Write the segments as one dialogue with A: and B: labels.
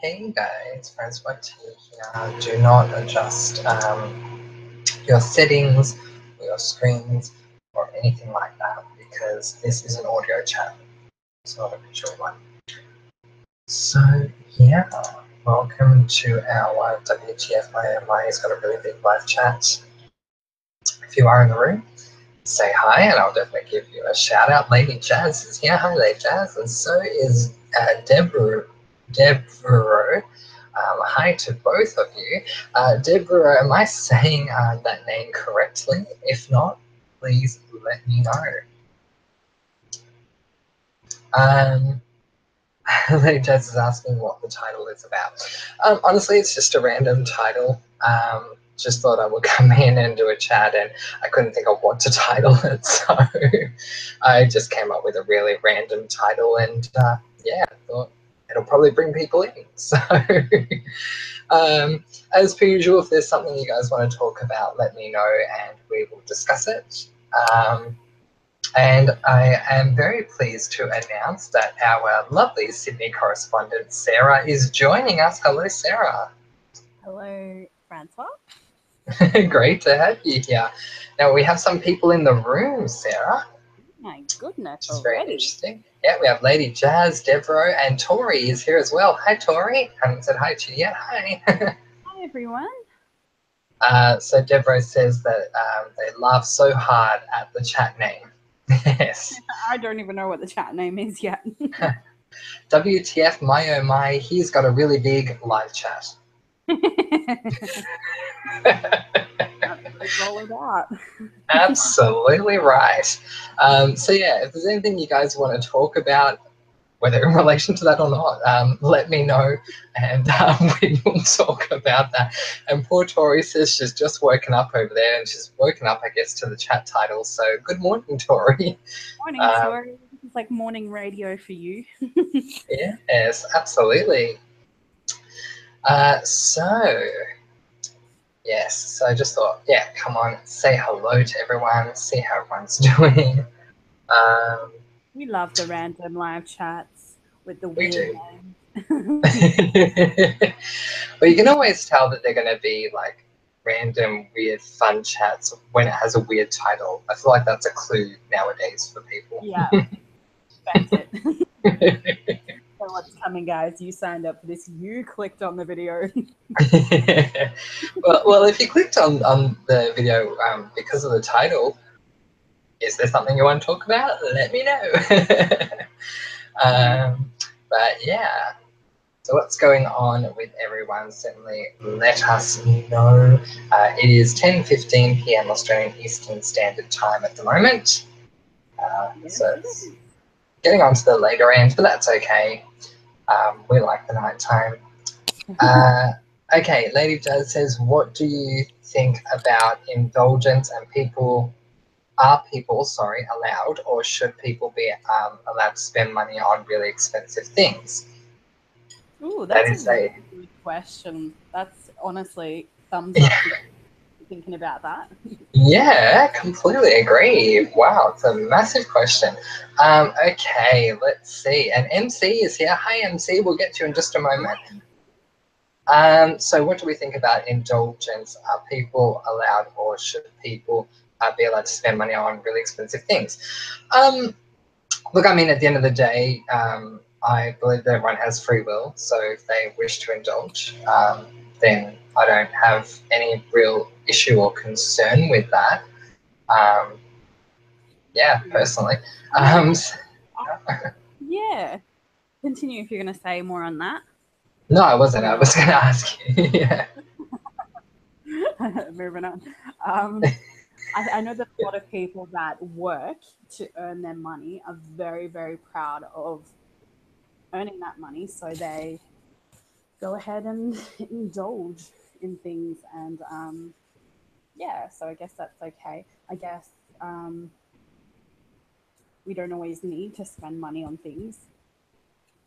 A: Hey guys, Friends WTF here. Do not adjust your settings or your screens or anything like that because this is an audio chat. It's not a visual one. So yeah, welcome to our WTF. My has got a really big live chat. If you are in the room, say hi and I'll definitely give you a shout out. Lady Jazz is here. Hi Lady Jazz, and so is Deborah. Hi to both of you. Deborah, am I saying that name correctly? If not, please let me know. Lady Jazz is asking what the title is about. Honestly, it's just a random title. Just thought I would come in and do a chat, and I couldn't think of what to title it, so I just came up with a really random title, and yeah, I thought it'll probably bring people in. So as per usual, if there's something you guys want to talk about, let me know and we will discuss it. And I am very pleased to announce that our lovely Sydney correspondent, Sarah, is joining us. Hello, Sarah.
B: Hello, Francois.
A: Great to have you here. Now, we have some people in the room, Sarah.
B: My goodness,
A: Which is
B: already.
A: very interesting. Yeah, we have Lady Jazz, Deborah, and Tori is here as well. Hi, Tori. Haven't said hi to you yet. Hi.
B: Hi, everyone.
A: So Deborah says that they laugh so hard at the chat name. Yes.
B: I don't even know what the chat name is yet.
A: WTF, my oh my, he's got a really big live chat.
B: That's what it's all about.
A: Absolutely right. So yeah, if there's anything you guys want to talk about, whether in relation to that or not, let me know and we will talk about that. And poor Tori says she's just woken up over there and she's woken up, I guess, to the chat title. So good morning, Tori.
B: Morning, Tori. It's like morning radio for you.
A: Yes, absolutely. Yes, so I just thought, yeah, come on, say hello to everyone, see how everyone's doing.
B: We love the random live chats with the
A: We
B: weird
A: do.
B: names.
A: But you can always tell that they're going to be like random, weird, fun chats when it has a weird title. I feel like that's a clue nowadays for people.
B: Yeah, expect it. So what's coming, guys? You signed up for this. You clicked on the video.
A: well, if you clicked on the video because of the title, is there something you want to talk about? Let me know. But yeah. So what's going on with everyone? Certainly let us know. It is 10:15 p.m. Australian Eastern Standard Time at the moment. So it's getting on to the later end, but that's okay. We like the night time. Okay, Lady Jazz says, what do you think about indulgence and are people allowed, or should people be allowed to spend money on really expensive things?
B: Ooh, that's a really good question. That's honestly thumbs up for thinking about that.
A: Yeah, completely agree. Wow, it's a massive question. Okay, let's see. And MC is here. Hi, MC. We'll get to you in just a moment. So what do we think about indulgence? Are people allowed, or should people be allowed to spend money on really expensive things? Look, I mean, at the end of the day, I believe that everyone has free will. So if they wish to indulge, then I don't have any real issue or concern with that. Yeah, personally.
B: Yeah. Continue if you're going to say more on that.
A: No, I wasn't. I was going to ask you. Yeah.
B: Moving on. I know that a lot of people that work to earn their money are very, very proud of earning that money. So they go ahead and indulge in things. And yeah, so I guess that's okay. I guess we don't always need to spend money on things.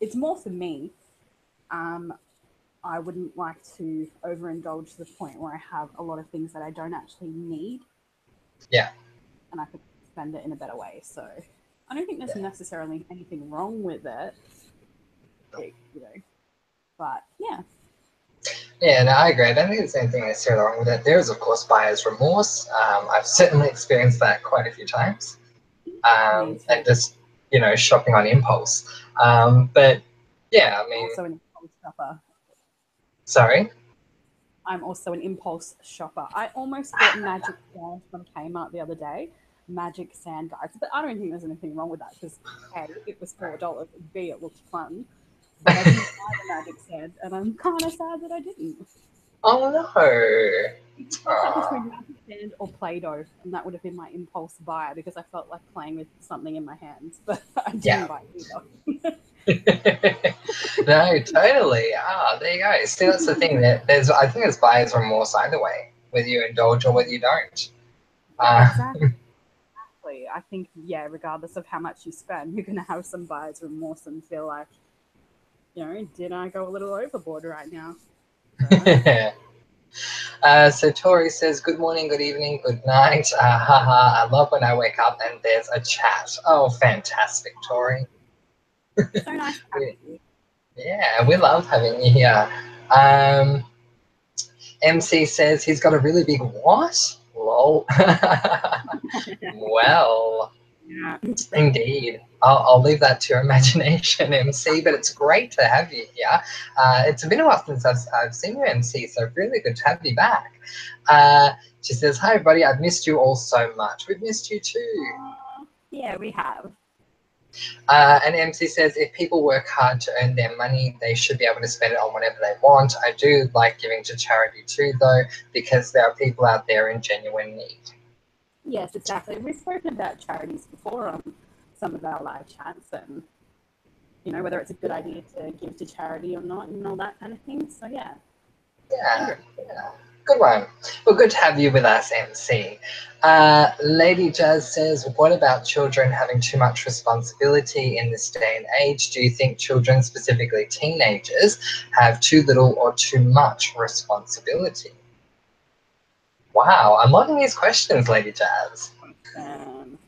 B: It's more for me. I wouldn't like to overindulge to the point where I have a lot of things that I don't actually need.
A: Yeah.
B: And I could spend it in a better way. So I don't think there's necessarily anything wrong with it. But yeah.
A: Yeah, no, I agree. I don't think there's anything necessarily wrong with it. There is, of course, buyer's remorse. I've certainly experienced that quite a few times.
B: Me too.
A: And just, shopping on impulse. But yeah, I mean,
B: Also an impulse shopper.
A: sorry.
B: I'm also an impulse shopper. I almost bought magic sand from Kmart the other day. Magic sand, guys. But I don't think there's anything wrong with that because A, it was $4, and B, it looked fun. But I didn't buy the magic sand, and I'm kind of sad that I didn't.
A: Oh no.
B: It was toss up
A: Aw.
B: between magic sand or Play-Doh, and that would have been my impulse buy because I felt like playing with something in my hands, but I didn't
A: Yeah.
B: buy either.
A: No, totally. There you go. See, that's the thing. I think there's buyer's remorse either way, whether you indulge or whether you don't. Uh,
B: Exactly. I think, yeah, regardless of how much you spend, you're going to have some buyer's remorse and feel like, did I go a little overboard right now? So,
A: so Tori says, good morning, good evening, good night. Haha, I love when I wake up and there's a chat. Oh, fantastic, Tori.
B: so nice to have
A: We,
B: you.
A: yeah, we love having you here. Um, MC says he's got a really big what? Lol. Well,
B: Yeah.
A: indeed. I'll leave that to your imagination, MC, but it's great to have you here. It's been a while since I've seen you, MC, so really good to have you back. She says, hi, everybody. I've missed you all so much. We've missed you too.
B: Yeah, we have.
A: And MC says, if people work hard to earn their money, they should be able to spend it on whatever they want. I do like giving to charity too, though, because there are people out there in genuine need.
B: Yes, exactly. We've spoken about charities before on some of our live chats and, whether it's a good idea to give to charity or not and all that kind of thing. So, yeah, I
A: Yeah,
B: agree.
A: yeah. Good one. Well, good to have you with us, MC. Lady Jazz says, what about children having too much responsibility in this day and age? Do you think children, specifically teenagers, have too little or too much responsibility? Wow, I'm loving these questions, Lady Jazz.
B: Um,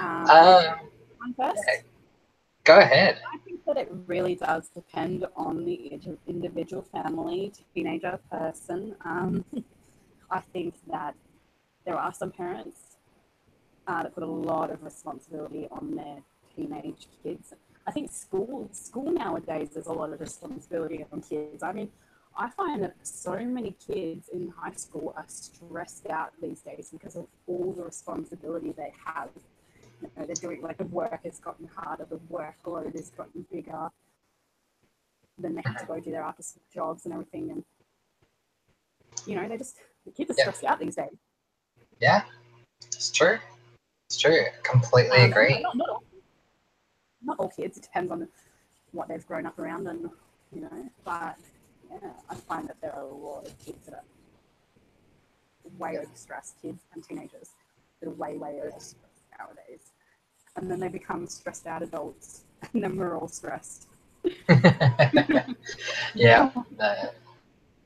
A: Um,
B: one
A: yeah,
B: first.
A: go ahead.
B: I think that it really does depend on the individual family, teenager, person. I think that there are some parents that put a lot of responsibility on their teenage kids. I think school nowadays there's a lot of responsibility on kids. I mean, I find that so many kids in high school are stressed out these days because of all the responsibility they have. They're doing like the work has gotten harder, the workload has gotten bigger. Then they have to go do their after school jobs and everything, and the kids are
A: Yeah,
B: stressed out these days.
A: yeah, it's true. It's true. Completely agree.
B: Not all kids. It depends on what they've grown up around, and But yeah, I find that there are a lot of kids that are way overstressed, kids and teenagers that are way overstressed nowadays, and then they become stressed out adults, and then we're all stressed.
A: Yeah,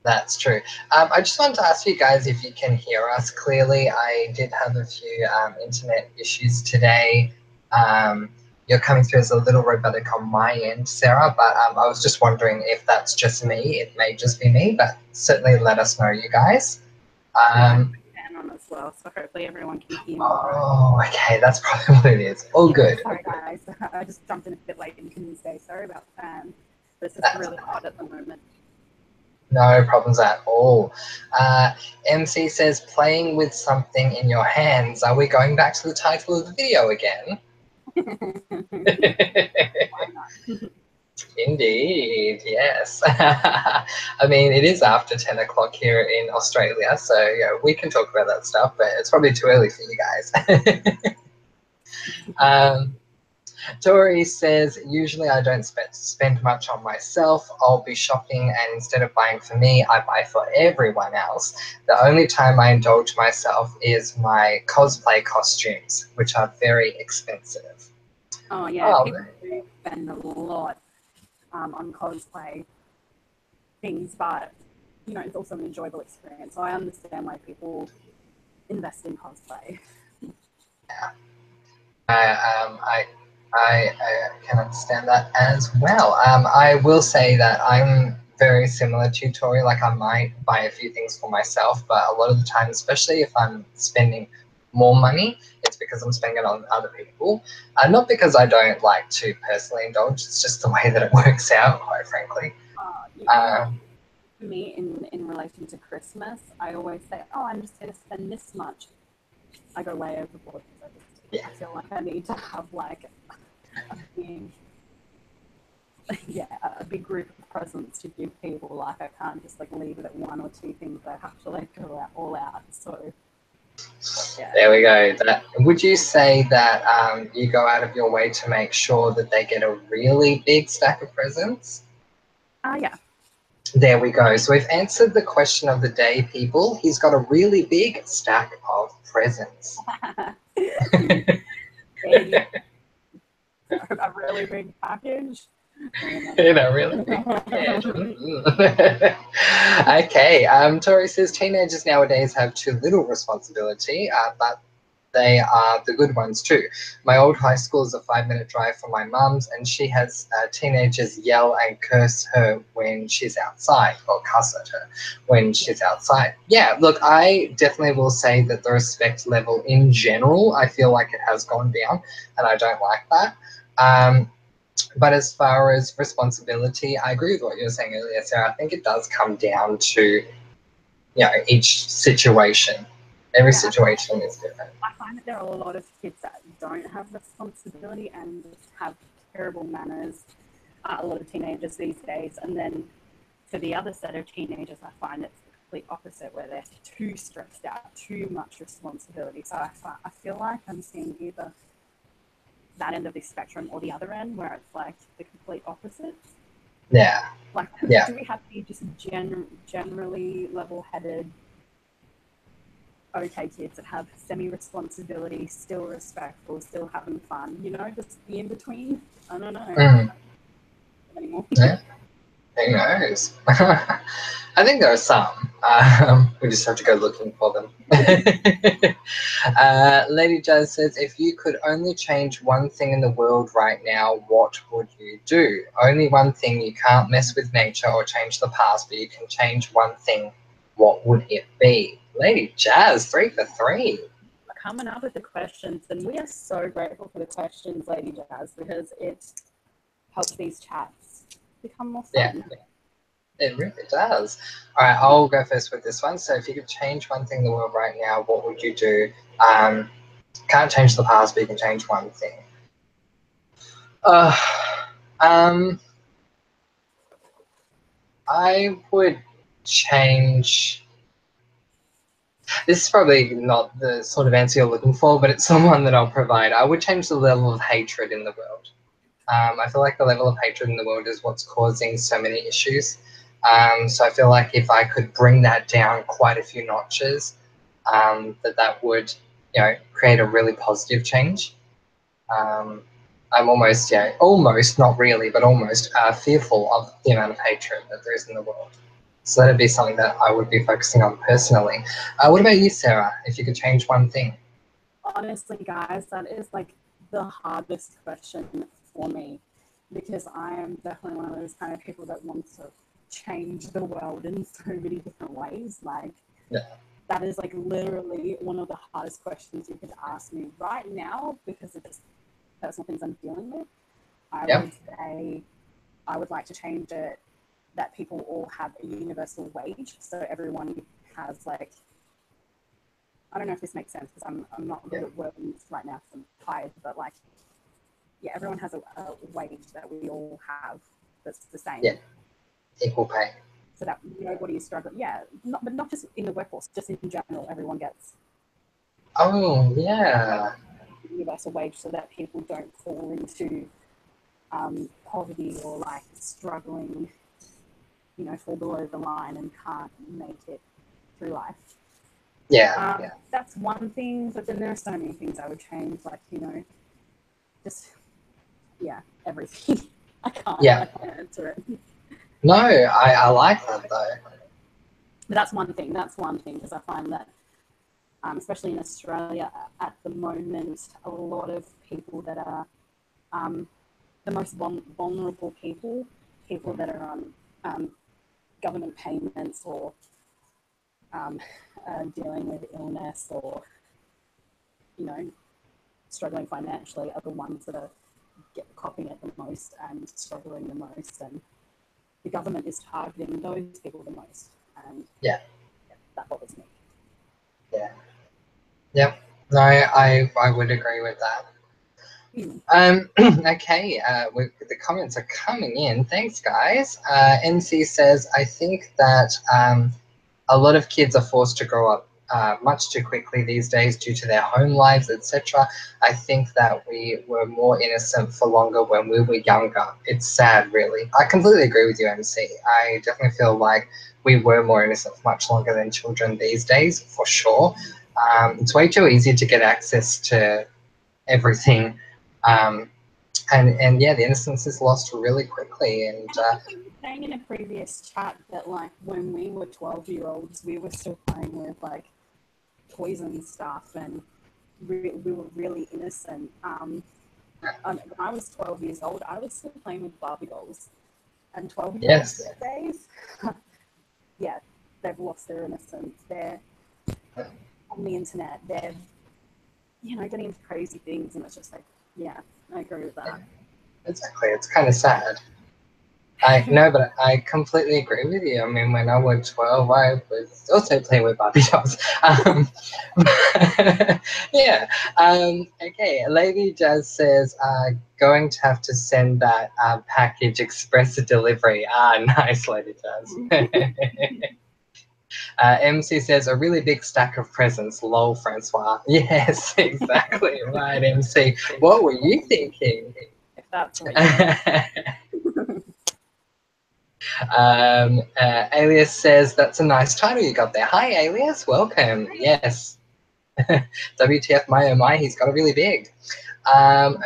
A: that's true. I just wanted to ask you guys if you can hear us clearly. I did have a few internet issues today. You're coming through as a little robotic on my end, Sarah, but I was just wondering if that's just me. It may just be me, but certainly let us know, you guys.
B: Yeah, I have
A: Um,
B: my fan on as well, so hopefully everyone can hear me all right.
A: oh, okay, that's probably what it is. All
B: Yeah,
A: good.
B: sorry guys, I just jumped in a bit late and couldn't stay. Sorry about the fan, but it's just
A: That's
B: really hot at the moment.
A: no problems at all. MC says, playing with something in your hands. Are we going back to the title of the video again?
B: Why not?
A: Indeed, yes. I mean, it is after 10 o'clock here in Australia, so we can talk about that stuff, but it's probably too early for you guys. um, Tori says, usually I don't spend much on myself. I'll be shopping and instead of buying for me, I buy for everyone else. The only time I indulge myself is my cosplay costumes, which are very expensive.
B: Oh yeah,
A: Oh,
B: people do spend a lot on cosplay things, but it's also an enjoyable experience. So I understand why people invest in cosplay.
A: yeah. I can understand that as well. I will say that I'm very similar to you, Tori. Like, I might buy a few things for myself, but a lot of the time, especially if I'm spending more money, it's because I'm spending it on other people. Not because I don't like to personally indulge, it's just the way that it works out, quite frankly.
B: You know what?
A: Um,
B: For me, in relation to Christmas, I always say, "Oh, I'm just going to spend this much." I go way overboard because
A: yeah.
B: I feel like I need to have like a big, yeah, a big group of presents to give people. Like I can't just like leave it at one or two things. I have to like go out all out. So yeah.
A: There we go. Would you say that you go out of your way to make sure that they get a really big stack of presents?
B: Yeah.
A: There we go. So we've answered the question of the day, people. He's got a really big stack of presents.
B: a, a really big package.
A: In a really big package. Okay. Tori says teenagers nowadays have too little responsibility, but they are the good ones too. My old high school is a 5-minute drive from my mum's, and she has teenagers yell and curse her when she's outside, or cuss at her when she's outside. Yeah, look, I definitely will say that the respect level in general, I feel like it has gone down, and I don't like that. But as far as responsibility, I agree with what you were saying earlier, Sarah. I think it does come down to each situation. Every
B: Yeah,
A: situation is different.
B: I find that there are a lot of kids that don't have responsibility and have terrible manners. A lot of teenagers these days, and then for the other set of teenagers, I find it's the complete opposite, where they're too stressed out, too much responsibility. So I feel like I'm seeing either that end of the spectrum or the other end, where it's like the complete opposite.
A: Yeah,
B: Like,
A: yeah.
B: do we have to be just generally level-headed, okay kids that have semi-responsibility, still respectful, still having fun? You know, just the in between. I don't know
A: Mm,
B: anymore.
A: yeah. Who knows? I think there are some. We just have to go looking for them. Lady Jazz says, if you could only change one thing in the world right now, what would you do? Only one thing. You can't mess with nature or change the past, but you can change one thing. What would it be? Lady Jazz, 3 for 3.
B: Coming up with the questions, and we are so grateful for the questions, Lady Jazz, because it helps these chats become more
A: Yeah.
B: fun.
A: It really does. All right, I'll go first with this one. So, if you could change one thing in the world right now, what would you do? Can't change the past, but you can change one thing. Uh, um, I would change. This is probably not the sort of answer you're looking for, but it's someone that I'll provide. I would change the level of hatred in the world. I feel like the level of hatred in the world is what's causing so many issues. So I feel like if I could bring that down quite a few notches, that would, create a really positive change. I'm almost, almost, not really, but almost fearful of the amount of hatred that there is in the world. So that'd be something that I would be focusing on personally. What about you, Sarah? If you could change one thing?
B: Honestly, guys, that is like the hardest question for me, because I am definitely one of those kind of people that wants to change the world in so many different ways. Like,
A: Yeah.
B: that is like literally one of the hardest questions you could ask me right now, because of just personal things I'm dealing with. I
A: Yeah.
B: would say I would like to change it that people all have a universal wage, so everyone has like, I don't know if this makes sense because I'm not good
A: Yeah.
B: at wording this right now because I'm tired, but like, yeah, everyone has a wage that we all have that's the same.
A: Yeah. Equal pay.
B: So that nobody is struggling. Yeah, but not just in the workforce, just in general, everyone gets
A: Oh, yeah.
B: universal wage, so that people don't fall into poverty or like struggling, fall below the line and can't make it through life.
A: Yeah. Yeah.
B: That's one thing, but then there are so many things I would change, like, just, yeah, everything. I
A: Yeah.
B: can't answer it.
A: No, I like that though.
B: But that's one thing. That's one thing, because I find that, especially in Australia at the moment, a lot of people that are the most vulnerable people, people that are on government payments or dealing with illness or, you know, struggling financially are the ones that are copying it the most and struggling the most. And the government is targeting those people the most. And
A: yeah,
B: that bothers me.
A: yeah, yep. No, I would agree with that. Okay, the comments are coming in. Thanks, guys. NC says, I think that a lot of kids are forced to grow up much too quickly these days due to their home lives, etc. I think that we were more innocent for longer when we were younger. It's sad, really. I completely agree with you, MC. I definitely feel like we were more innocent for much longer than children these days, for sure. It's way too easy to get access to everything. And yeah, the innocence is lost really quickly. And
B: I think we were saying in a previous chat that, like, when we were 12-year-olds, we were still playing with, like, toys and stuff, and we were really innocent. When I was 12 years old, I was still playing with Barbie dolls. And 12-year-olds
A: yes,
B: these days, yeah, they've lost their innocence. They're on the internet. They're, you know, getting into crazy things, and it's just like, yeah, I agree with that.
A: exactly. It's kind of sad. I no, but I completely agree with you. I mean, when I was 12, I was also playing with Barbie dolls. Yeah. Okay. Lady Jazz says, going to have to send that package express delivery. Nice, Lady Jazz. MC says, a really big stack of presents. Lol, Francois. Yes, exactly. Right, MC. What were you thinking?
B: If that's what you
A: Alias says, that's a nice title you got there. Hi, Alias. Welcome. Yes. WTF, my oh my, he's got it really big.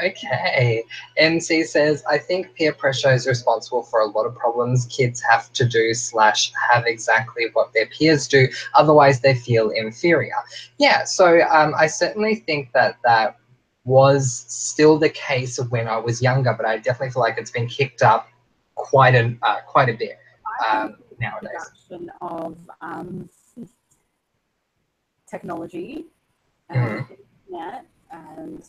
A: Okay. MC says, I think peer pressure is responsible for a lot of problems kids have to do / have exactly what their peers do. Otherwise, they feel inferior. Yeah, so I certainly think that that was still the case when I was younger, but I definitely feel like it's been kicked up quite a bit nowadays.
B: introduction of technology and
A: Mhm.
B: internet and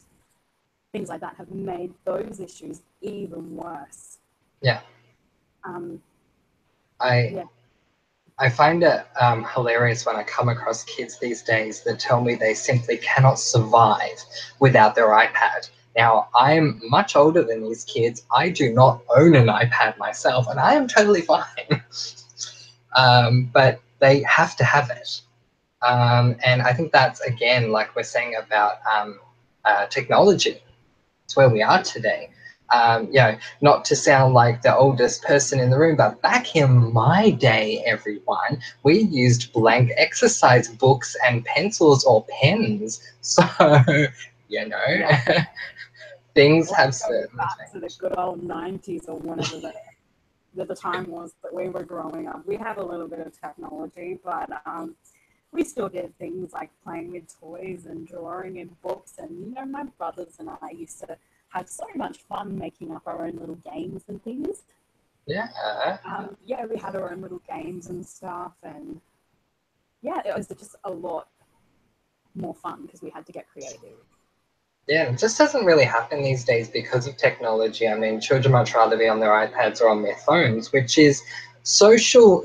B: things like that have made those issues even worse.
A: Yeah.
B: Um,
A: I
B: yeah,
A: I find it hilarious when I come across kids these days that tell me they simply cannot survive without their iPad. Now, I'm much older than these kids. I do not own an iPad myself, and I am totally fine. But they have to have it. And I think that's, again, like we're saying about technology. It's where we are today. You know, not to sound like the oldest person in the room, but back in my day, everyone, we used blank exercise books and pencils or pens. So, you know,
B: yeah.
A: things
B: Let's
A: have
B: go
A: certainly
B: back to the
A: changed.
B: good old 90s or whenever the time was that we were growing up. We had a little bit of technology, but we still did things like playing with toys and drawing in books. And, you know, my brothers and I used to have so much fun making up our own little games and things.
A: Yeah.
B: Yeah, we had our own little games and stuff. And yeah, it was just a lot more fun because we had to get creative.
A: Yeah, it just doesn't really happen these days because of technology. I mean, children much rather be on their iPads or on their phones, which is sociable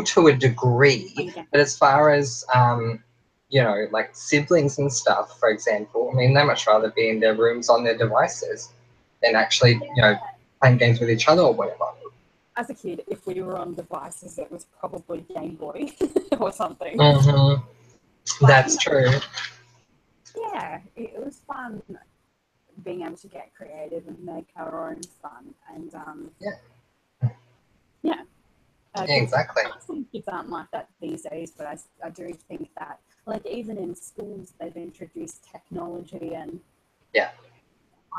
A: to a degree. But as far as you know, like siblings and stuff, for example, I mean, they much rather be in their rooms on their devices than actually, you know, playing games with each other or whatever.
B: As a kid, if we were on devices, it was probably Game Boy or something. But,
A: That's true.
B: yeah, it was fun being able to get creative and make our own fun. And
A: Yeah,
B: yeah,
A: yeah, exactly.
B: some kids aren't like that these days, but I do think that, like, even in schools, they've introduced technology and
A: Yeah.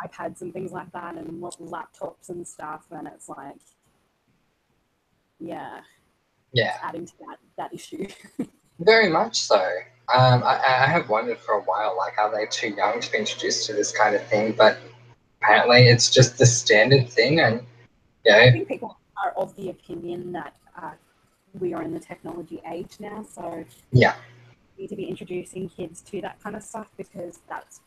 B: iPads and things like that, and laptops and stuff, and it's like, yeah,
A: Yeah.
B: it's adding to that issue.
A: Very much so. I have wondered for a while, like, are they too young to be introduced to this kind of thing? But apparently it's just the standard thing, and
B: I think people are of the opinion that we are in the technology age now, so
A: yeah,
B: we need to be introducing kids to that kind of stuff because that's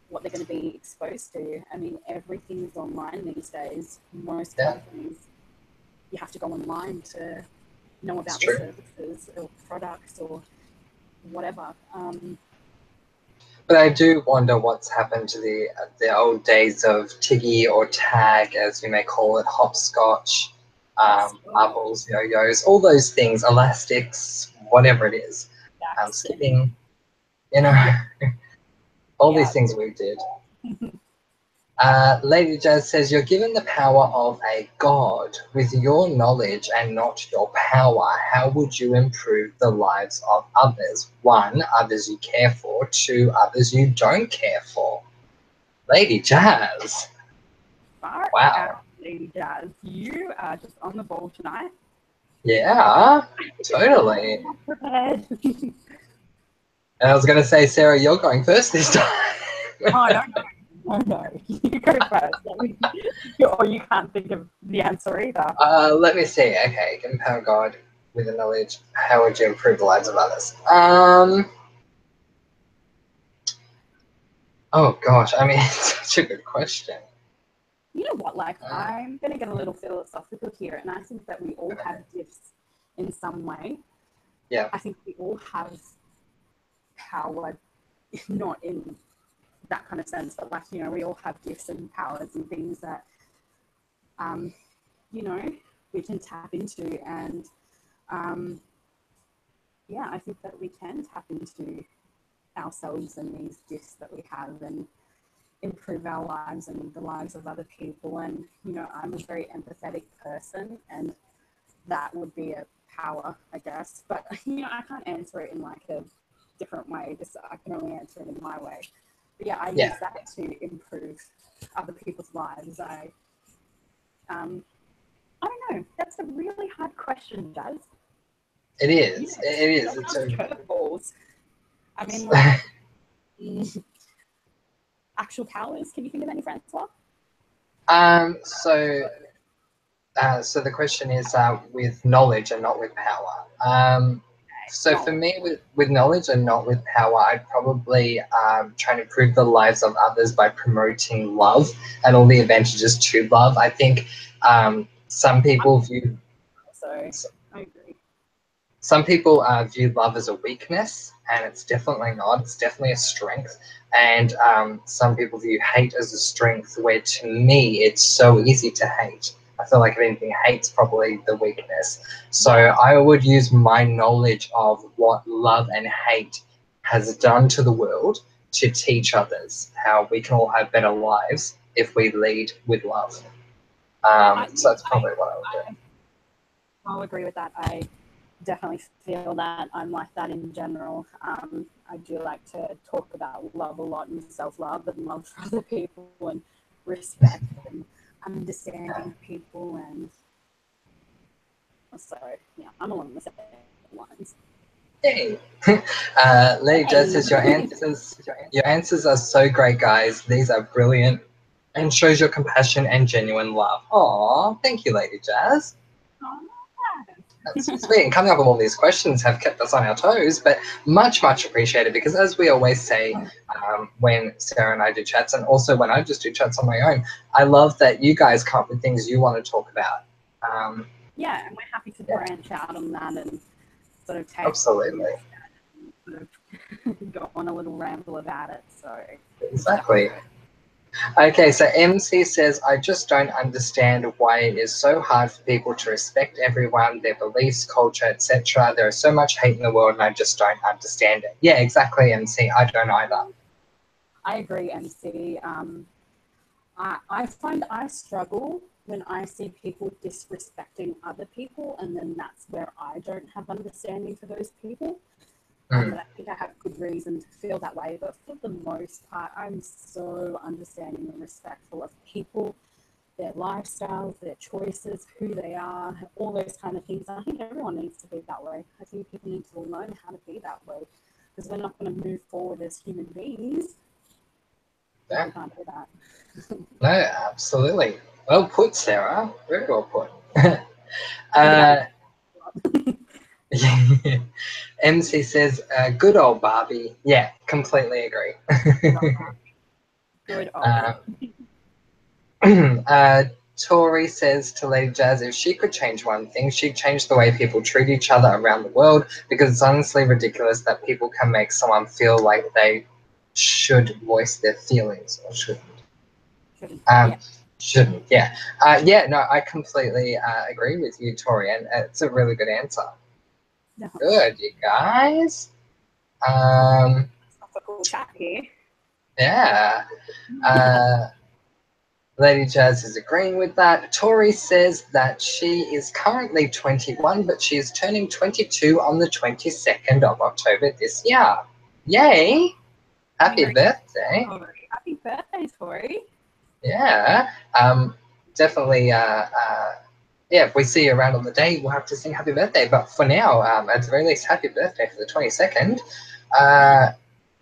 B: what they're going to be exposed to. I mean, everything is online these days. Most
A: yeah,
B: companies, you have to go online to know
A: it's
B: about the
A: true.
B: services or products or whatever.
A: But I do wonder what's happened to the old days of Tiggy or Tag, as you may call it, hopscotch, marbles, yo-yos, all those things, elastics, whatever it is, skipping, you know,
B: Yeah.
A: all
B: Yeah.
A: these things we did. Lady Jazz says, you're given the power of a god. With your knowledge and not your power, how would you improve the lives of others? One, others you care for. Two, others you don't care for. Lady Jazz.
B: Far
A: Wow.
B: out, Lady Jazz. You are just on the ball tonight.
A: Yeah, totally.
B: Prepared.
A: And I was going to say, Sarah, you're going first this time.
B: Oh, no. You go first. Or you can't think of the answer either.
A: Let me see. Okay, empower God with the knowledge. How would you improve the lives of others? Oh gosh, I mean, it's such a good question.
B: You know what? Like, I'm going to get a little philosophical here, and I think that we all have gifts in some way.
A: Yeah.
B: I think we all have power, not in that kind of sense, but like, you know, we all have gifts and powers and things that, you know, we can tap into. And yeah, I think that we can tap into ourselves and these gifts that we have and improve our lives and the lives of other people. And, you know, I'm a very empathetic person, and that would be a power, I guess. But, you know, I can't answer it in like a different way. Just I can only answer it in my way. But yeah, I use that to improve other people's lives. I don't know. That's a really hard question, Jazz.
A: It is.
B: Yes,
A: It is.
B: don't
A: It's
B: ask
A: a.
B: curveballs. I mean, like, actual powers. Can you think of any, Francois?
A: So the question is with knowledge and not with power. So for me, with knowledge and not with power, I'd probably try and improve the lives of others by promoting love and all the advantages to love. I think some people view.
B: So I agree.
A: Some people view love as a weakness, and it's definitely not. It's definitely a strength. And some people view hate as a strength, where to me, it's so easy to hate. I feel like if anything, hate's probably the weakness. So I would use my knowledge of what love and hate has done to the world to teach others how we can all have better lives if we lead with love. So that's probably what I would do.
B: I'll agree with that. I definitely feel that I'm like that in general. I do like to talk about love a lot and self-love and love for other people and respect and understanding people. And so, yeah, I'm along the same lines.
A: Hey. Lady Jazz says your answers are so great, guys. These are brilliant and shows your compassion and genuine love. Aw, thank you, Lady Jazz. That's so sweet. And coming up with all these questions have kept us on our toes, but much, much appreciated because, as we always say when Sarah and I do chats, and also when I just do chats on my own, I love that you guys come up with things you want to talk about.
B: Yeah, and we're happy to branch out on that and sort of take
A: Absolutely.
B: sort of go on a little ramble about it. So
A: exactly. Okay, so MC says, I just don't understand why it is so hard for people to respect everyone, their beliefs, culture, etc. There is so much hate in the world and I just don't understand it. Yeah, exactly, MC. I don't either.
B: I agree, MC. I find I struggle when I see people disrespecting other people, and then that's where I don't have understanding for those people. But I think I have good reason to feel that way. But for the most part, I'm so understanding and respectful of people, their lifestyles, their choices, who they are, all those kind of things. I think everyone needs to be that way. I think people need to learn how to be that way because we're not going to move forward as human beings
A: Yeah.
B: You can't do that.
A: No, absolutely. Well put, Sarah. Very well put.
B: I
A: Yeah. MC says, good old Barbie. Yeah, completely agree.
B: Good
A: uh,
B: old.
A: Tori says to Lady Jazz, if she could change one thing, she'd change the way people treat each other around the world, because it's honestly ridiculous that people can make someone feel like they should voice their feelings or shouldn't.
B: Shouldn't.
A: Um,
B: Yeah.
A: shouldn't, yeah. Yeah, no, I completely agree with you, Tori, and it's a really good answer.
B: Definitely.
A: Good, you guys.
B: That's a cool chat here.
A: Yeah. Uh, Lady Jazz is agreeing with that. Tori says that she is currently 21, but she is turning 22 on the 22nd of October this year. Yay! Happy birthday.
B: Happy birthday, Tori.
A: Yeah. Definitely. Yeah, if we see you around on the day, we'll have to sing happy birthday. But for now, at the very least, happy birthday for the 22nd.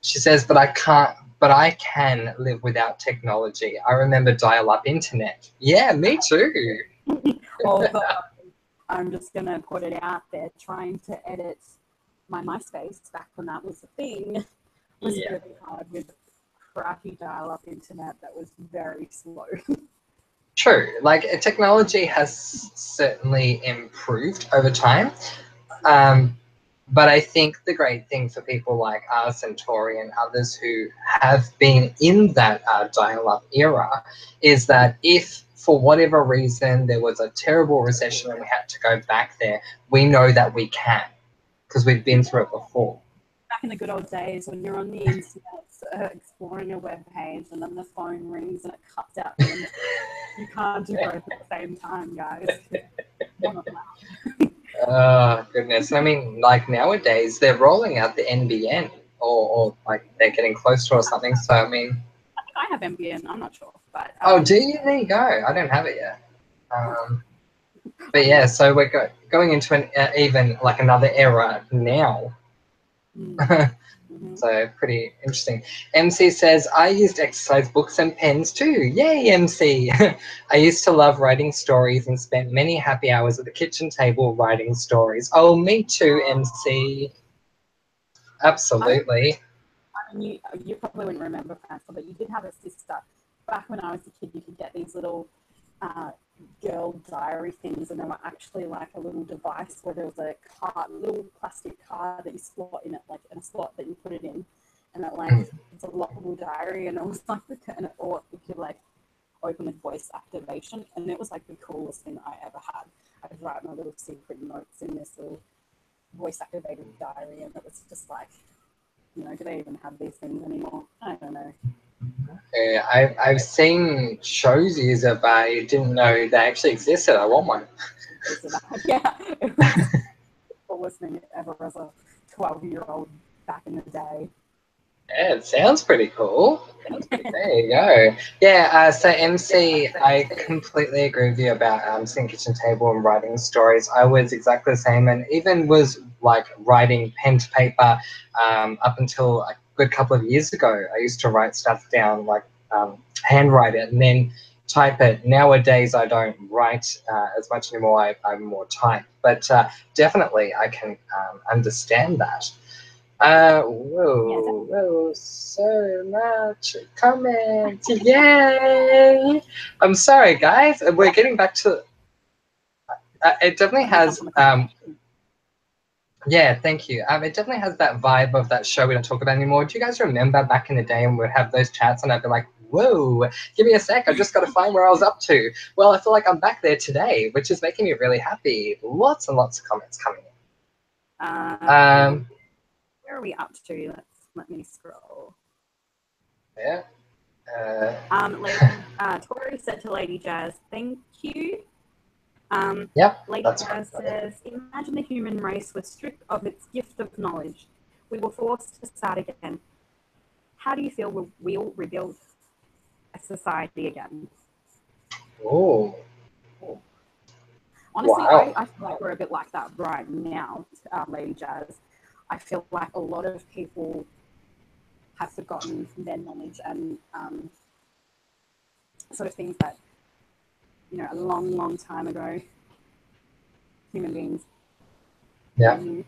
A: She says, but I can live without technology. I remember dial-up internet. Yeah, me too.
B: Although I'm just gonna put it out there, trying to edit my MySpace back when that was a thing was
A: Yeah.
B: really hard with crappy dial-up internet that was very slow.
A: True. Like technology has certainly improved over time. But I think the great thing for people like us and Tori and others who have been in that dial-up era is that if for whatever reason there was a terrible recession and we had to go back there, we know that we can because we've been through it before.
B: Back in the good old days when you're on the internet exploring a web page and then the phone rings and it cuts out the internet. You can't do both at the same time, guys.
A: Oh, goodness. I mean, like nowadays, they're rolling out the NBN or like they're getting close to or something. So, I mean,
B: I think I have NBN. I'm not sure, but
A: oh, do you? There you go. I don't have it yet. But
B: I'm
A: yeah,
B: not.
A: so we're going into an even like another era now.
B: Mm-hmm.
A: So pretty interesting. MC says, I used exercise books and pens too. Yay, MC. I used to love writing stories and spent many happy hours at the kitchen table writing stories. Oh, me too, MC. Absolutely.
B: I mean, you probably wouldn't remember, Francis, but you did have a sister. Back when I was a kid, you could get these little uh, girl diary things, and they were actually like a little device where there was a card, little plastic card that you slot in it, like in a slot that you put it in, and it like it's a lockable diary, and it was like or you could like open with voice activation, and it was like the coolest thing I ever had. I could write my little secret notes in this little voice activated diary, and it was just like, do they even have these things anymore? I don't know.
A: I've seen shows use it, but I didn't know they actually existed. I want one.
B: Yeah, it was the coolest thing ever as a 12-year-old back in the day.
A: Yeah, it sounds pretty cool. There you go. Yeah, so MC, I completely agree with you about sitting kitchen table and writing stories. I was exactly the same, and even was like writing pen to paper up until a good couple of years ago. I used to write stuff down, like handwrite it, and then type it. Nowadays, I don't write as much anymore. I'm more type, but definitely I can understand that. Whoa, so much comments. Yay! I'm sorry, guys. We're getting back to it definitely has yeah, thank you. It definitely has that vibe of that show we don't talk about anymore. Do you guys remember back in the day when we'd have those chats and I'd be like, whoa, give me a sec, I just got to find where I was up to. Well, I feel like I'm back there today, which is making me really happy. Lots and lots of comments coming in.
B: Where are we up to? Let me scroll.
A: Yeah.
B: Tori said to Lady Jazz, thank you.
A: Yep,
B: Lady Jazz says, imagine the human race was stripped of its gift of knowledge. We were forced to start again. How do you feel we'll rebuild a society again?
A: Oh.
B: Honestly,
A: wow.
B: I feel like we're a bit like that right now, Lady Jazz. I feel like a lot of people have forgotten their knowledge and sort of things that, a long, long time ago, human beings
A: Yeah,
B: knew.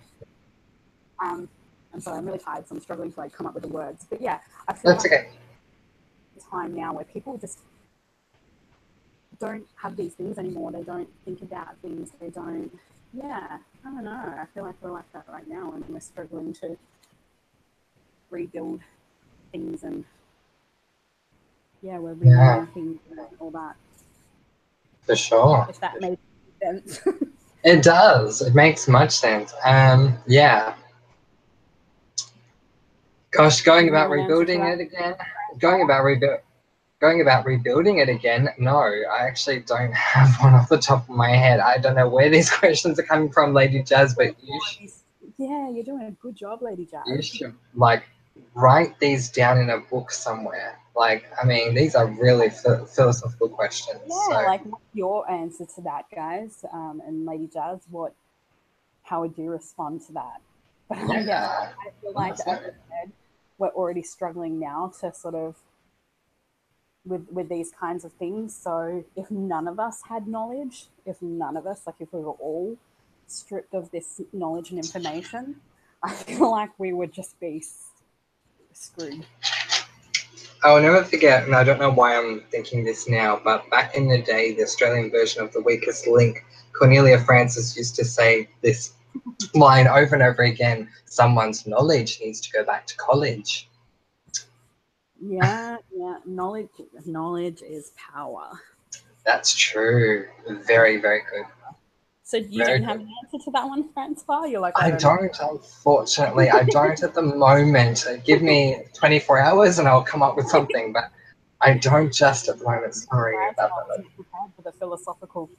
B: And so I'm really tired, so I'm struggling to like come up with the words. But yeah, I feel
A: that's
B: like
A: okay.
B: time now where people just don't have these things anymore. They don't think about things. They don't. Yeah, I don't know. I feel like we're like that right now, and we're struggling to rebuild things, and yeah, we're
A: Yeah,
B: renewing things and all that.
A: for sure.
B: If that made sense.
A: It does. It makes much sense. Yeah. Gosh,
B: Do
A: going
B: you have
A: about
B: an answer to
A: rebuilding
B: that?
A: it again. Going about going about rebuilding it again. No, I actually don't have one off the top of my head. I don't know where these questions are coming from, Lady Jazz, but
B: Yeah, you're doing a good job, Lady
A: you
B: Jazz.
A: should like write these down in a book somewhere. Like, I mean, these are really philosophical questions.
B: Yeah,
A: So
B: like what's your answer to that, guys? And Lady Jazz, how would you respond to that? But yeah,
A: yeah,
B: I feel
A: let
B: like,
A: us
B: as
A: know.
B: I said, we're already struggling now to sort of with these kinds of things. So if none of us had knowledge, if none of us, like if we were all stripped of this knowledge and information, I feel like we would just be screwed.
A: I will never forget, and I don't know why I'm thinking this now, but back in the day, the Australian version of The Weakest Link, Cornelia Francis used to say this line over and over again: someone's knowledge needs to go back to college.
B: Yeah, yeah. Knowledge is power.
A: That's true.
B: Knowledge
A: Very, very good.
B: So you
A: Very
B: don't have
A: good.
B: an answer to that one, Francois? You're like, I
A: I
B: don't know.
A: don't, unfortunately. I don't at the moment. Give me 24 hours and I'll come up with something, but I don't just at the moment. Sorry about
B: Francois
A: that.
B: wasn't prepared for the philosophical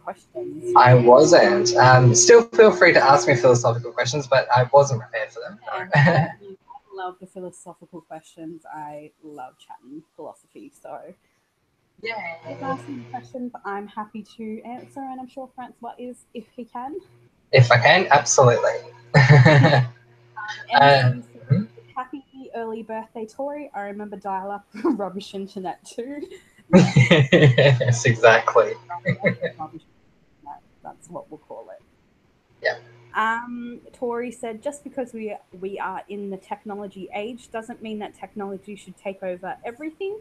B: questions.
A: I wasn't. Still feel free to ask me philosophical questions, but I wasn't prepared for them.
B: And
A: No.
B: I love the philosophical questions. I love chatting philosophy. So if you
A: Yay.
B: ask me questions, I'm happy to answer, and I'm sure Francois is if he can.
A: If I can, absolutely.
B: MC said,
A: mhm.
B: happy early birthday, Tori. I remember dial up rubbish internet too.
A: Yes, exactly.
B: Rubbish internet, that's what we'll call it.
A: Yeah.
B: Tori said, just because we are in the technology age doesn't mean that technology should take over everything.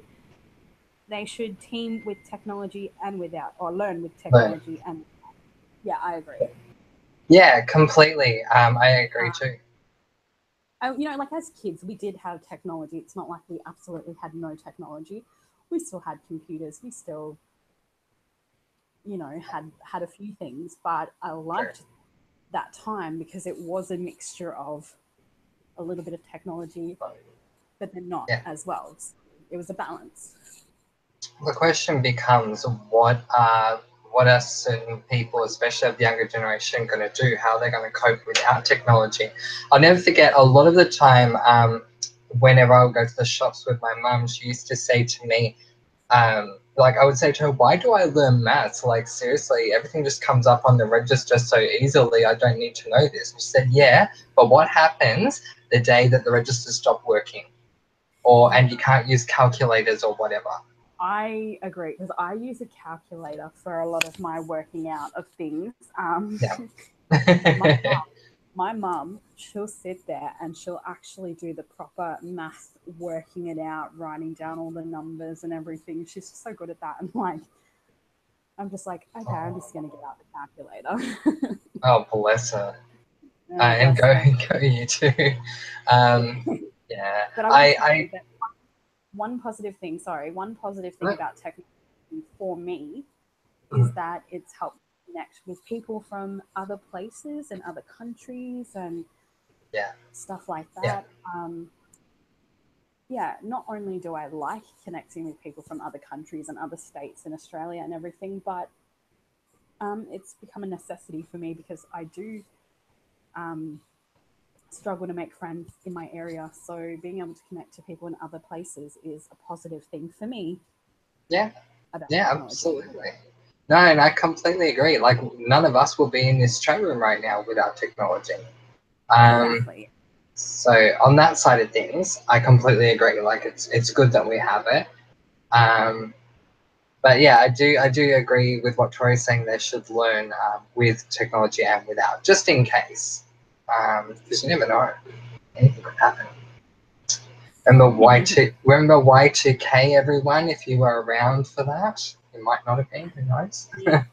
B: They should team with technology and without, or learn with
A: But
B: technology and yeah, I agree.
A: yeah, completely. I agree
B: Uh,
A: too.
B: like as kids, we did have technology. It's not like we absolutely had no technology. We still had computers. We still, had a few things, but I
A: True.
B: liked that time because it was a mixture of a little bit of technology, but then not
A: Yeah.
B: as well. So it was a balance.
A: The question becomes, what are certain people, especially of the younger generation, going to do? How are they going to cope without technology? I'll never forget. A lot of the time, whenever I would go to the shops with my mum, she used to say to me, like I would say to her, why do I learn maths? Like seriously, everything just comes up on the register so easily. I don't need to know this. And she said, yeah, but what happens the day that the registers stop working, and you can't use calculators or whatever?
B: I agree because I use a calculator for a lot of my working out of things.
A: Yeah.
B: And my mum, she'll sit there and she'll actually do the proper math, working it out, writing down all the numbers and everything. She's just so good at that. And like, I'm just like, okay, I'm just gonna get out the calculator.
A: Oh, bless her. And
B: Bless
A: go,
B: her.
A: go you too. Um, yeah,
B: But I will say that one positive thing about technology for me is that it's helped connect with people from other places and other countries and
A: yeah,
B: stuff like
A: yeah,
B: that. Yeah, not only do I like connecting with people from other countries and other states in Australia and everything, but it's become a necessity for me because I do um, struggle to make friends in my area. So being able to connect to people in other places is a positive thing for me
A: yeah,
B: about
A: yeah,
B: technology.
A: absolutely. No, and I completely agree. Like, none of us will be in this chat room right now without technology. Um,
B: Exactly.
A: so on that side of things, I completely agree. Like, it's good that we have it. Um, But yeah, I do agree with what Tori's saying. They should learn with technology and without, just in case, because you never know, anything could happen. Remember Y2K, everyone? If you were around for that, you might not have been. Who knows?
B: Yeah,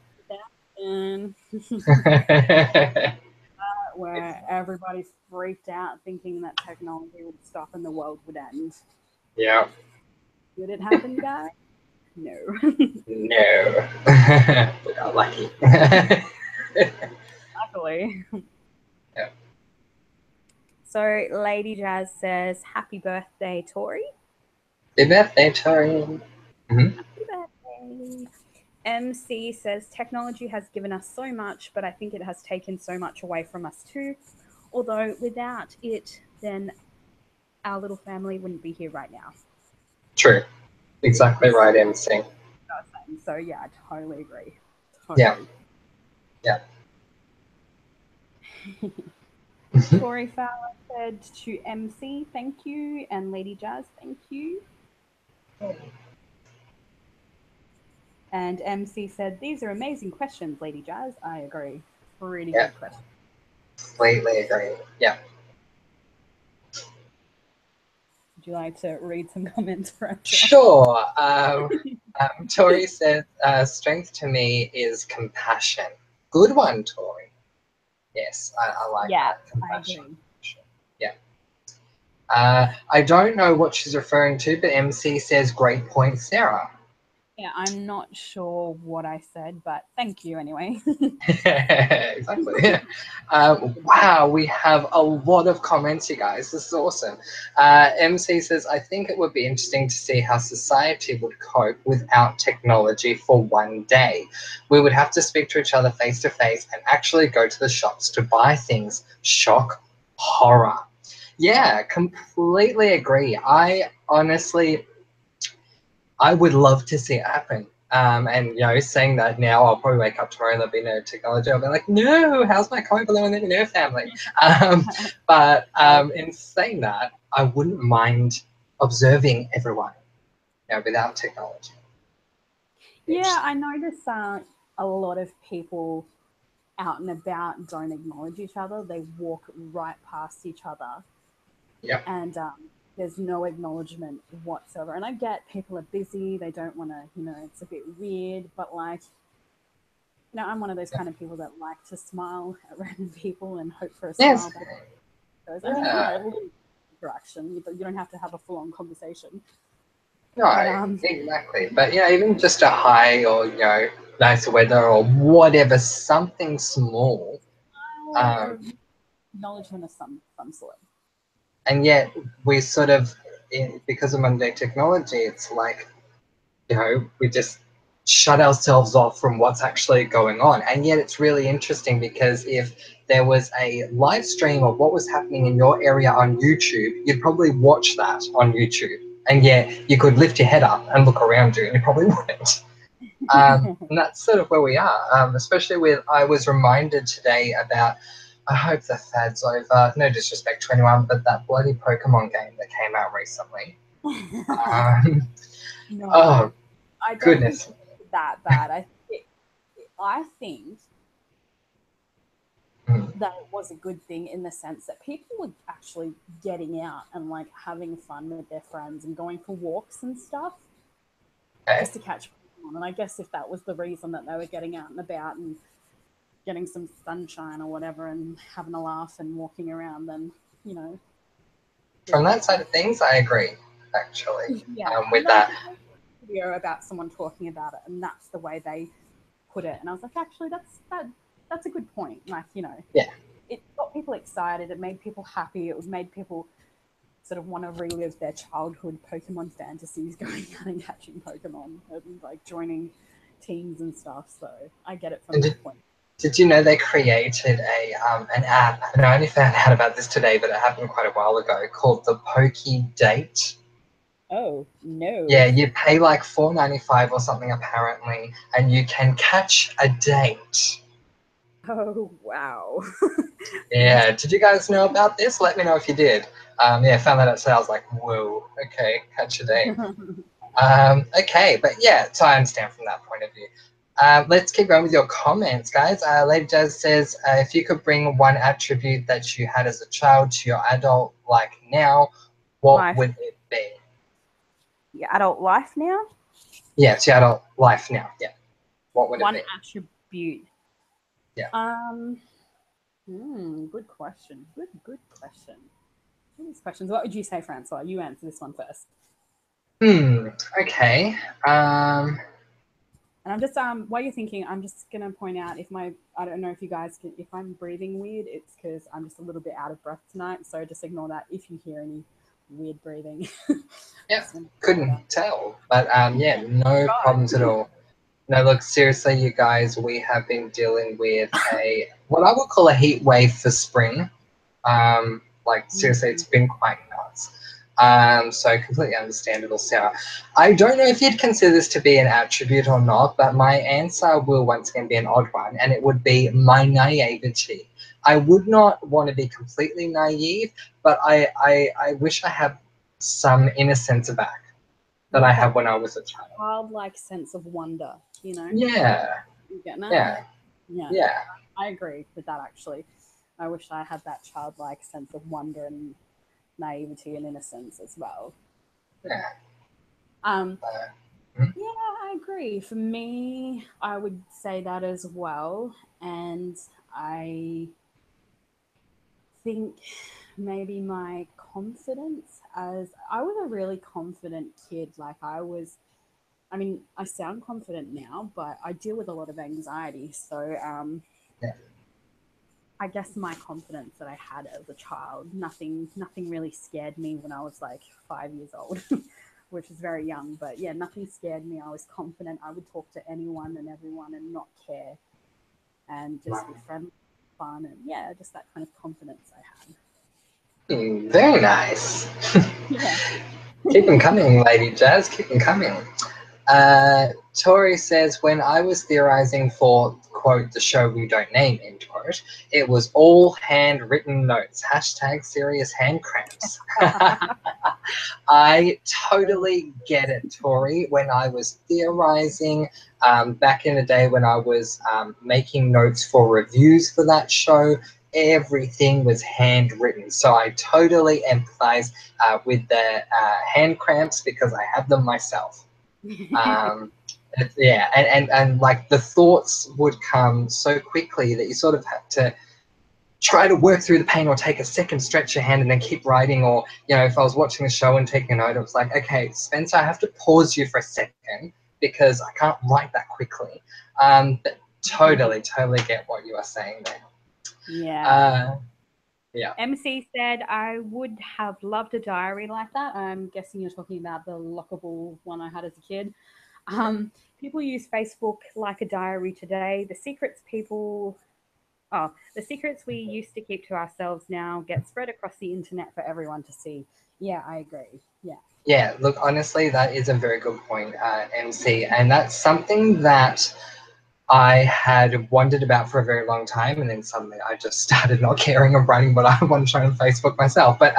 B: and where everybody freaked out thinking that technology would stop and the world would end.
A: Yeah.
B: Did it happen, guys? No.
A: No. We got lucky.
B: Luckily.
A: Yeah.
B: So, Lady Jazz says, "Happy birthday, Tori."
A: Happy birthday, Tori. Mhm.
B: Happy birthday. MC says, "Technology has given us so much, but I think it has taken so much away from us too. Although without it, then our little family wouldn't be here right now."
A: True. Exactly right, MC.
B: So, yeah, I totally agree.
A: Yeah.
B: Totally.
A: Yeah.
B: Tori Fowler said to MC, "Thank you," and Lady Jazz, "Thank you." And MC said, "These are amazing questions, Lady Jazz." I agree. Pretty
A: Yeah.
B: good question.
A: Completely agree. Yeah.
B: Would you like to read some comments for us?
A: Sure. Tori said, strength to me is compassion. Good one, Tori. Yes, I like
B: Yeah,
A: that.
B: I
A: Compassion.
B: agree.
A: Yeah. I don't know what she's referring to, but MC says, great point, Sarah.
B: Yeah, I'm not sure what I said, but thank you anyway.
A: Exactly. Wow, we have a lot of comments, you guys. This is awesome. MC says, I think it would be interesting to see how society would cope without technology for one day. We would have to speak to each other face to face and actually go to the shops to buy things. Shock, horror. Yeah, completely agree. I would love to see it happen. And saying that now, I'll probably wake up tomorrow and there'll be no technology. I'll be like, no, how's my co below and then no family? But in saying that, I wouldn't mind observing everyone, without technology.
B: Yeah, I notice a lot of people out and about don't acknowledge each other. They walk right past each other,
A: Yep.
B: and there's no acknowledgement whatsoever. And I get people are busy, they don't want to, it's a bit weird, but like, I'm one of those kind of people that like to smile at random people and hope for a
A: Yes.
B: smile back. I mean,
A: Yeah.
B: a little interaction. You don't have to have a full-on conversation. But
A: No, exactly. But even just a hi or nice weather or whatever, something small.
B: or
A: Um,
B: acknowledgement of some sort.
A: and yet we sort of, because of modern technology, it's like we just shut ourselves off from what's actually going on. And yet it's really interesting because if there was a live stream of what was happening in your area on YouTube, you'd probably watch that on YouTube, and yet you could lift your head up and look around you and you probably wouldn't. And that's sort of where we are, especially with, I was reminded today about, I hope the fad's over, no disrespect to anyone, but that bloody Pokemon game that came out recently.
B: No,
A: Oh,
B: I don't think
A: goodness.
B: it's that bad. I think that it was a good thing in the sense that people were actually getting out and like having fun with their friends and going for walks and stuff
A: Okay.
B: just to catch Pokemon. And I guess if that was the reason that they were getting out and about and getting some sunshine or whatever and having a laugh and walking around, then
A: From
B: good
A: that
B: for
A: side
B: them.
A: of things, I agree, actually,
B: Yeah,
A: with
B: no,
A: that.
B: video about someone talking about it, and that's the way they put it. And I was like, actually, that's a good point. Like,
A: Yeah.
B: it got people excited. It made people happy. It made people sort of want to relive their childhood Pokemon fantasies, going out and catching Pokemon and like joining teams and stuff. So I get it from
A: And
B: that point.
A: did you know they created an app, and I only found out about this today, but it happened quite a while ago, called the Poke Date?
B: Oh no!
A: Yeah, you pay like $4.95 or something apparently, and you can catch a date.
B: Oh wow!
A: Yeah, did you guys know about this? Let me know if you did. Yeah, found that out today. I was like, whoa, okay, catch a date. Okay, but yeah, so I understand from that point of view. Let's keep going with your comments, guys. Lady Jazz says, if you could bring one attribute that you had as a child to your adult life now, what
B: Life,
A: would it be?
B: your adult life now.
A: Yeah, to your adult life now. Yeah, what would it
B: One
A: be?
B: attribute.
A: Yeah.
B: Um, good question. Good question. These questions. What would you say, Francois? You answer this one first.
A: Okay.
B: And I'm just while you're thinking, I'm just gonna point out I don't know if you guys can, if I'm breathing weird, it's because I'm just a little bit out of breath tonight. So just ignore that if you hear any weird breathing.
A: Yeah,
B: Just gonna point that out.
A: couldn't tell, but yeah, no
B: God.
A: problems at all. No, look, seriously, you guys, we have been dealing with what I would call a heat wave for spring. Like seriously, it's been quite nuts. So completely understandable, Sarah. I don't know if you'd consider this to be an attribute or not, but my answer will once again be an odd one, and it would be my naivety. I would not want to be completely naive, but I wish I had some innocence back that I
B: Like
A: had
B: that
A: when I was a child.
B: childlike sense of wonder, you know?
A: Yeah,
B: You getting that?
A: yeah,
B: Yeah,
A: yeah,
B: I agree with that actually. I wish I had that childlike sense of wonder and naivety and innocence as well.
A: yeah.
B: Um,
A: Hmm.
B: yeah, I agree. For me, I would say that as well. And I think maybe my confidence, as I was a really confident kid. I mean, I sound confident now, but I deal with a lot of anxiety. So
A: Yeah.
B: I guess my confidence that I had as a child, nothing really scared me when I was like 5 years old, which is very young. But yeah, nothing scared me. I was confident. I would talk to anyone and everyone and not care and just be friendly, fun, and yeah, just that kind of confidence I had.
A: Very nice.
B: Yeah.
A: Keep them coming, Lady Jazz. Keep them coming. Tori says, when I was theorizing for, quote, the show we don't name, end quote, it was all handwritten notes. Hashtag serious hand cramps. I totally get it, Tori. When I was theorizing back in the day when I was making notes for reviews for that show, everything was handwritten. So I totally empathize with the hand cramps because I have them myself. Um, yeah, and like the thoughts would come so quickly that you sort of have to try to work through the pain or take a second, stretch your hand and then keep writing. Or, you know, if I was watching a show and taking a note, it was like, okay, Spencer, I have to pause you for a second because I can't write that quickly. But totally get what you are saying there.
B: Yeah.
A: Uh, yeah.
B: MC said, I would have loved a diary like that. I'm guessing you're talking about the lockable one I had as a kid. People use Facebook like a diary today. The secrets we used to keep to ourselves now get spread across the internet for everyone to see. Yeah, I agree. Yeah.
A: Yeah, look, honestly, that is a very good point, MC. And that's something that I had wondered about for a very long time, and then suddenly I just started not caring of writing what I want to show on Facebook myself. But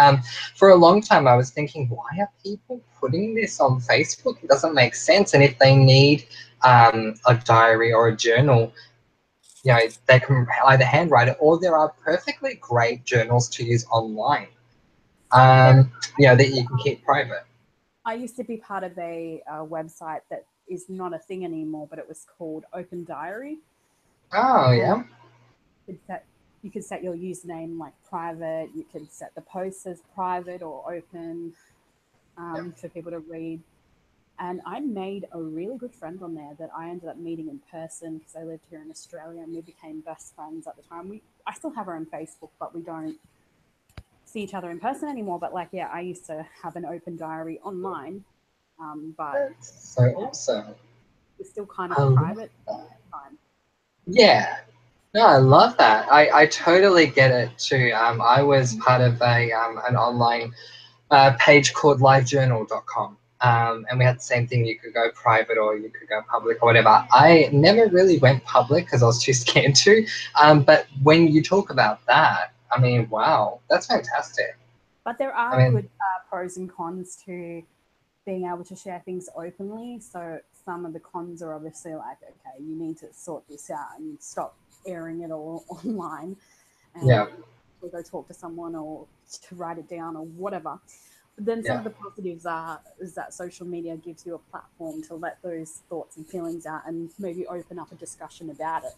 A: for a long time, I was thinking, why are people putting this on Facebook? It doesn't make sense. And if they need a diary or a journal, you know, they can either handwrite it, or there are perfectly great journals to use online.
B: There,
A: You know, that you can keep private.
B: I used to be part of a website that is not a thing anymore, but it was called Open Diary.
A: Oh
B: And
A: yeah,
B: you could set your username like private. You could set the posts as private or open
A: yeah.
B: for people to read. And I made a really good friend on there that I ended up meeting in person because I lived here in Australia and we became best friends at the time. I still have her on Facebook, but we don't see each other in person anymore. But like, yeah, I used to have an open diary online, but
A: That's so
B: yeah,
A: awesome.
B: it's still kind
A: I
B: of
A: love
B: private.
A: that.
B: Fine.
A: Yeah. No, I love that. I totally get it too. I was part of an online page called livejournal.com. And we had the same thing. You could go private or you could go public or whatever. I never really went public because I was too scared to. But when you talk about that, I mean, wow, that's fantastic.
B: But there
A: I
B: are
A: mean,
B: good pros and cons to being able to share things openly. So some of the cons are obviously like, okay, you need to sort this out and stop airing it all online, and
A: Yeah.
B: to go talk to someone or to write it down or whatever. But then some
A: Yeah.
B: of the positives are is that social media gives you a platform to let those thoughts and feelings out and maybe open up a discussion about it.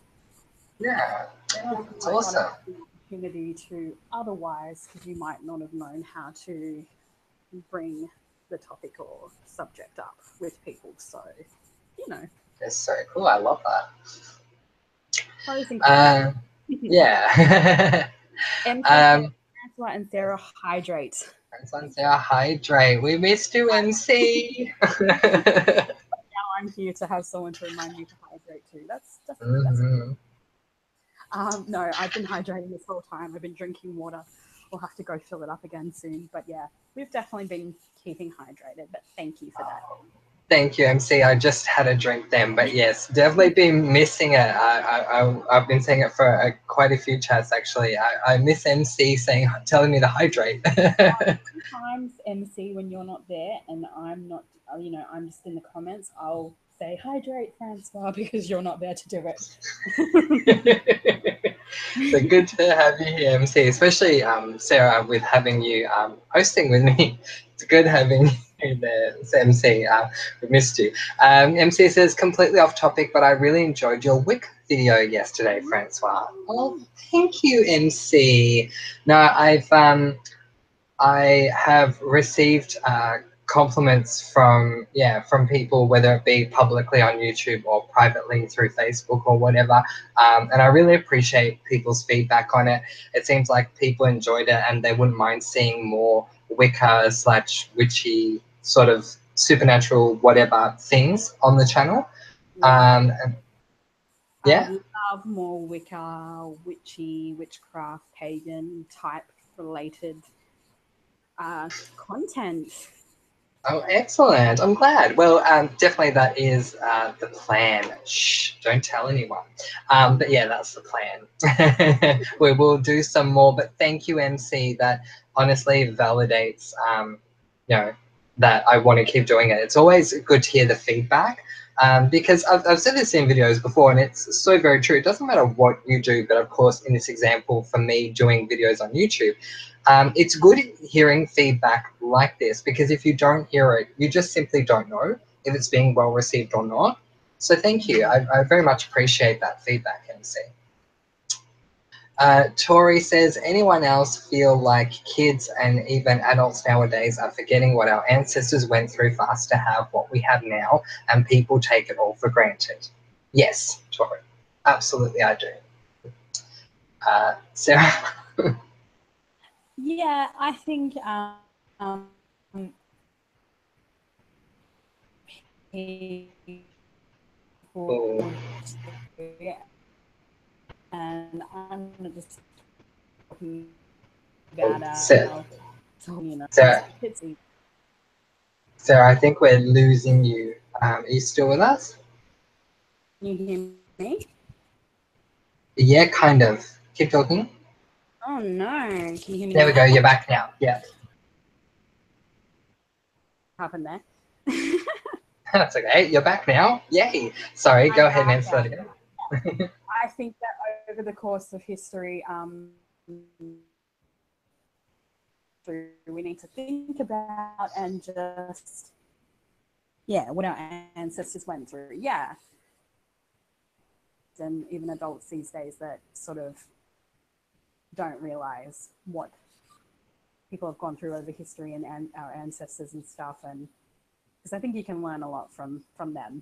A: Yeah. Yeah.
B: That you
A: It's
B: might not have
A: awesome.
B: had the opportunity to otherwise, because you might not have known how to bring the topic or subject up with people. So, you know,
A: It's so cool. I love that.
B: pros and cons.
A: Um, yeah.
B: MC said,
A: um,
B: Francois and Sarah hydrate.
A: Friends say hydrate. We missed you, MC.
B: Now I'm here to have someone to remind me to hydrate too. That's
A: Hmm.
B: no, I've been hydrating this whole time. I've been drinking water. We'll have to go fill it up again soon. But yeah, we've definitely been keeping hydrated. But thank you for that.
A: Thank you, MC. I just had a drink then, but yes, definitely been missing it. I've been saying it for quite a few chats actually. I miss MC saying, telling me to hydrate.
B: Sometimes MC, when you're not there and I'm not, I'm just in the comments, I'll say hydrate, Francois, because you're not there to do it.
A: So good to have you here, MC, especially Sarah, with having you hosting with me. It's good having you there, MC. We missed you. MC says, completely off topic, but I really enjoyed your WIC video yesterday, Francois. Well, thank you, MC. No, I have received compliments from from people, whether it be publicly on YouTube or privately through Facebook or whatever, and I really appreciate people's feedback on it. It seems like people enjoyed it and they wouldn't mind seeing more Wicca slash witchy sort of supernatural whatever things on the channel.
B: Yeah.
A: And
B: I
A: yeah.
B: would love more Wicca, witchy, witchcraft, pagan type related content.
A: Oh, excellent. I'm glad. Well, definitely that is the plan. Shh, don't tell anyone. But yeah, that's the plan. We will do some more, but thank you, MC. That honestly validates, you know, that I want to keep doing it. It's always good to hear the feedback. Because I've said this in videos before, and it's so very true. It doesn't matter what you do, but of course, in this example, for me doing videos on YouTube, it's good hearing feedback like this, because if you don't hear it, you just simply don't know if it's being well received or not. So thank you. I very much appreciate that feedback, MC. Tori says, anyone else feel like kids and even adults nowadays are forgetting what our ancestors went through for us to have what we have now, and people take it all for granted? Yes, Tori. Absolutely, I do. Sarah?
B: Yeah, I think people
A: Oh,
B: do, and I'm not just talking
A: oh,
B: about
A: Sarah.
B: our, just
A: Sarah.
B: kids.
A: Sarah, I think we're losing you. Are you still with us?
B: Can you hear me?
A: Yeah, kind of. Keep talking.
B: Oh no! Can you hear me
A: There we go.
B: now?
A: You're back now. Yeah,
B: What happened there?
A: that's okay. You're back now. Yay. Sorry. Go
B: I'm
A: ahead and
B: back.
A: answer that again.
B: I think that over the course of history, we need to think about and just, yeah, what our ancestors went through. Yeah. And even adults these days that sort of don't realize what people have gone through over history and our ancestors and stuff. And because I think you can learn a lot from them.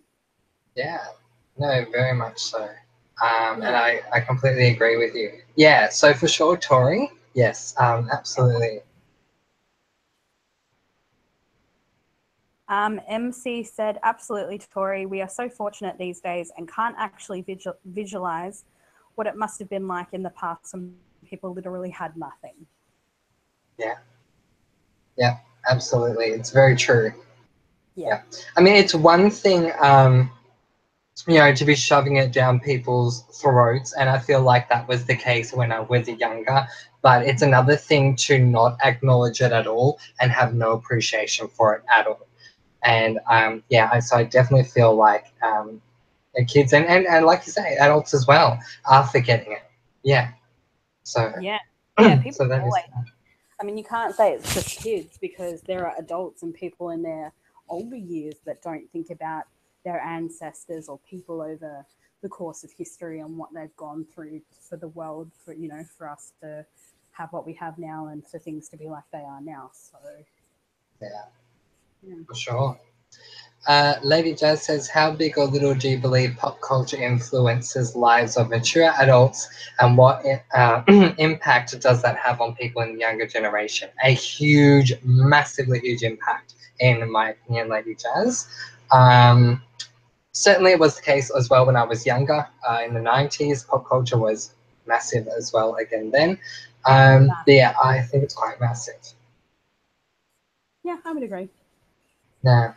A: Yeah. No, very much so. And
B: Yeah.
A: I completely agree with you. Yeah. So for sure, Tori. Yes. Absolutely.
B: MC said, absolutely, Tori. We are so fortunate these days and can't actually visualize what it must have been like in the past when people literally had nothing.
A: Yeah. Yeah. Absolutely. It's very true.
B: Yeah.
A: Yeah. I mean, it's one thing. To be shoving it down people's throats. And I feel like that was the case when I was younger. But it's another thing to not acknowledge it at all and have no appreciation for it at all. And so I definitely feel like kids and like you say, adults as well are forgetting it. Yeah. So
B: Yeah, yeah. People
A: so that is
B: always. I mean, you can't say it's just kids because there are adults and people in their older years that don't think about their ancestors or people over the course of history and what they've gone through for the world, for for us to have what we have now and for things to be like they are now. So
A: yeah,
B: yeah.
A: for sure. Lady Jazz says, how big or little do you believe pop culture influences lives of mature adults, and what impact does that have on people in the younger generation? A huge, massively huge impact, in my opinion, Lady Jazz. Certainly it was the case as well when I was younger. In the 90s, pop culture was massive as well again then. But yeah, I think it's quite massive.
B: Yeah, I would agree.
A: Yeah.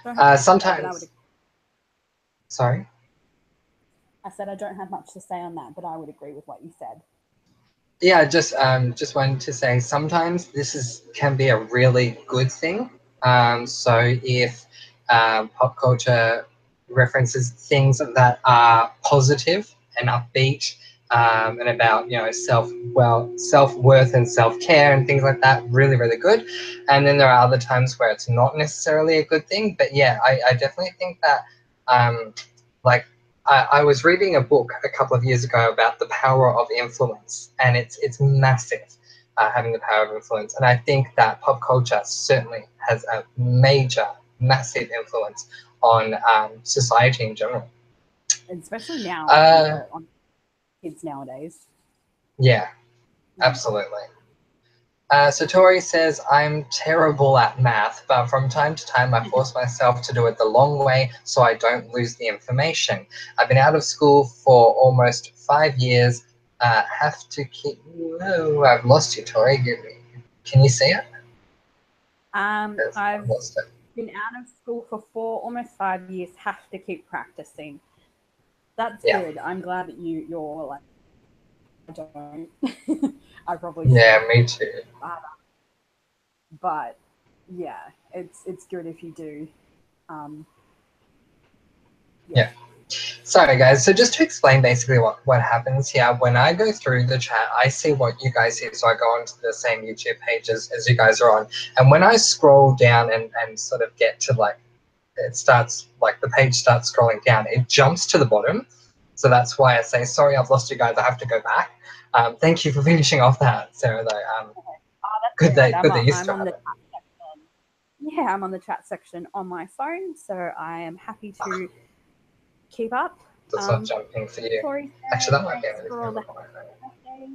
B: Don't have much to say, but I would.
A: Sometimes, sorry?
B: I said I don't have much to say on that, but I would agree with what you said.
A: Yeah, just wanted to say sometimes can be a really good thing. So if pop culture references things that are positive and upbeat, and about self worth and self care and things like that, really really good. And then there are other times where it's not necessarily a good thing. But yeah, I definitely think that like I was reading a book a couple of years ago about the power of influence, and it's massive, having the power of influence. And I think that pop culture certainly has a major, massive influence on society in general.
B: Especially now
A: Uh,
B: on kids nowadays.
A: yeah,
B: Yeah.
A: absolutely. Satori says, I'm terrible at math, but from time to time I force myself to do it the long way so I don't lose the information. I've been out of school for almost 5 years. Have to keep. No, I've lost you, Tori. Can you see it? Yes, I've
B: I've
A: lost it.
B: been out of school for almost 5 years. Have to keep practicing. That's
A: Yeah.
B: good. I'm glad that you're like I don't. I probably
A: Yeah,
B: should,
A: me too.
B: uh, but yeah, it's good if you do. Um, yeah.
A: Yeah. Sorry, guys. So just to explain basically what happens here, when I go through the chat, I see what you guys see. So I go onto the same YouTube page as you guys are on. And when I scroll down and sort of get to the page starts scrolling down, it jumps to the bottom. So that's why I say, sorry, I've lost you guys. I have to go back. Thank you for finishing off that, Sarah, though.
B: Oh, that's
A: Good
B: all right.
A: that you still
B: I'm on
A: have
B: the
A: it.
B: chat section. Yeah, I'm on the chat section on my phone, so I am happy to keep up.
A: It's not jumping for you.
B: Tori
A: Actually,
B: said,
A: that might be
B: "Thanks
A: anything
B: for all the
A: on my phone.
B: birthday."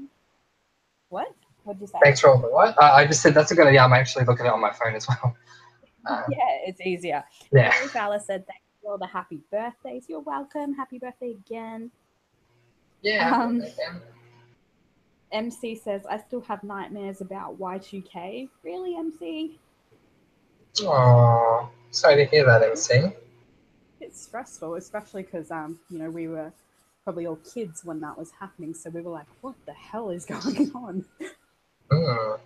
B: What? What did you say?
A: Thanks for all the what? I just said that's a good idea. I'm actually looking at it on my phone as well.
B: Yeah, it's easier.
A: Yeah.
B: Tori Fowler said, "Thanks for all the happy birthdays. You're welcome. Happy birthday again."
A: Yeah, happy
B: Um,
A: birthday, Cam.
B: MC says, "I still have nightmares about Y2K." Really, MC?
A: Aww, sorry to hear that, MC.
B: It's stressful, especially because we were probably all kids when that was happening, so we were like, "What the hell is going on?"
A: Mm.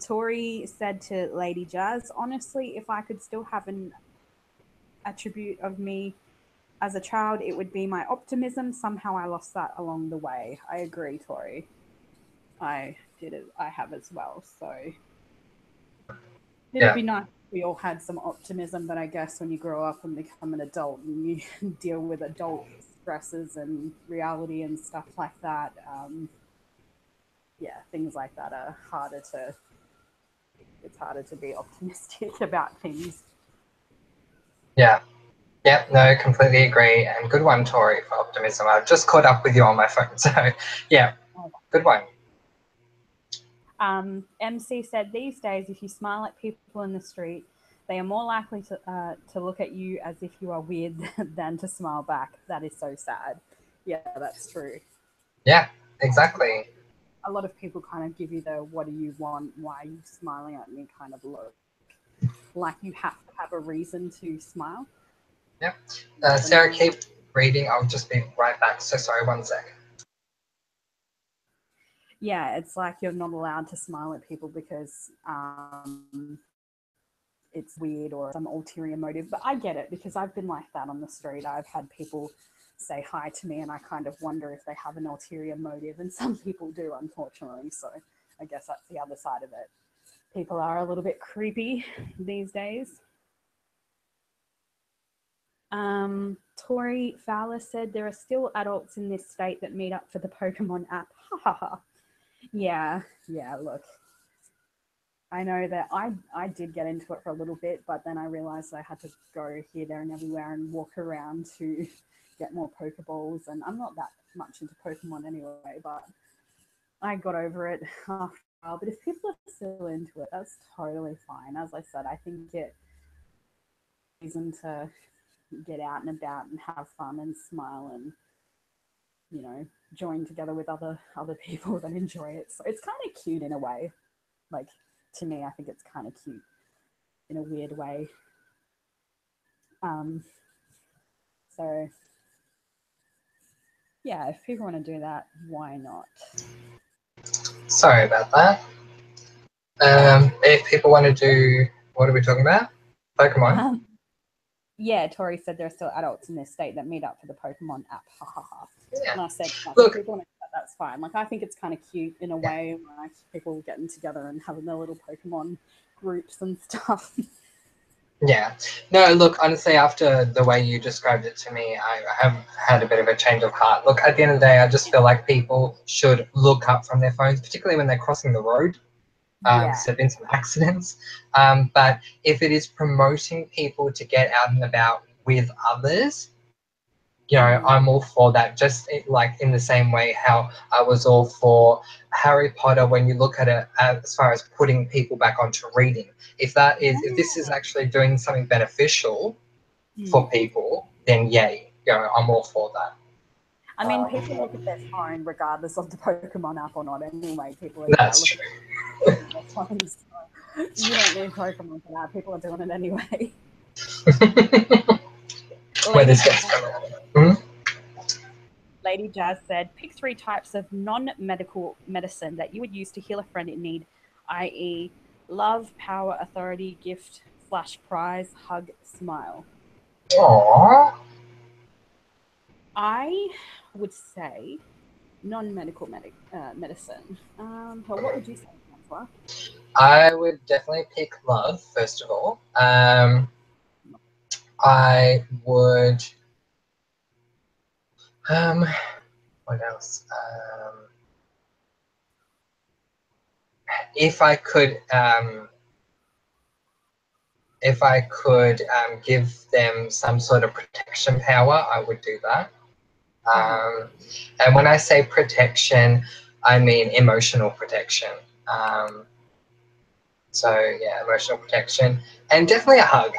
B: Tori said to Lady Jazz, "Honestly, if I could still have an attribute of me as a child, it would be my optimism. Somehow I lost that along the way." I agree, Tori. I did it. I have as well. So it'd
A: Yeah,
B: be nice if we all had some optimism, but I guess when you grow up and become an adult and you deal with adult stresses and reality and stuff like that, yeah, things like that are harder to. It's harder to be optimistic about things.
A: yeah. Yep, no, completely agree. And good one, Tori, for optimism. I've just caught up with you on my phone. So, yeah, good one.
B: MC said these days, if you smile at people in the street, they are more likely to look at you as if you are weird than to smile back. That is so sad. Yeah, that's true.
A: Yeah, exactly.
B: A lot of people kind of give you the "what do you want? Why are you smiling at me?" kind of look, like you have to have a reason to smile.
A: Yep.
B: It's
A: Sarah,
B: annoying.
A: keep reading. I'll just be right back. So sorry, one sec.
B: Yeah, it's like you're not allowed to smile at people because it's weird or some ulterior motive. But I get it because I've been like that on the street. I've had people say hi to me and I kind of wonder if they have an ulterior motive, and some people do, unfortunately. So I guess that's the other side of it. People are a little bit creepy these days. Tori Fowler said there are still adults in this state that meet up for the Pokemon app. Ha ha ha. Yeah, look. I know that I did get into it for a little bit, but then I realized I had to go here, there, and everywhere and walk around to get more Pokeballs. And I'm not that much into Pokemon anyway, but I got over it after a while. But if people are still into it, that's totally fine. As I said, I think it reason to get out and about and have fun and smile and, you know, join together with other people that enjoy it. So it's kind of cute in a way. Like, to me, I think it's kind of cute in a weird way. So yeah, if people want to do that, why not?
A: Sorry about that. If people want to do, what are we talking about? Pokemon?
B: Yeah, Tori said there are still adults in this state that meet up for the Pokemon app. Ha ha ha.
A: Yeah.
B: And I said,
A: Look,
B: if people want to do that, that's fine. Like, I think it's kind of cute in a way, like people getting together and having their little Pokemon groups and stuff.
A: Yeah. No, look, honestly, after the way you described it to me, I have had a bit of a change of heart. Look, at the end of the day, I just feel like people should look up from their phones, particularly when they're crossing the road.
B: Yeah.
A: So there have been some accidents. But if it is promoting people to get out and about with others, you know, I'm all for that. Just like in the same way how I was all for Harry Potter when you look at it as far as putting people back onto reading. If this is actually doing something beneficial for people, then yay. You know, I'm all for that.
B: I mean, people look at their phone regardless of the Pokemon app or not anyway. People are
A: That's
B: looking at their phones. So you don't need Pokemon for that. People are doing it anyway.
A: Where this gets coming.
B: Lady Jazz said, pick 3 types of non-medical medicine that you would use to heal a friend in need, i.e. love, power, authority, gift, / prize, hug, smile.
A: Aww.
B: I would say non-medical medicine. What would you say, Francois?
A: I would definitely pick love, first of all. I would... what else? If I could give them some sort of protection power, I would do that. And when I say protection, I mean emotional protection. So yeah, emotional protection, and definitely a hug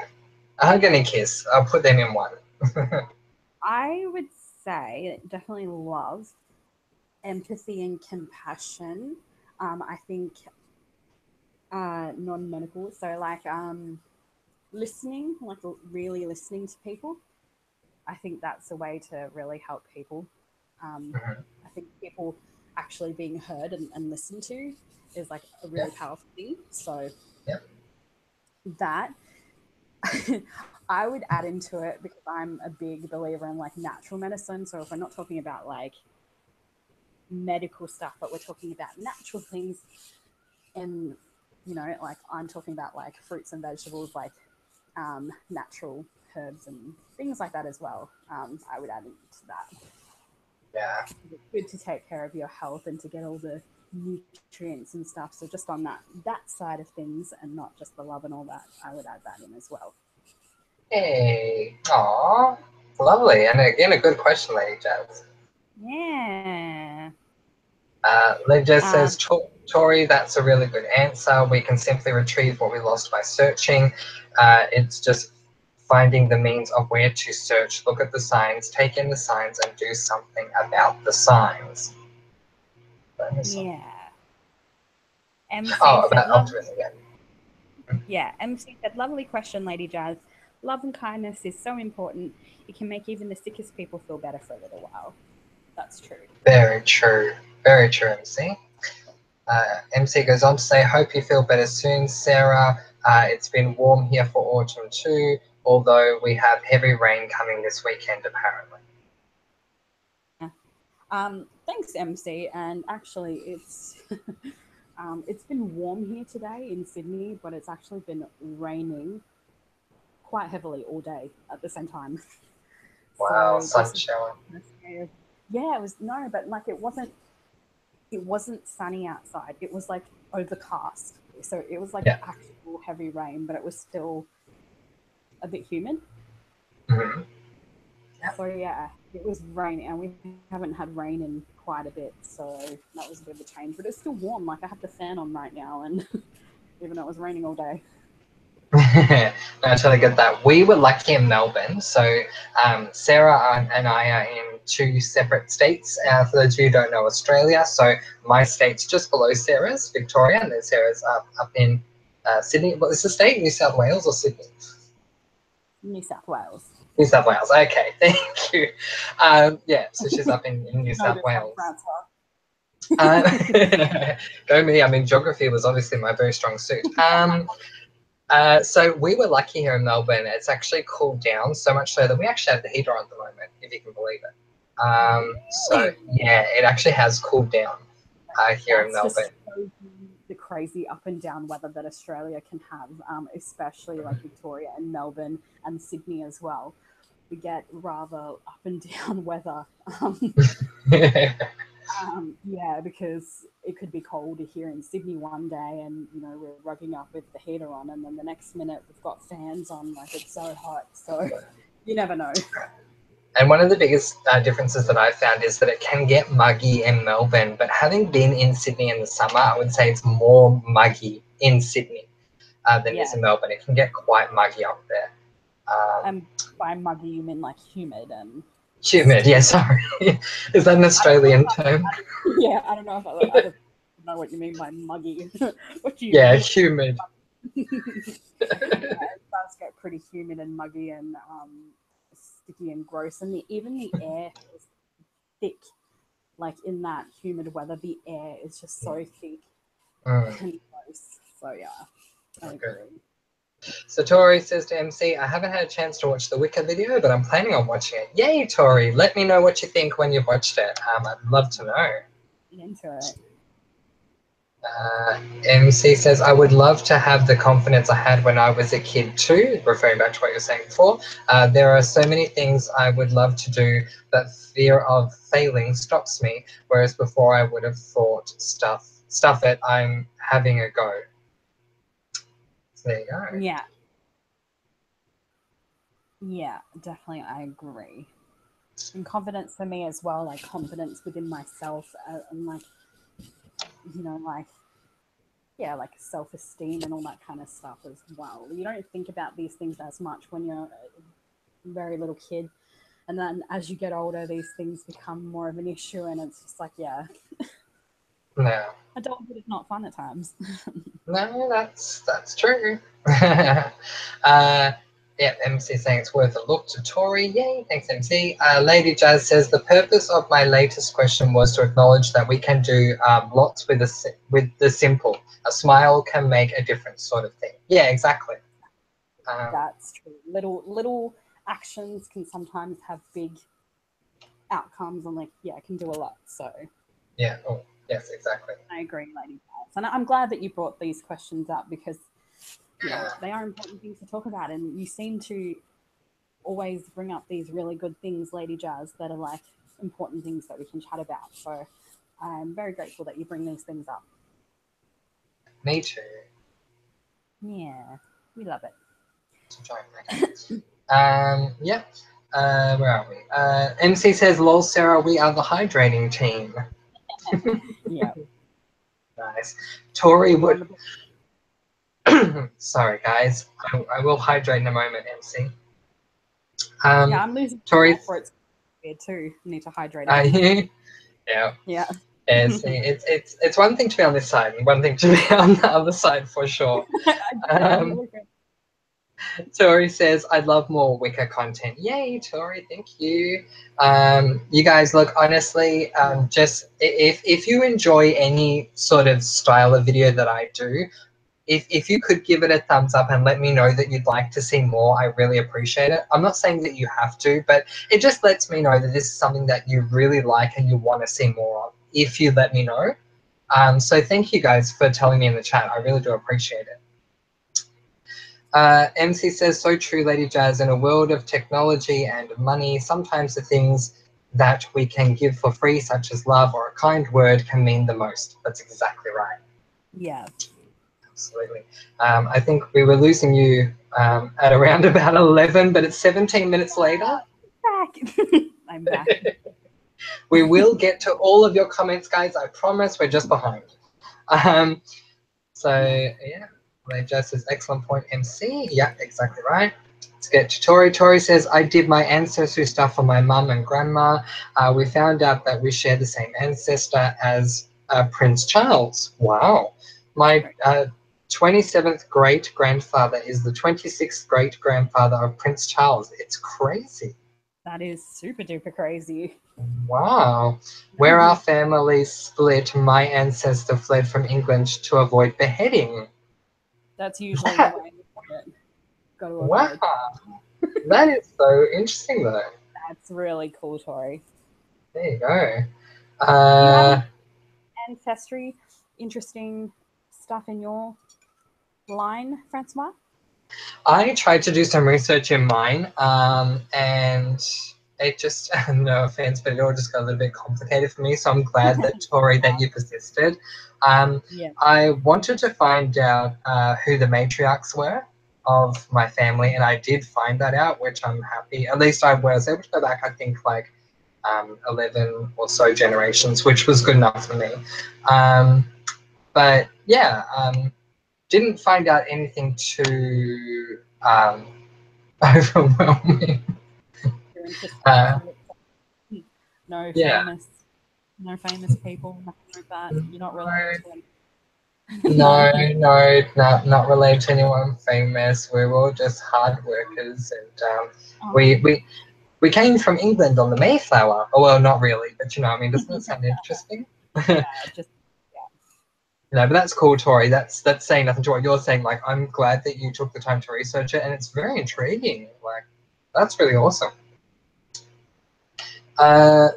A: and a kiss. I'll put them in one.
B: I would say definitely love, empathy, and compassion. I think non-medical, so like listening, like really listening to people. I think that's a way to really help people. I think people actually being heard and listened to is like a really powerful thing. So that I would add into it because I'm a big believer in like natural medicine. So if we're not talking about like medical stuff, but we're talking about natural things, and you know, like I'm talking about like fruits and vegetables, like natural herbs and things like that as well. I would add into that.
A: Yeah.
B: It's good to take care of your health and to get all the nutrients and stuff. So just on that side of things, and not just the love and all that, I would add that in as well.
A: Hey, aw, lovely, and again a good question, Lady Jazz.
B: Yeah.
A: Lady Jazz says, Tori, that's a really good answer. We can simply retrieve what we lost by searching. It's just finding the means of where to search. Look at the signs, take in the signs, and do something about the signs.
B: Yeah. MC
A: about
B: said,
A: optimism,
B: yeah, MC said, lovely question, Lady Jazz. Love and kindness is so important. It can make even the sickest people feel better for a little while. That's true.
A: Very true. Very true, MC. MC goes on to say, hope you feel better soon, Sarah. It's been warm here for autumn too, although we have heavy rain coming this weekend apparently.
B: Thanks, MC. And actually, it's it's been warm here today in Sydney, but it's actually been raining quite heavily all day at the same time.
A: Wow,
B: So
A: sun
B: this is
A: showing.
B: yeah, it was no, but like it wasn't sunny outside. It was like overcast. So it was like
A: Yeah.
B: actual heavy rain, but it was still a bit humid.
A: Mm-hmm.
B: So yeah, it was raining, and we haven't had rain in quite a bit, so that was a bit of a change. But it's still warm. Like I have the fan on right now, and even though it was raining all day.
A: I totally get that. We were lucky in Melbourne. So Sarah and I are in two separate states. For those of you who don't know Australia, so my state's just below Sarah's, Victoria, and then Sarah's up in Sydney. What is the state? New South Wales or Sydney?
B: New South Wales.
A: New South Wales. Okay, thank you. Yeah, so she's up in New
B: No,
A: South
B: this one,
A: Wales.
B: France.
A: Uh, Go me. I mean, geography was obviously my very strong suit. So we were lucky here in Melbourne. It's actually cooled down so much so that we actually have the heater on at the moment, if you can believe it. So
B: Really?
A: yeah, it actually has cooled down here in
B: That's
A: Melbourne.
B: just the crazy up and down weather that Australia can have, especially like Victoria and Melbourne and Sydney as well. We get rather up and down weather. Yeah, because it could be cold here in Sydney one day, and we're rugging up with the heater on, and then the next minute we've got fans on, like it's so hot. So you never know.
A: And one of the biggest differences that I've found is that it can get muggy in Melbourne, but having been in Sydney in the summer, I would say it's more muggy in Sydney than it is
B: Yeah,
A: in Melbourne. It can get quite muggy up there.
B: and by muggy you mean like humid and
A: Humid, yeah,
B: sticky.
A: sorry. Is that an
B: I don't know
A: Australian term?
B: yeah, I don't know if other people know what you mean by muggy. What do you
A: Yeah,
B: mean?
A: humid.
B: Yeah, it does get pretty humid and muggy and sticky and gross, and even the air is thick. Like in that humid weather, the air is just so thick
A: Mm,
B: and gross. So yeah, I
A: okay.
B: agree.
A: So Tori says to MC, I haven't had a chance to watch the Wicker video, but I'm planning on watching it. Yay, Tori! Let me know what you think when you've watched it. I'd love to know.
B: Into it.
A: MC says, I would love to have the confidence I had when I was a kid too, referring back to what you were saying before. There are so many things I would love to do, but fear of failing stops me, whereas before I would have thought, stuff it, I'm having a go. So there you go.
B: Yeah, yeah, definitely, I agree. And confidence for me as well, like confidence within myself, and like like yeah, like self esteem and all that kind of stuff as well. You don't think about these things as much when you're a very little kid, and then as you get older, these things become more of an issue, and it's just like, yeah,
A: No.
B: adulthood is not fun at times.
A: No, that's true. uh, yeah, MC saying it's worth a look to Tori. Yay, thanks MC. Lady Jazz says the purpose of my latest question was to acknowledge that we can do lots with the simple. A smile can make a difference, sort of thing. Yeah, exactly.
B: That's true. Little actions can sometimes have big outcomes, and like yeah, it can do a lot. So
A: Yeah. Oh, yes, exactly.
B: I agree, Lady Jazz. And I'm glad that you brought these questions up because they are important things to talk about, and you seem to always bring up these really good things, Lady Jazz, that are like important things that we can chat about. So I'm very grateful that you bring these things up.
A: Me too.
B: Yeah, we love it.
A: Yeah. Where are we? MC says, "Lol, Sarah, we are the hydrating team."
B: Yeah.
A: Nice. Tori would. Sorry, guys. I will hydrate in a moment, MC.
B: Yeah, I'm losing
A: Tori,
B: therefore it's weird too. Need to hydrate
A: are
B: again.
A: you? Yeah.
B: Yeah.
A: Yeah, see, it's one thing to be on this side and one thing to be on the other side for sure. Um, Tori says, I'd love more Wicca content. Yay, Tori, thank you. You guys, look, honestly, just if you enjoy any sort of style of video that I do, if you could give it a thumbs up and let me know that you'd like to see more, I really appreciate it. I'm not saying that you have to, but it just lets me know that this is something that you really like and you want to see more of, if you let me know. So thank you guys for telling me in the chat. I really do appreciate it. MC says, so true, Lady Jazz. In a world of technology and money, sometimes the things that we can give for free, such as love or a kind word, can mean the most. That's exactly right.
B: Yeah.
A: Absolutely. I think we were losing you at around about 11, but it's 17 minutes later.
B: Back. I'm back.
A: We will get to all of your comments, guys. I promise. We're just behind. So yeah, Jess says excellent point, MC. Yeah, exactly right. Let's get to Tori. Tori says, I did my ancestry stuff for my mum and grandma. We found out that we share the same ancestor as Prince Charles. Wow. My 27th great grandfather is the 26th great grandfather of Prince Charles. It's crazy.
B: That is super duper crazy.
A: Wow. Where our family split, my ancestor fled from England to avoid beheading.
B: That's usually the way you put it. Got to avoid.
A: Wow. That is so interesting, though.
B: That's really cool, Tori.
A: There you go.
B: Do you have any ancestry, interesting stuff in your line, Francois?
A: I tried to do some research in mine, and it just, no offense, but it all just got a little bit complicated for me. So I'm glad that, Tori, that you persisted.
B: Yeah.
A: I wanted to find out who the matriarchs were of my family, and I did find that out, which I'm happy. At least I was able to go back, I think, like 11 or so generations, which was good enough for me. But yeah, didn't find out anything too overwhelming.
B: You're interested. No
A: Yeah.
B: famous people, nothing like that. You're not related to them.
A: No, not related to anyone famous. We're all just hard workers, and we came from England on the Mayflower. Oh well, not really, but you know, I mean, doesn't that sound interesting?
B: Just
A: No, but that's cool, Tori. That's saying nothing to what you're saying. Like, I'm glad that you took the time to research it, and it's very intriguing. Like, that's really awesome.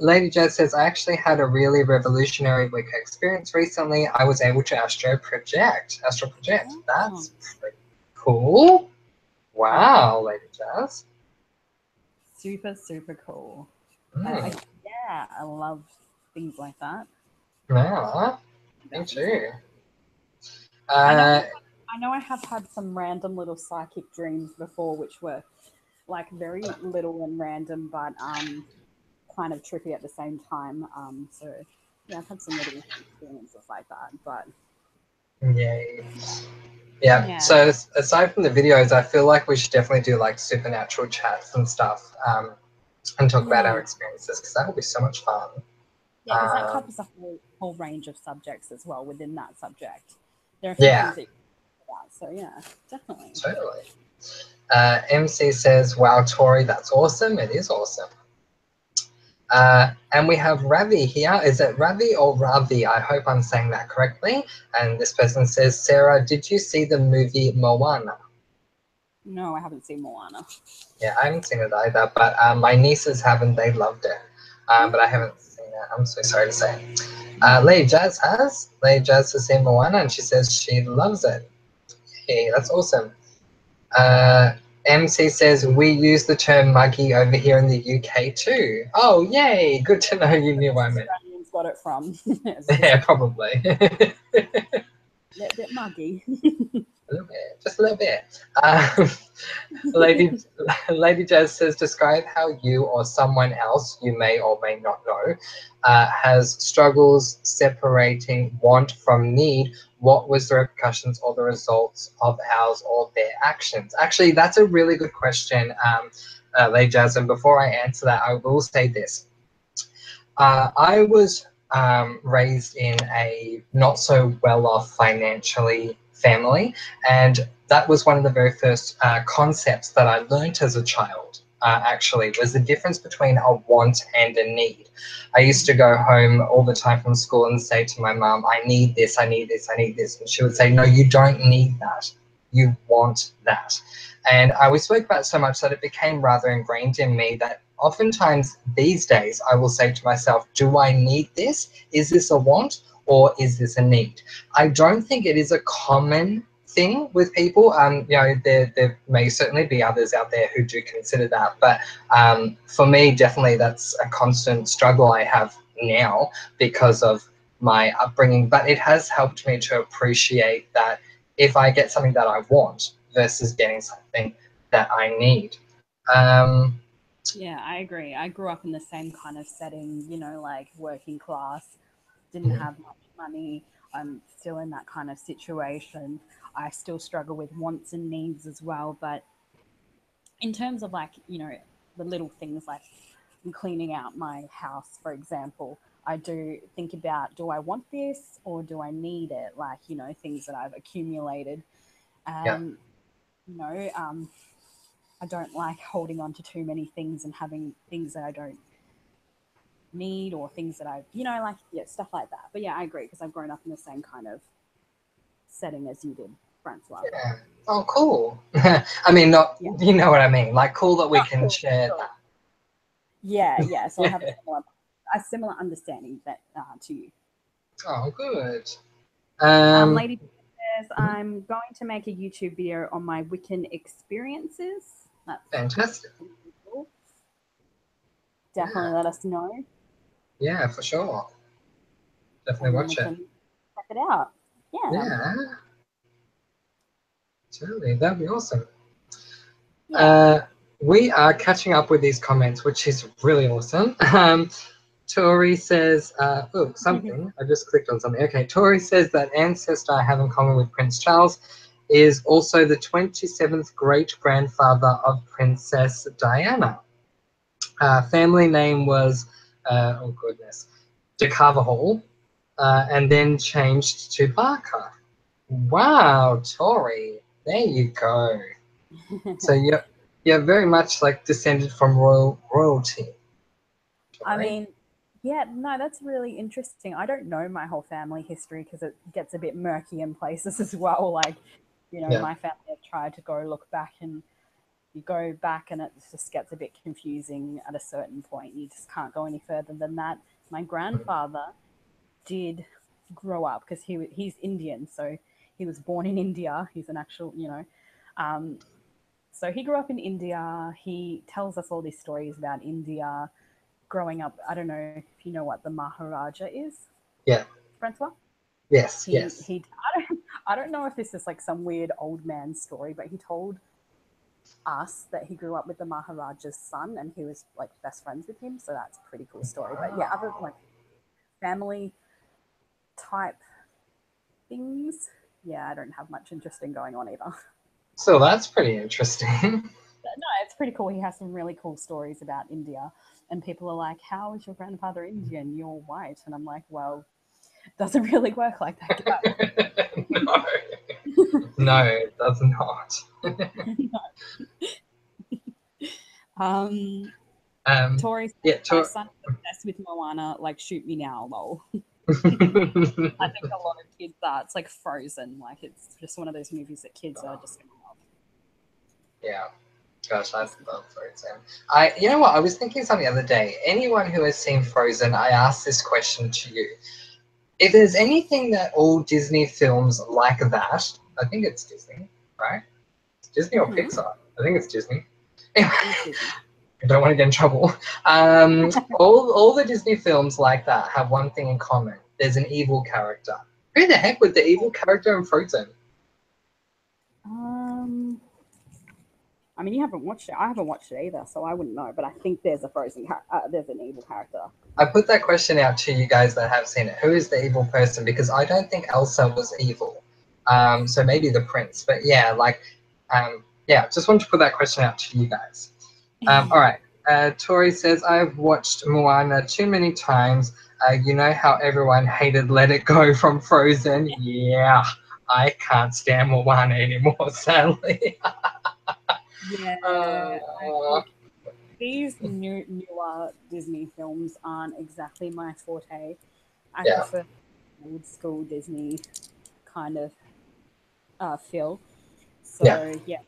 A: Lady Jazz says, I actually had a really revolutionary Wicca experience recently. I was able to astral project. That's pretty cool. Wow, Lady Jazz.
B: super, super cool.
A: Mm.
B: I love things like that.
A: Yeah, me too.
B: I know I have had some random little psychic dreams before, which were like very little and random, but kind of trippy at the same time. So yeah, I've had some little experiences like that. But
A: yeah. So aside from the videos, I feel like we should definitely do like supernatural chats and stuff, and talk about our experiences, because that would be so much fun.
B: Yeah, because that covers a whole range of subjects as well within that subject. There are a few things that you can talk about. So yeah, definitely.
A: Totally. MC says, wow, Tori, that's awesome. It is awesome. And we have Ravi here. Is it Ravi or Ravi? I hope I'm saying that correctly. And this person says, Sarah, did you see the movie Moana?
B: No, I haven't seen Moana.
A: Yeah, I haven't seen it either, but my nieces haven't. They loved it. But I haven't seen it. I'm so sorry to say. Lady Jazz has. Lady Jazz has seen Moana, and she says she loves it. Hey, that's awesome. MC says, we use the term muggy over here in the UK too. Oh, yay. Good to know you knew what I meant.
B: Australians got it from.
A: Yeah, probably.
B: A little bit muggy.
A: A little bit, just a little bit. Lady Jazz says, describe how you or someone else you may or may not know has struggles separating want from need. What was the repercussions or the results of ours or their actions? Actually, that's a really good question, Lady Jazz. And before I answer that, I will say this. I was raised in a not so well-off financially family, and that was one of the very first concepts that I learnt as a child. actually, was the difference between a want and a need. I used to go home all the time from school and say to my mum, I need this, I need this, I need this. And she would say, no, you don't need that. You want that. And we spoke about it so much that it became rather ingrained in me that oftentimes these days I will say to myself, do I need this? Is this a want or is this a need? I don't think it is a common thing with people. There may certainly be others out there who do consider that, but for me, definitely that's a constant struggle I have now because of my upbringing. But it has helped me to appreciate that if I get something that I want versus getting something that I need. Um,
B: Yeah, I agree. I grew up in the same kind of setting, like working class, didn't have much money. I'm still in that kind of situation. I still struggle with wants and needs as well. But in terms of like, the little things like cleaning out my house, for example, I do think about, do I want this or do I need it? Like, things that I've accumulated.
A: yeah,
B: And, you know, um, I don't like holding on to too many things and having things that I don't need or things that like, yeah, stuff like that. But yeah, I agree because I've grown up in the same kind of setting as you did, Francois.
A: yeah. Oh, cool. I mean, not,
B: Yeah.
A: you know what I mean? Like, cool that we
B: Oh,
A: can
B: cool,
A: share
B: cool.
A: that.
B: Yeah, yeah. So I have a similar understanding that to you.
A: Oh, good. Um,
B: Lady says, I'm going to make a YouTube video on my Wiccan experiences. That's
A: fantastic.
B: cool.
A: Yeah,
B: Definitely let us know,
A: yeah, for sure. Definitely
B: and then we
A: watch it.
B: can check it out. Yeah,
A: Yeah, totally. That'd be awesome.
B: yeah.
A: Uh, we are catching up with these comments, which is really awesome. Tori says, oh, something. I just clicked on something. Okay, Tori says that ancestor I have in common with Prince Charles is also the 27th great grandfather of Princess Diana. Family name was, oh goodness, de Carvajal, and then changed to Barker. Wow, Tori, there you go. So you're very much like descended from royalty,
B: I
A: Tori.
B: mean, yeah, no, that's really interesting. I don't know my whole family history because it gets a bit murky in places as well. Like,
A: Yeah.
B: my family have tried to go look back, and you go back and it just gets a bit confusing at a certain point. You just can't go any further than that. My grandfather did grow up because he's Indian, so he was born in India. He's an actual, um, so he grew up in India. He tells us all these stories about India growing up. I don't know if you know what the Maharaja is,
A: Yeah.
B: Francois.
A: Yes.
B: He
A: Yes.
B: he. I don't know if this is like some weird old man story, but he told us that he grew up with the Maharaja's son and he was like best friends with him. So that's a pretty cool story. But yeah, other like family type things, yeah, I don't have much interesting going on either.
A: So that's pretty interesting.
B: But no, it's pretty cool. He has some really cool stories about India. And people are like, how is your grandfather Indian? You're white. And I'm like, well, it doesn't really work like that,
A: No, no, it does not.
B: guys. Tori says,
A: Yeah,
B: my son is obsessed with Moana. Like, shoot me now, lol. I think a lot of kids are. It's like Frozen. Like, it's just one of those movies that kids are just going to love.
A: yeah. Gosh, I love Frozen. You know what? I was thinking something the other day. Anyone who has seen Frozen, I asked this question to you. If there's anything that all Disney films like that, I think it's Disney, right? It's Disney or
B: Mm-hmm.
A: Pixar? I think it's Disney.
B: I think it's Disney.
A: I don't want to get in trouble. All the Disney films like that have one thing in common. There's an evil character. Who the heck was the evil character in Frozen?
B: Um, I mean, you haven't watched it. I haven't watched it either, so I wouldn't know. But I think there's a there's an evil character.
A: I put that question out to you guys that have seen it. Who is the evil person? Because I don't think Elsa was evil. So maybe the prince. But yeah, yeah, just wanted to put that question out to you guys. All right. Tori says, I've watched Moana too many times. You know how everyone hated Let It Go from Frozen? Yeah, I can't stand Moana anymore, sadly.
B: Yeah, I
A: uh,
B: think these newer Disney films aren't exactly my forte. I
A: Yeah,
B: prefer old school Disney kind of feel.
A: yeah.
B: So yeah,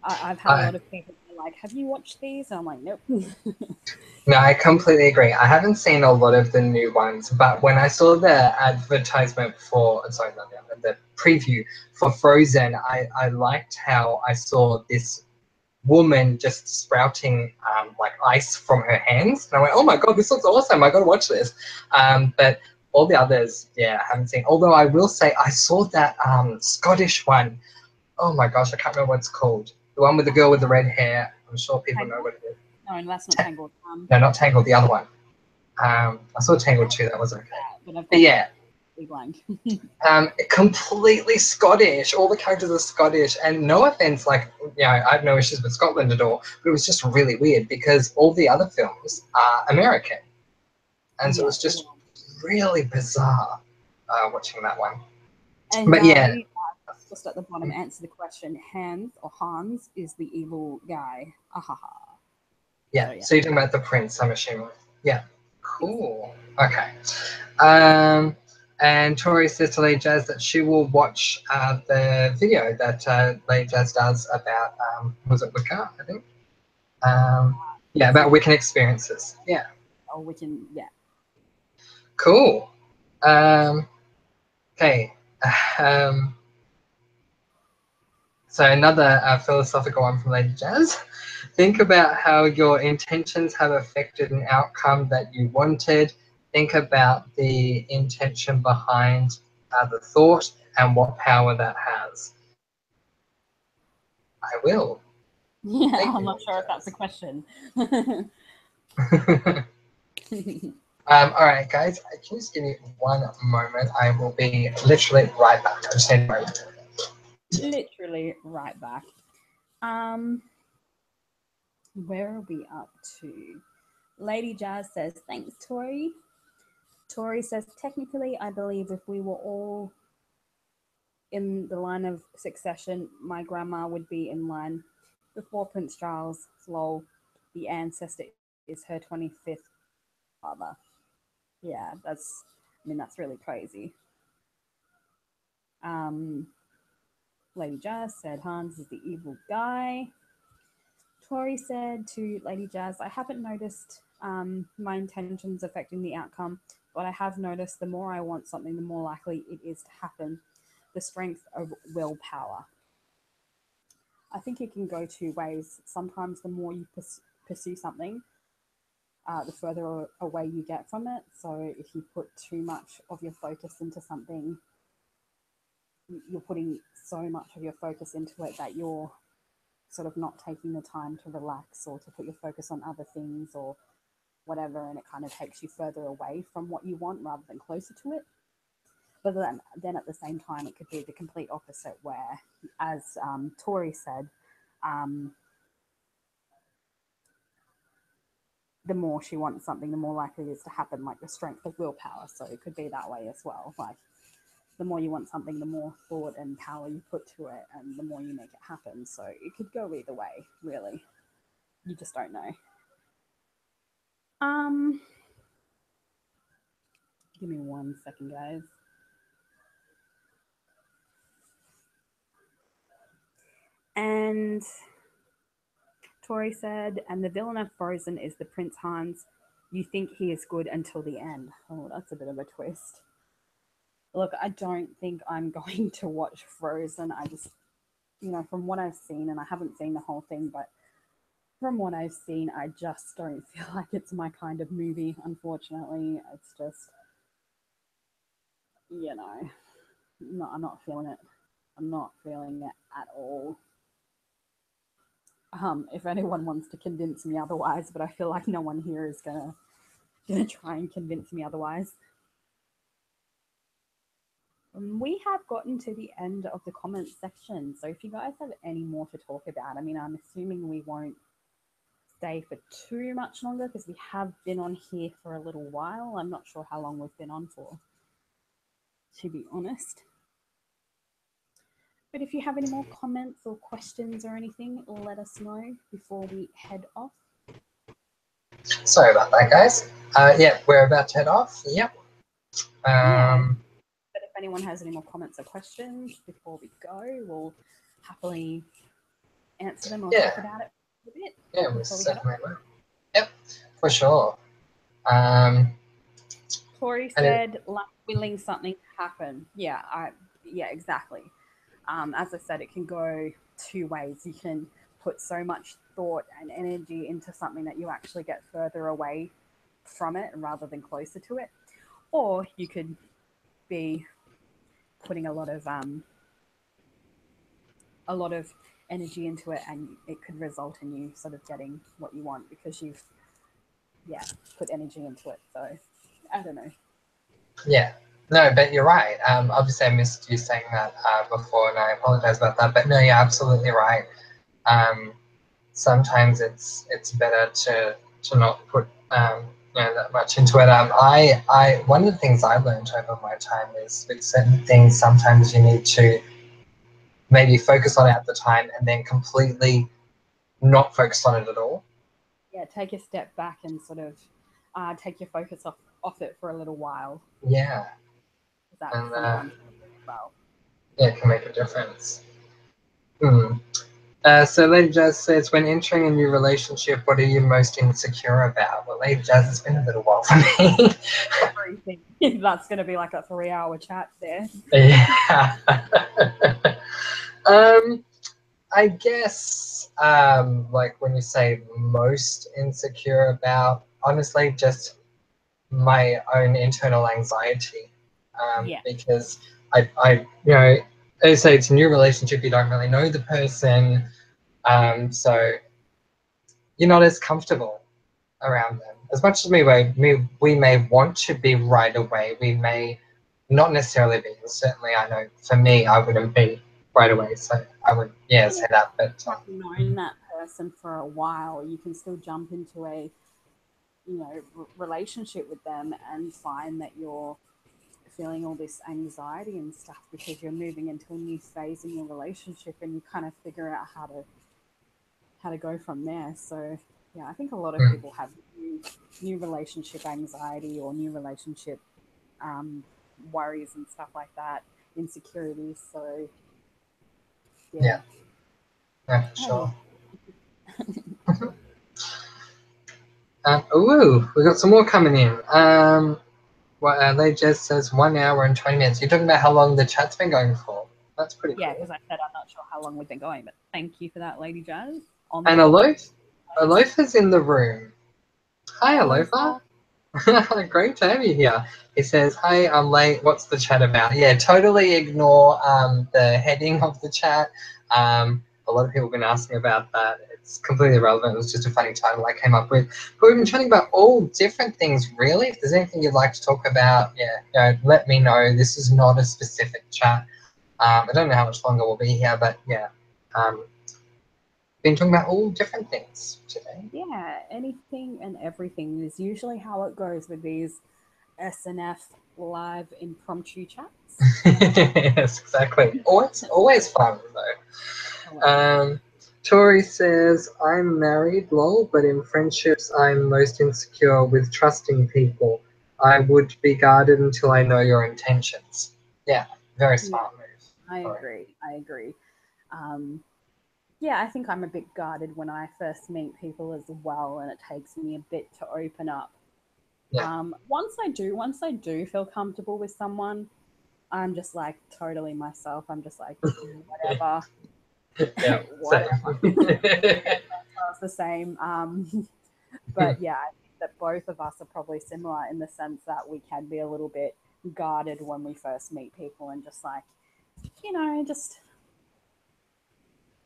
B: I've had a
A: I
B: lot of people be like, "Have you watched these?" And I'm like, "Nope."
A: No, I completely agree. I haven't seen a lot of the new ones, but when I saw the advertisement for, sorry, not the preview for Frozen, I liked how I saw this woman just sprouting like ice from her hands. And I went, oh my God, this looks awesome. I got to watch this. But all the others, yeah, I haven't seen. Although I will say I saw that Scottish one. Oh my gosh, I can't remember what it's called. The one with the girl with the red hair. I'm sure people know
B: Tangled?
A: what it is.
B: No, that's not Tangled.
A: No, not Tangled, the other one. I saw Tangled too. That was okay.
B: But I've
A: But
B: got
A: yeah,
B: completely blank.
A: completely Scottish. All the characters are Scottish, and no offense, like I have no issues with Scotland at all, but it was just really weird because all the other films are American, and so it
B: Yeah.
A: was just really bizarre watching that one.
B: And
A: But yeah,
B: Lady just at the bottom answer the question. Hans is the evil guy. Ahaha.
A: yeah.
B: So yeah.
A: So you're talking about the Prince, I'm assuming. Yeah,
B: Yes.
A: cool. Okay. Um, and Tori says to Lady Jazz that she will watch the video that Lady Jazz does about, was it Wicca, I think? Yeah, about
B: Yes.
A: Wiccan experiences. Yeah,
B: Oh, we can. Yeah.
A: cool. Okay. Um, so another philosophical one from Lady Jazz. Think about how your intentions have affected an outcome that you wanted. Think about the intention behind the thought and what power that has. I will.
B: Yeah.
A: Thank
B: I'm
A: you,
B: not
A: Lady
B: sure if that's a
A: Jazz.
B: question.
A: All right, guys, can you just give me one moment? I will be literally right back. I just need a moment.
B: Literally right back. Um, where are we up to? Lady Jazz says, "Thanks, Tori." Tori says, "Technically, I believe if we were all in the line of succession, my grandma would be in line before Prince Charles. Lol, the ancestor is her 25th father." Yeah, that's really crazy. Um, Lady Jazz said Hans is the evil guy. Tori said to Lady Jazz, "I haven't noticed my intentions affecting the outcome, but I have noticed the more I want something, the more likely it is to happen. The strength of willpower." I think it can go two ways. Sometimes the more you pursue something, the further away you get from it. So if you put too much of your focus into something, you're putting so much of your focus into it that you're sort of not taking the time to relax or to put your focus on other things or whatever, and it kind of takes you further away from what you want rather than closer to it. But then at the same time, it could be the complete opposite, where, as Tori said, um, the more she wants something, the more likely it is to happen, like the strength of willpower. So it could be that way as well. Like the more you want something, the more thought and power you put to it, and the more you make it happen. So it could go either way, really. You just don't know. Um, Give me 1 second, guys. And Tori said, "And the villain of Frozen is the Prince Hans. You think he is good until the end." Oh, that's a bit of a twist. Look, I don't think I'm going to watch Frozen. I just, from what I've seen, and I haven't seen the whole thing, but from what I've seen, I just don't feel like it's my kind of movie, unfortunately. It's just, no, I'm not feeling it. I'm not feeling it at all. If anyone wants to convince me otherwise, but I feel like no one here is gonna try and convince me otherwise. We have gotten to the end of the comments section, so if you guys have any more to talk about, I mean, I'm assuming we won't stay for too much longer because we have been on here for a little while. I'm not sure how long we've been on for, to be honest. But if you have any more comments or questions or anything, let us know before we head off.
A: Sorry about that, guys. Yeah, we're about to head off. Yep.
B: Yeah. But if anyone has any more comments or questions before we go, we'll happily answer them or
A: Yeah.
B: talk about it a bit
A: Yeah, we
B: before we head off.
A: certainly will. Yep, for sure.
B: Tori
A: And it,
B: said, like willing something to happen. Yeah, exactly. As I said, it can go two ways. You can put so much thought and energy into something that you actually get further away from it rather than closer to it, or you could be putting a lot of energy into it, and it could result in you sort of getting what you want because you've put energy into it. So I don't know.
A: yeah. No, but you're right. Obviously, I missed you saying that before, and I apologize about that. But no, you're absolutely right. Sometimes it's better to not put that much into it. I one of the things I learned over my time is with certain things, sometimes you need to maybe focus on it at the time and then completely not focus on it at all.
B: Yeah, take a step back and sort of take your focus off it for a little while.
A: Yeah,
B: That
A: and
B: sometimes helps as well.
A: yeah, it can make a difference. Hmm. So Lady Jazz says, when entering a new relationship, what are you most insecure about? Well, Lady Jazz, it's been a little while for me.
B: Everything. That's going to be like a 3 hour chat there.
A: Yeah. um, I guess, like when you say most insecure about, honestly, just my own internal anxiety.
B: Yeah.
A: Because I, as I say, it's a new relationship. You don't really know the person, so you're not as comfortable around them. As much as we may want to be right away, we may not necessarily be. Certainly, I know for me, I wouldn't be right away. So I would, yeah,
B: And
A: say
B: if
A: that. But
B: you've known that person for a while, you can still jump into a relationship with them and find that you're feeling all this anxiety and stuff because you're moving into a new phase in your relationship and you kind of figure out how to go from there. So yeah, I think a lot of
A: mm,
B: people have new relationship anxiety or new relationship um, worries and stuff like that, insecurities. So yeah,
A: yeah, yeah, for
B: hey,
A: sure. Ooh, we got some more coming in. Well, Lady Jess says 1 hour and 20 minutes. You're talking about how long the chat's been going for. That's pretty
B: yeah,
A: cool.
B: because I said I'm not sure how long we've been going, but thank you for that, Lady Jazz. On the
A: And
B: ball.
A: Alofa's in the room. Hi,
B: Hi,
A: Alofa.
B: Alofa.
A: Great to have you here. He says, "Hi, I'm late. What's the chat about?" Yeah, totally ignore the heading of the chat. A lot of people have been asking about that. It's completely irrelevant. It was just a funny title I came up with. But we've been chatting about all different things, really. If there's anything you'd like to talk about, let me know. This is not a specific chat. I don't know how much longer we'll be here, but yeah. Been talking about all different things today.
B: Yeah, anything and everything is usually how it goes with these SNF live impromptu chats.
A: Yes, exactly. Always fun though.
B: Always.
A: Tori says, I'm married, lol, but in friendships I'm most insecure with trusting people. I would be guarded until I know your intentions. Yeah, very
B: Yeah,
A: smart move.
B: I
A: Tori.
B: agree. I agree. Um, yeah, I think I'm a bit guarded when I first meet people as well, and it takes me a bit to open up.
A: Yeah.
B: Once I do feel comfortable with someone, I'm just like totally myself. I'm just like whatever,
A: Yeah, same.
B: whatever. It's the same. But yeah, I think that both of us are probably similar in the sense that we can be a little bit guarded when we first meet people and just like, just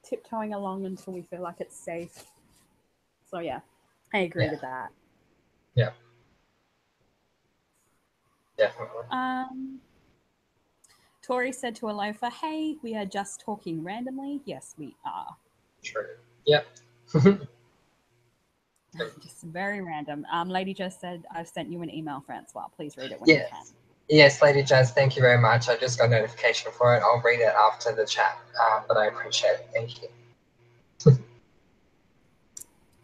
B: tiptoeing along until we feel like it's safe. So yeah, I agree
A: Yeah,
B: with that.
A: yeah, definitely.
B: Tori said to Alofa, "Hey, we are just talking randomly." Yes, we are.
A: True. Yep.
B: Just very random. Lady just said, "I've sent you an email, Francois. Please read it when you can."
A: Yes. Yes, Lady Jazz, thank you very much. I just got notification for it. I'll read it after the chat, but I appreciate it. Thank you.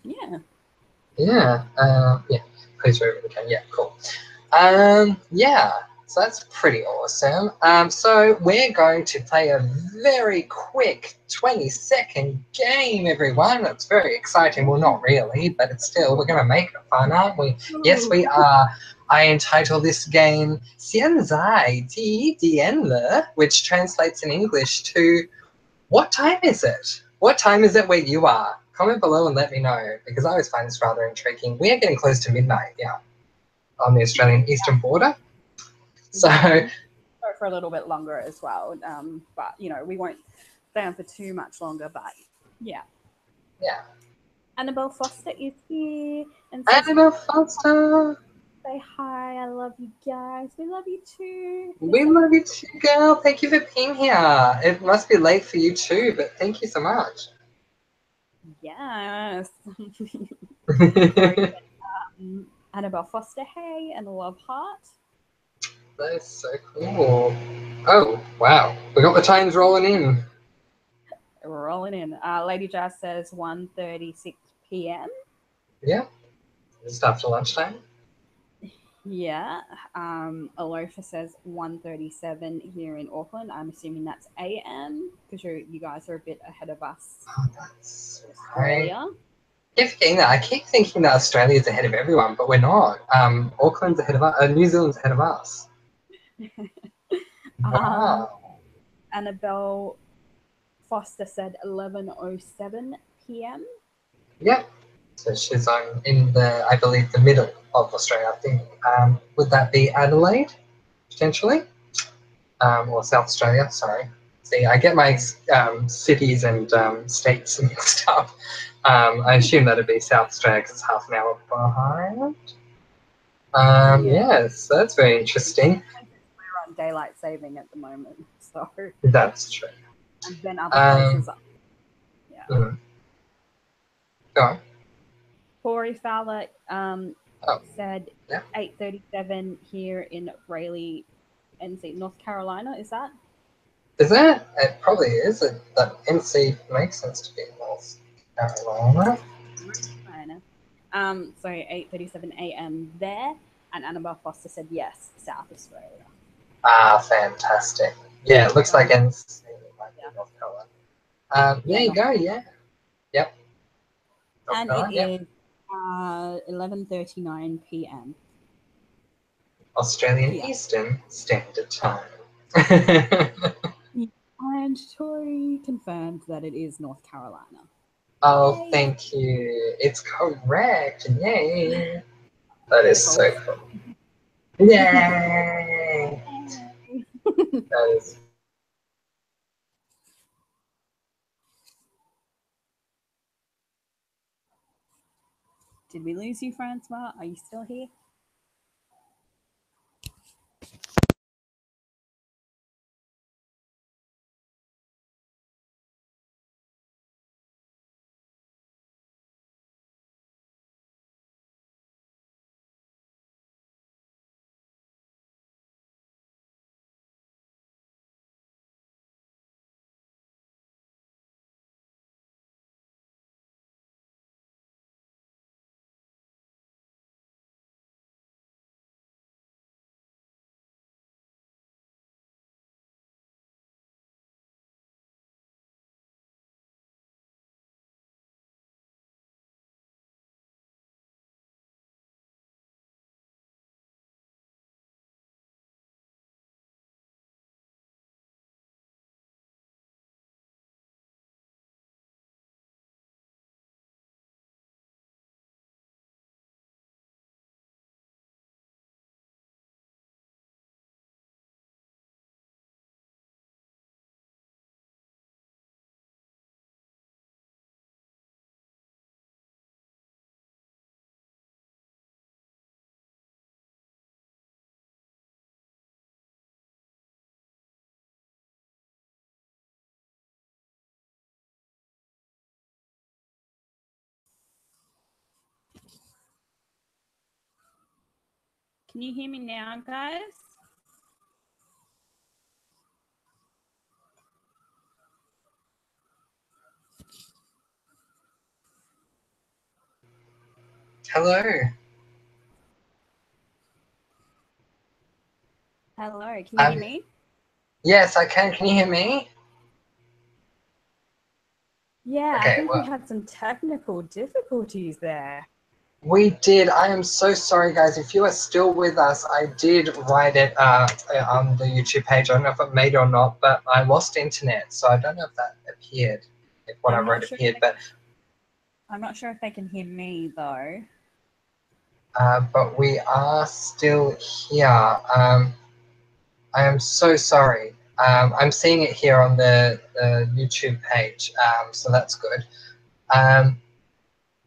B: Yeah.
A: Yeah. Yeah. Please wherever you can. Yeah. Cool. Yeah. So that's pretty awesome. So we're going to play a very quick 20-second game, everyone. It's very exciting. Well, not really, but it's still, we're going to make it fun, aren't we? Yes, we are. I entitle this game 现在几点了, which translates in English to what time is it? What time is it where you are? Comment below and let me know, because I always find this rather intriguing. We are getting close to midnight, yeah, on the Australian eastern border. So,
B: Go for a little bit longer as well. But we won't stay on for too much longer. But yeah,
A: yeah.
B: Annabelle Foster is here and says,
A: Annabelle Foster.
B: "Say hi. I love you guys. We love you too."
A: We love you too, girl. Thank you for being here. It must be late for you too, but thank you so much.
B: Yes. Annabelle Foster, hey, and love heart.
A: That is so cool. Oh, wow. We got the times rolling in.
B: Rolling in. Lady Jazz says 1:36 p.m.
A: Yeah. Just after lunchtime.
B: Yeah. Alofa says 1:37 here in Auckland. I'm assuming that's AM because you guys are a bit ahead of us,
A: Oh, that's right.
B: Australia.
A: Keep forgetting that. I keep thinking that Australia is ahead of everyone, but we're not. Auckland's ahead of us. New Zealand's ahead of us.
B: um,
A: Wow.
B: Annabelle Foster said 11:07 p.m.
A: Yep. So she's on in the, I believe, the middle of Australia. I think. Would that be Adelaide potentially, or South Australia? Sorry. See, I get my cities and states mixed up. I assume that'd be South Australia because it's half an hour behind.
B: Yeah.
A: Yes, so that's very interesting.
B: We're on daylight saving at the moment, so
A: That's true.
B: and then other
A: Um,
B: places. Yeah.
A: mm, go on.
B: Corey Fowler
A: Oh,
B: said
A: yeah.
B: 8:37 here in Raleigh, NC, North Carolina. Is that?
A: Is that? It probably is. That NC makes sense to be North Carolina.
B: Carolina. So 8:37 a.m. there, and Annabelle Foster said yes, South Australia.
A: Ah, fantastic. Yeah, it looks like
B: So,
A: NC might be
B: yeah,
A: North Carolina. There
B: yeah,
A: you go. Yeah. Yep. North
B: and it
A: Carolina. Yep.
B: is 11:39 p.m.
A: Australian
B: here.
A: Eastern Standard Time.
B: And Tori confirmed that it is North Carolina.
A: Oh,
B: Yay!
A: thank you. It's correct. Yay. That is
B: Critical.
A: so cool. Yay. That is.
B: Did we lose you, Francois? Are you still here? Can you hear me now, guys?
A: Hello.
B: Hello, can you hear me?
A: Yes, I can. Can you hear me?
B: Yeah, I
A: Okay,
B: think we
A: well,
B: had some technical difficulties there.
A: we did. I am so sorry, guys. If you are still with us, I did write it on the YouTube page. I don't know if it made it or not, but I lost internet, so I don't know if that appeared, if what I
B: I'm
A: wrote
B: not sure.
A: appeared.
B: I'm not sure if they can hear me though.
A: But we are still here. I am so sorry. I'm seeing it here on the YouTube page, so that's good.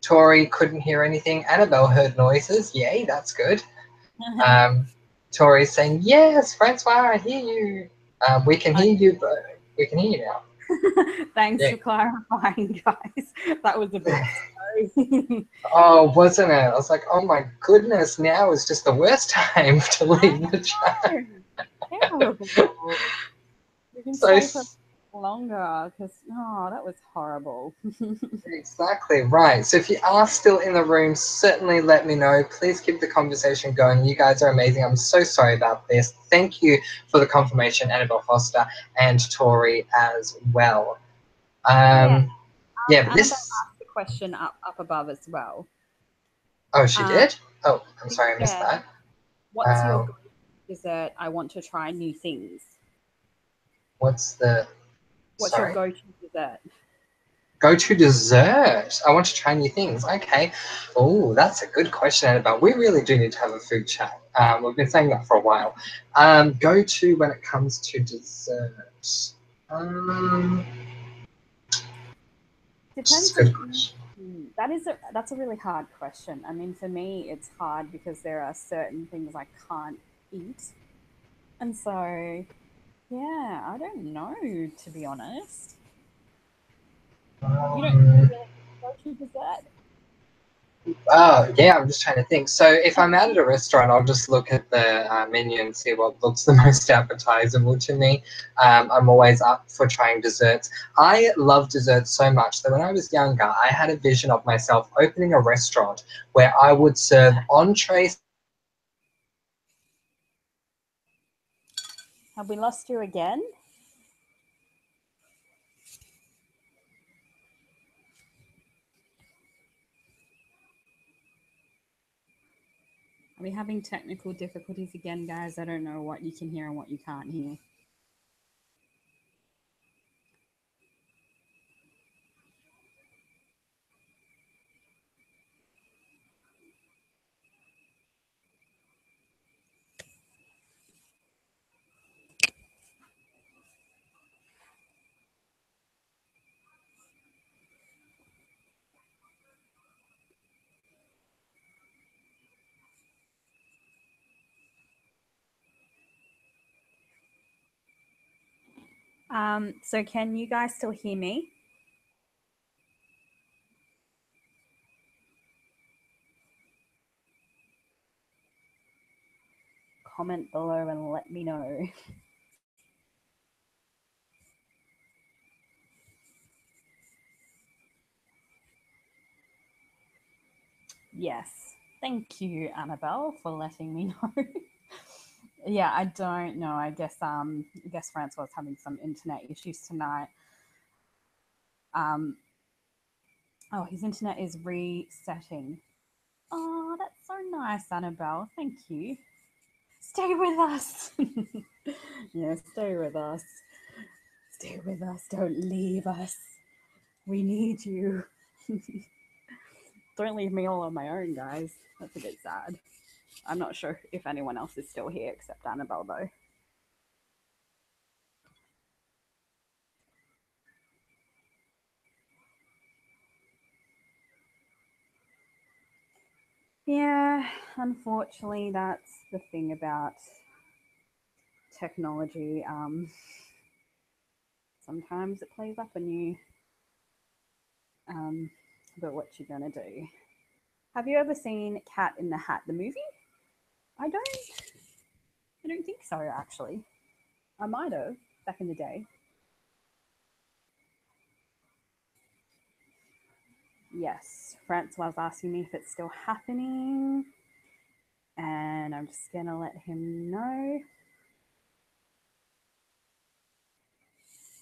A: Tori couldn't hear anything. Annabelle heard noises. Yay, that's good. Tori's saying, yes, Francois, I hear you. We can hear you, but we can hear you now.
B: Thanks
A: Yeah.
B: for clarifying, guys. That was a bit scary.
A: Oh, wasn't it? I was like, oh my goodness, now is just the worst time to leave the chat.
B: Terrible. You can
A: So
B: stay for longer because, oh, that was horrible.
A: exactly right. So if you are still in the room, certainly let me know. Please keep the conversation going. You guys are amazing. I'm so sorry about this. Thank you for the confirmation, Annabelle Foster and Tori as well.
B: Yeah,
A: Yeah, but
B: Annabelle
A: this.
B: asked the question up above as well.
A: Oh, she
B: Um,
A: did? Oh, I'm sorry, I missed
B: yeah,
A: that.
B: what's your
A: Um,
B: go-to dessert? I want to try new things.
A: what's the.
B: What's your
A: Sorry?
B: go-to dessert?
A: Go to dessert. I want to try new things. Okay. Oh, that's a good question, Annabelle. We really do need to have a food chat. We've been saying that for a while. Go to when it comes to dessert. Um, that's
B: Depends
A: a
B: on.
A: good question.
B: That's a really hard question. I mean, for me, it's hard because there are certain things I can't eat, and so yeah, I don't know to be honest. You don't
A: Um,
B: really go to dessert.
A: Oh, yeah, I'm just trying to think. So if I'm out at a restaurant, I'll just look at the menu and see what looks the most appetizable to me. I'm always up for trying desserts. I love desserts so much that when I was younger, I had a vision of myself opening a restaurant where I would serve entrees.
B: Have we lost you again? Are we having technical difficulties again, guys? I don't know what you can hear and what you can't hear. So can you guys still hear me? Comment below and let me know. Yes. Thank you, Annabelle, for letting me know. Yeah, I don't know. I guess Francois was having some internet issues tonight. Um oh, his internet is resetting. Oh, that's so nice, Annabelle. Thank you. Stay with us. Yeah, stay with us. Stay with us. Don't leave us. We need you. Don't leave me all on my own, guys. That's a bit sad. I'm not sure if anyone else is still here except Annabelle, though. Yeah, unfortunately, that's the thing about technology. Sometimes it plays up on you, um, but what you gonna do? Have you ever seen Cat in the Hat, the movie? I don't. I don't think so, actually. I might have back in the day. Yes. Francois asking me if it's still happening, and I'm just gonna let him know.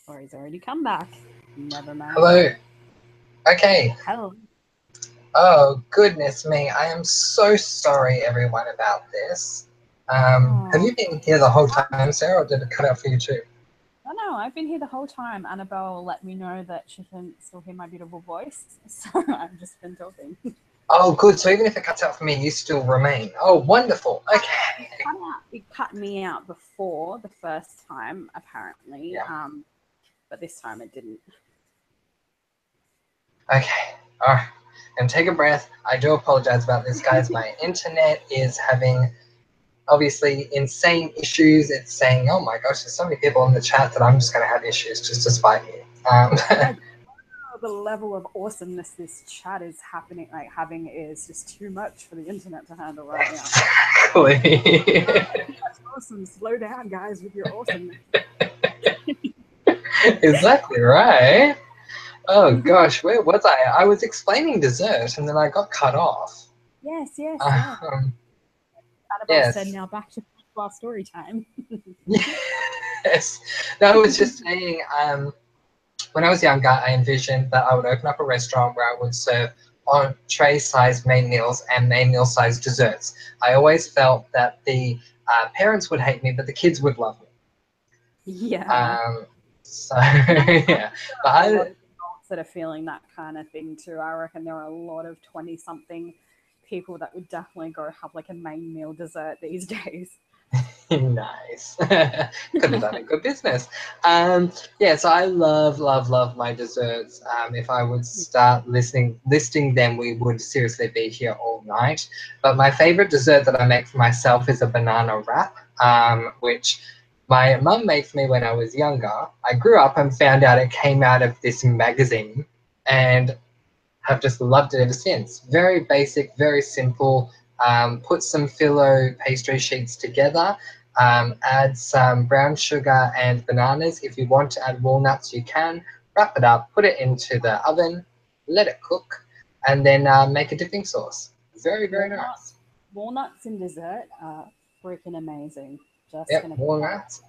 B: Or he's already come back. Never mind.
A: Hello. Okay.
B: Hello.
A: Oh, goodness me. I am so sorry, everyone, about this. Have
B: Oh.
A: you been here the whole time, Sarah, or did it cut out for you too?
B: No, I've been here the whole time. Annabelle let me know that she can still hear my beautiful voice, so I've just been talking.
A: Oh, good. So even if it cuts out for me, you still remain. Oh, wonderful. Okay.
B: It cut me out before the first time, apparently,
A: Yeah.
B: but this time it didn't.
A: Okay. All right. And take a breath. I do apologize about this, guys. My internet is having obviously insane issues. It's saying, oh my gosh, there's so many people in the chat that I'm just going to have issues just to spite you.
B: The level of awesomeness this chat is having is just too much for the internet to handle right now.
A: Exactly.
B: That's awesome. Slow down, guys, with your awesomeness.
A: Exactly right. Oh gosh, where was I? I was explaining dessert and then I got cut off.
B: Yes.
A: Um,
B: Annabelle said,
A: yes.
B: now back to our story time.
A: Yes. No, I was just saying, when I was younger, I envisioned that I would open up a restaurant where I would serve on tray-sized main meals and main meal-sized desserts. I always felt that the parents would hate me, but the kids would love me.
B: Yeah.
A: So yeah, but
B: A lot of adults that are feeling that kind of thing too. I reckon there are a lot of 20-something people that would definitely go have like a main meal dessert these days.
A: Nice. Could have done a good business. Yeah, so I love my desserts. If I would start listing them, we would seriously be here all night. But my favorite dessert that I make for myself is a banana wrap, which my mum made for me when I was younger. I grew up and found out it came out of this magazine, and have just loved it ever since. Very basic, very simple. Put some phyllo pastry sheets together. Add some brown sugar and bananas. If you want to add walnuts, you can. Wrap it up, put it into the oven, let it cook, and then make a dipping sauce. Very nice.
B: Walnuts in dessert are freaking amazing. Just
A: Yep,
B: gonna put that.
A: walnuts.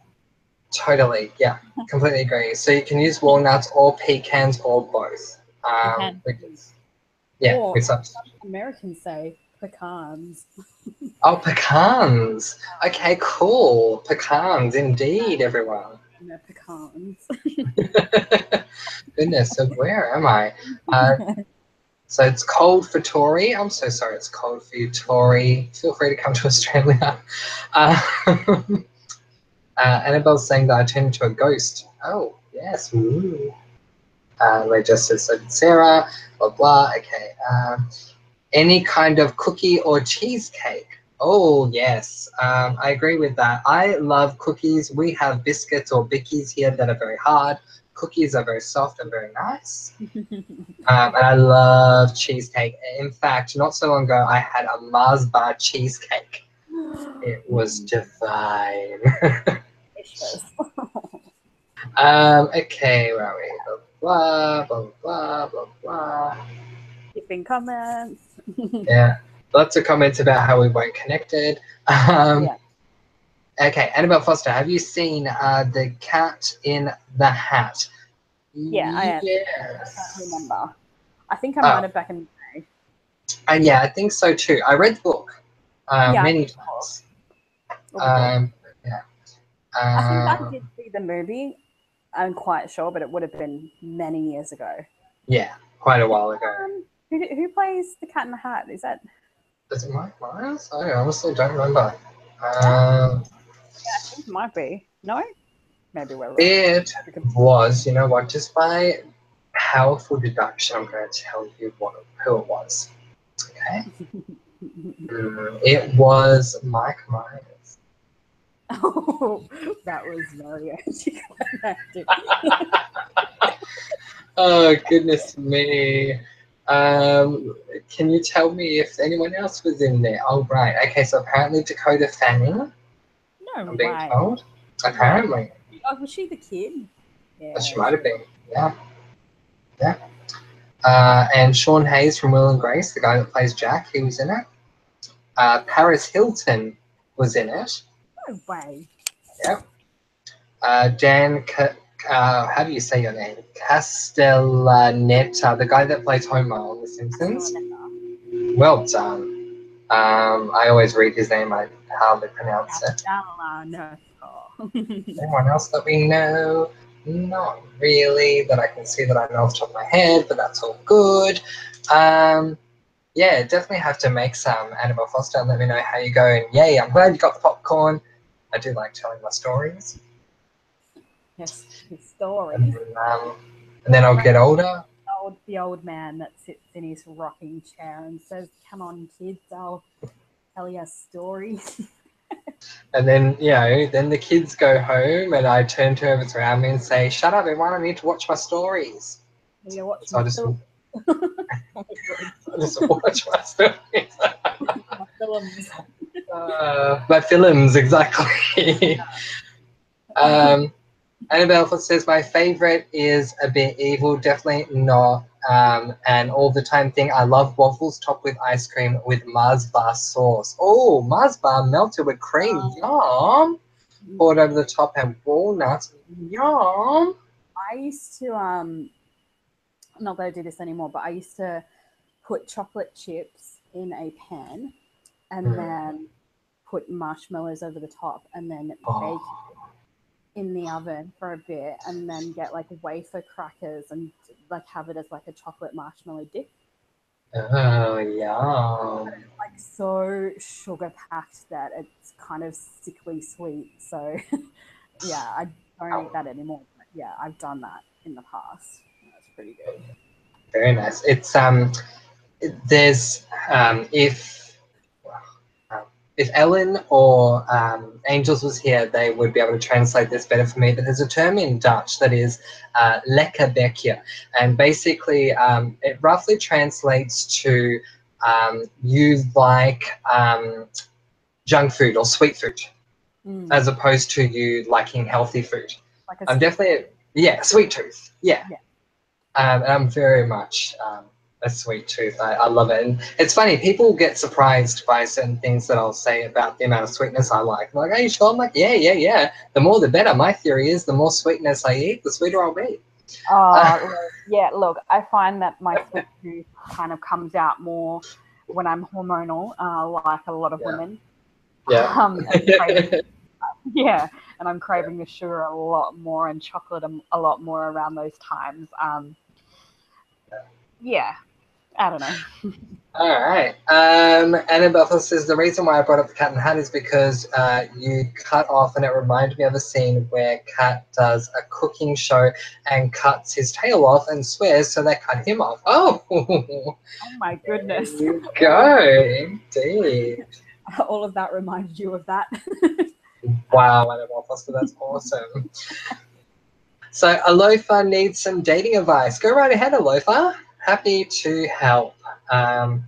A: Totally, yeah, completely agree. So you can use walnuts or pecans or both.
B: You can.
A: Because, yeah,
B: Or
A: with some.
B: Americans say pecans.
A: Oh, pecans. Okay, cool. Pecans, indeed, everyone.
B: No pecans.
A: Goodness, so where am I? So it's cold for Tori. I'm so sorry it's cold for you, Tori. Feel free to come to Australia. Uh, Annabelle's saying that I turned into a ghost. Oh, yes. Ooh. Just said Sarah, blah, blah. Okay. Any kind of cookie or cheesecake. Oh, yes, I agree with that. I love cookies. We have biscuits or bickies here that are very hard. Cookies are very soft and very nice. And I love cheesecake. In fact, not so long ago, I had a Mars bar cheesecake. It was divine. Okay, where are we? Blah, blah, blah, blah, blah.
B: Keeping comments.
A: Yeah, lots of comments about how we weren't connected.
B: Yeah.
A: Okay, Annabelle Foster, have you seen the Cat in the Hat?
B: Yeah, I am.
A: Yes.
B: I can't remember. I think I might
A: Oh,
B: have back in the day.
A: and yeah, I think so too. I read the book
B: Yeah,
A: many times.
B: oh, good.
A: Yeah.
B: I think I
A: Um,
B: did see the movie. I'm quite sure, but it would have been many years ago.
A: yeah, quite a while ago.
B: Who plays the Cat in the Hat? Is that?
A: Is it Mike Myers? I honestly don't remember.
B: I think it might be. No, maybe we're wrong.
A: It was, you know what, just by powerful deduction, I'm going to tell you who it was. Okay. It was Mike Myers.
B: Oh, that was very anticlimactic.
A: Oh, goodness me. Can you tell me if anyone else was in there? Oh, right. Okay, so apparently Dakota Fanning,
B: No
A: I'm being
B: way.
A: told.
B: Yeah.
A: Apparently.
B: Oh, was she the kid? Yeah,
A: She might have been. Yeah. Yeah. And Sean Hayes from Will and Grace, the guy that plays Jack, he was in it. Paris Hilton was in it.
B: No way.
A: Yep. How do you say your name? Castellaneta, the guy that plays Homer on The Simpsons. Well done. I always read his name. I hardly pronounce it. Anyone else that we know? Not really, that I can see that I know off the top of my head, but that's all good. Yeah, definitely have to make some, Annabelle Foster, and let me know how you go. And yay, I'm glad you got the popcorn. I do like telling my stories.
B: Yes, his story.
A: And then I'll get older.
B: The old man that sits in his rocking chair and says, "Come on, kids, I'll tell you a story."
A: And then, then the kids go home and I turn to whoever's around me and say, "Shut up, everyone, I need to watch my stories."
B: So
A: I just watch my stories.
B: My films.
A: My films, exactly. Annabelle says, my favorite is a bit evil, definitely not an all-the-time thing. I love waffles topped with ice cream with Mars bar sauce. Oh, Mars bar melted with cream, yum. Poured over the top and walnuts, yum.
B: I used to, not that I do this anymore, but I used to put chocolate chips in a pan and then put marshmallows over the top and then bake in the oven for a bit and then get like wafer crackers and like have it as like a chocolate marshmallow dip.
A: Oh, yum.
B: Like so sugar packed that it's kind of sickly sweet. So yeah, I don't eat that anymore. But yeah, I've done that in the past. That's pretty good.
A: Very nice. It's there's if Ellen or Angels was here, they would be able to translate this better for me. But there's a term in Dutch that is lekker bekje, and basically it roughly translates to you like junk food or sweet food, as opposed to you liking healthy food.
B: Like
A: I'm definitely sweet tooth. Yeah. And I'm very much a sweet tooth. I love it. And it's funny, people get surprised by certain things that I'll say about the amount of sweetness I like. I'm like, are you sure? I'm like, yeah. The more the better. My theory is the more sweetness I eat, the sweeter I'll be.
B: Look, I find that my sweet tooth kind of comes out more when I'm hormonal, like a lot of women.
A: Yeah.
B: And I'm craving the sugar a lot more and chocolate a lot more around those times. I don't know.
A: All right. Annabelle says the reason why I brought up the Cat in the Hat is because you cut off, and it reminded me of a scene where Cat does a cooking show and cuts his tail off and swears, so they cut him off. Oh
B: my goodness!
A: There you go, indeed.
B: All of that reminded you of that.
A: Wow, Annabelle Foster, that's awesome. So Alofa needs some dating advice. Go right ahead, Alofa. Happy to help. I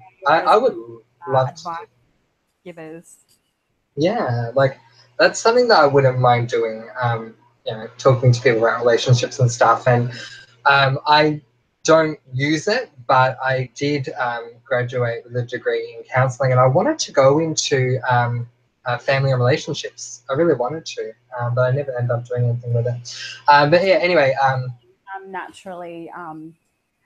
A: would love to.
B: Givers.
A: Yeah, like that's something that I wouldn't mind doing. Talking to people about relationships and stuff. And I don't use it, but I did graduate with a degree in counselling, and I wanted to go into family and relationships. I really wanted to, but I never ended up doing anything with it. But yeah, anyway.
B: I'm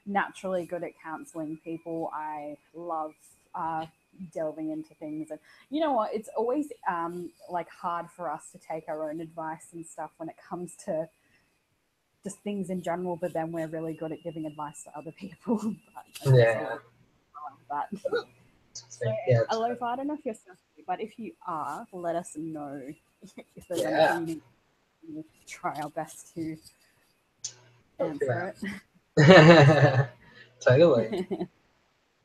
B: naturally good at counseling people. I love delving into things, and you know what? It's always like hard for us to take our own advice and stuff when it comes to just things in general. But then we're really good at giving advice to other people. Alofa, I don't know if you're sensitive, but if you are, let us know if there's anything you need to try our best to answer
A: it. Totally.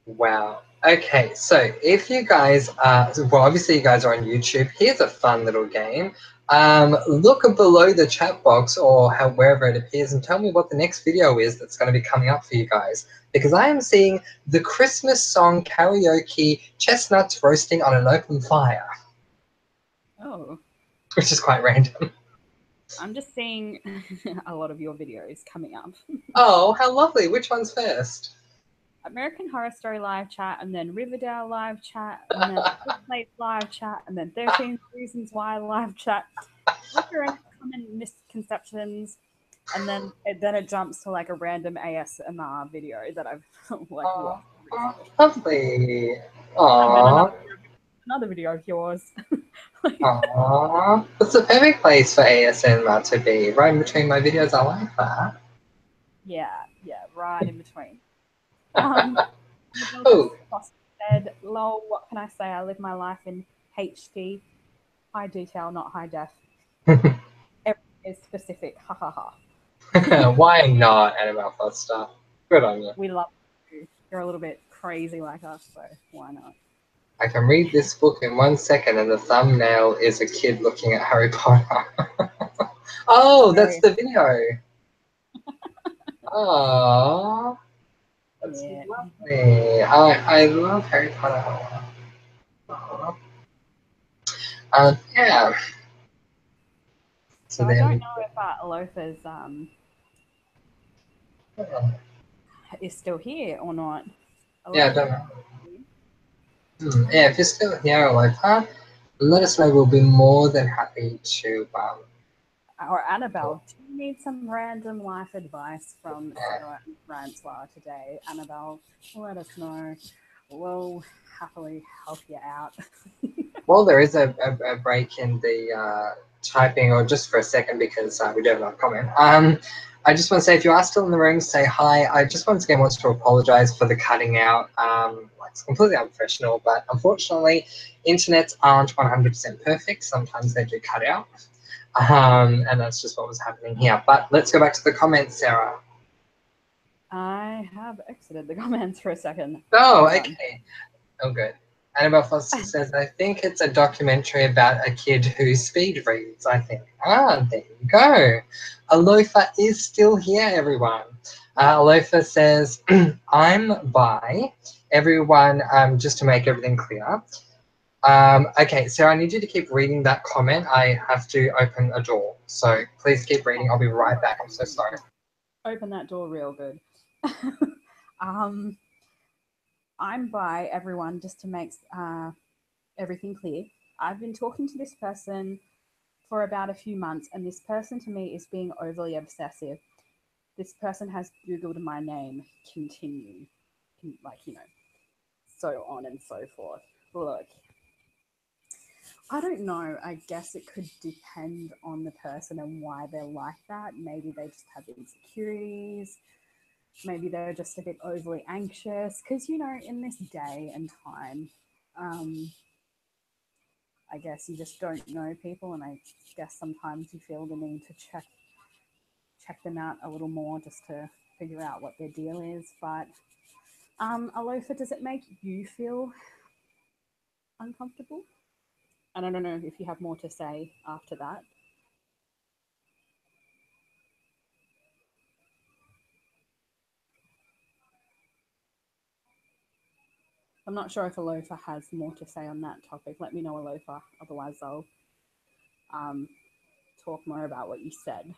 A: Wow. Okay, so if you guys are, well, obviously you guys are on YouTube. Here's a fun little game. Look below the chat box or wherever it appears and tell me what the next video is that's going to be coming up for you guys. Because I am seeing the Christmas song karaoke chestnuts roasting on an open fire.
B: Oh.
A: Which is quite random.
B: I'm just seeing a lot of your videos coming up.
A: Oh, how lovely. Which one's first?
B: American Horror Story live chat, and then Riverdale live chat, and then Place live chat, and then 13 Reasons Why live chat. Recurring common misconceptions, and then it jumps to like a random ASMR video that I've like
A: Aw,
B: watched
A: aw,
B: recently,
A: lovely.
B: and then
A: Aww.
B: another video of yours. Like,
A: Aww. It's the perfect place for ASMR to be, right in between my videos. I like that.
B: yeah, right in between. Um, Annabelle just
A: Oh,
B: said, "Lol, what can I say? I live my life in HD, high detail, not high def. Everything is specific. Ha ha ha."
A: why not, Annabelle Foster? Good on you.
B: We love you. You're a little bit crazy like us, so why not?
A: I can read this book in 1 second, and the thumbnail is a kid looking at Harry Potter. Oh, that's
B: Very,
A: the video. Oh, that's
B: yeah.
A: lovely. I love Harry Potter. Aw. Yeah. So
B: So I don't
A: then,
B: know if Alofa's is still here or not.
A: yeah, I
B: Alofa,
A: don't know. Yeah,
B: Alofa,
A: if you're still here, like, huh? Let us know. We'll be more than happy to
B: or
A: talk.
B: Annabelle, do you need some random life advice from Sarah and Francois today? Annabelle, let us know. We'll happily help you out.
A: Well, there is a break in the typing, or just for a second, because we do have another comment. I just want to say, if you are still in the room, say hi. I just once again want to apologize for the cutting out. Like, it's completely unprofessional, but unfortunately, internets aren't 100% perfect. Sometimes they do cut out. And that's just what was happening here. But let's go back to the comments, Sarah.
B: I have exited the comments for a second.
A: Oh,
B: Hold on.
A: okay. Oh, good. Annabelle Foster says, I think it's a documentary about a kid who speed reads, I think. Ah, there you go. Alofa is still here, everyone. Alofa says, I'm bi. Everyone, just to make everything clear. Okay, Sarah, I need you to keep reading that comment. I have to open a door. So please keep reading. I'll be right back. I'm so sorry.
B: Open that door real good. um, I'm by everyone just to make everything clear. I've been talking to this person for about a few months, and this person to me is being overly obsessive. This person has Googled my name, continue, like, so on and so forth. Look, I don't know. I guess it could depend on the person and why they're like that. Maybe they just have insecurities. Maybe they're just a bit overly anxious. Because, in this day and time, um, I guess you just don't know people, and I guess sometimes you feel the need to check them out a little more just to figure out what their deal is. But Alofa, does it make you feel uncomfortable? And I don't know if you have more to say after that. I'm not sure if Alofa has more to say on that topic. Let me know, Alofa. Otherwise, I'll um, talk more about what you said.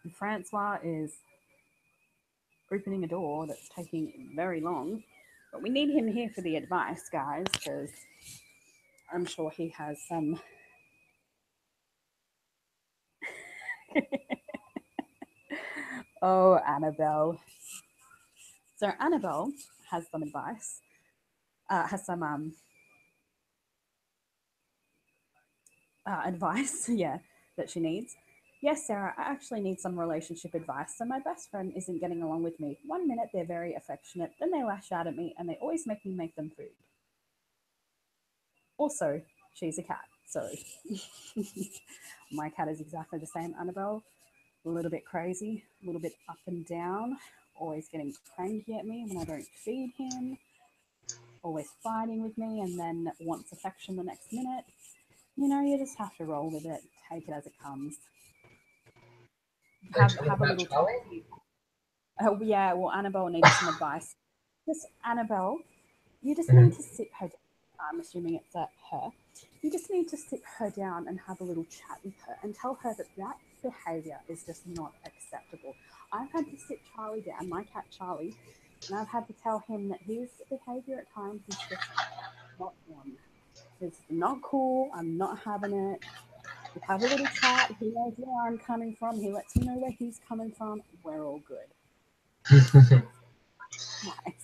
B: And Francois is opening a door that's taking very long, but we need him here for the advice, guys, because I'm sure he has some. Oh, Annabelle. So Annabelle has some advice. Has some advice, yeah, that she needs. Yes, Sarah, I actually need some relationship advice. So, my best friend isn't getting along with me. One minute they're very affectionate, then they lash out at me and they always make me make them food. Also, she's a cat. So, my cat is exactly the same, Annabelle. A little bit crazy, a little bit up and down, always getting cranky at me when I don't feed him, always fighting with me, and then wants affection the next minute. You just have to roll with it, take it as it comes.
A: Are you
B: have
A: talking
B: have a
A: about
B: little
A: Charlie?
B: talk. Oh yeah, well Annabelle needed some advice. Just Annabelle, you just need to sit her down. I'm assuming it's at her, you just need to sit her down and have a little chat with her and tell her that that behavior is just not acceptable. I've had to sit Charlie down, my cat Charlie, and I've had to tell him that his behavior at times is just not on. It's not cool. I'm not having it. We have a little chat. He knows where I'm coming from. He lets me know where he's coming from. We're all good.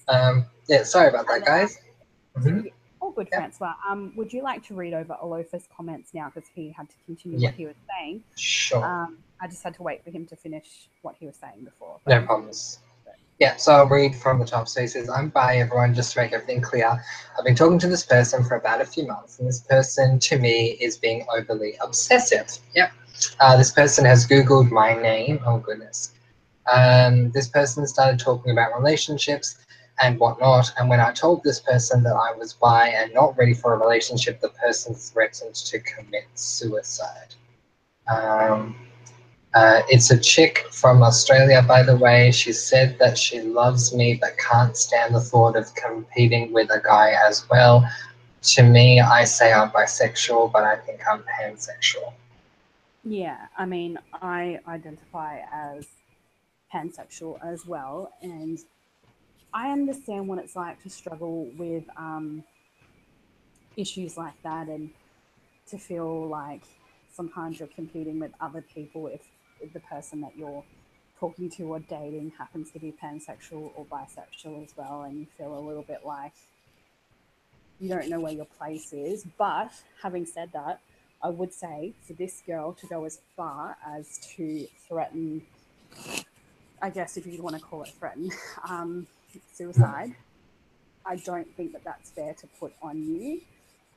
B: Nice.
A: Yeah, sorry about that,
B: And
A: guys. Hmm.
B: all good,
A: Yep.
B: Francois. Would you like to read over Alofa's comments now because he had to continue
A: Yeah,
B: what he was saying?
A: sure.
B: I just had to wait for him to finish what he was saying before. But
A: No problems. Yeah, so I'll read from the top. So he says, I'm by everyone, just to make everything clear. I've been talking to this person for about a few months, and this person to me is being overly obsessive. Yep. This person has Googled my name. Oh, goodness. This person started talking about relationships and whatnot. And when I told this person that I was bi and not ready for a relationship, the person threatened to commit suicide. Um, it's a chick from Australia, by the way. She said that she loves me but can't stand the thought of competing with a guy as well. To me, I say I'm bisexual, but I think I'm pansexual.
B: yeah, I mean, I identify as pansexual as well, and I understand what it's like to struggle with issues like that and to feel like sometimes you're competing with other people if the person that you're talking to or dating happens to be pansexual or bisexual as well, and you feel a little bit like you don't know where your place is. But having said that, I would say for this girl to go as far as to threaten, I guess if you want to call it threaten, suicide, I don't think that that's fair to put on you.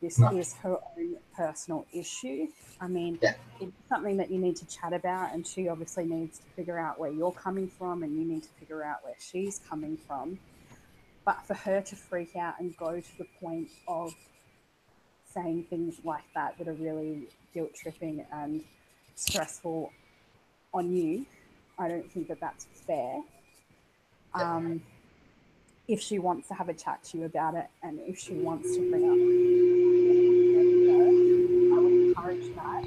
B: This
A: No.
B: is her own personal issue. I mean,
A: Yeah.
B: it's something that you need to chat about, and she obviously needs to figure out where you're coming from, and you need to figure out where she's coming from. But for her to freak out and go to the point of saying things like that are really guilt tripping and stressful on you, I don't think that that's fair.
A: Yeah.
B: If she wants to have a chat to you about it, and if she wants to bring up I would encourage that.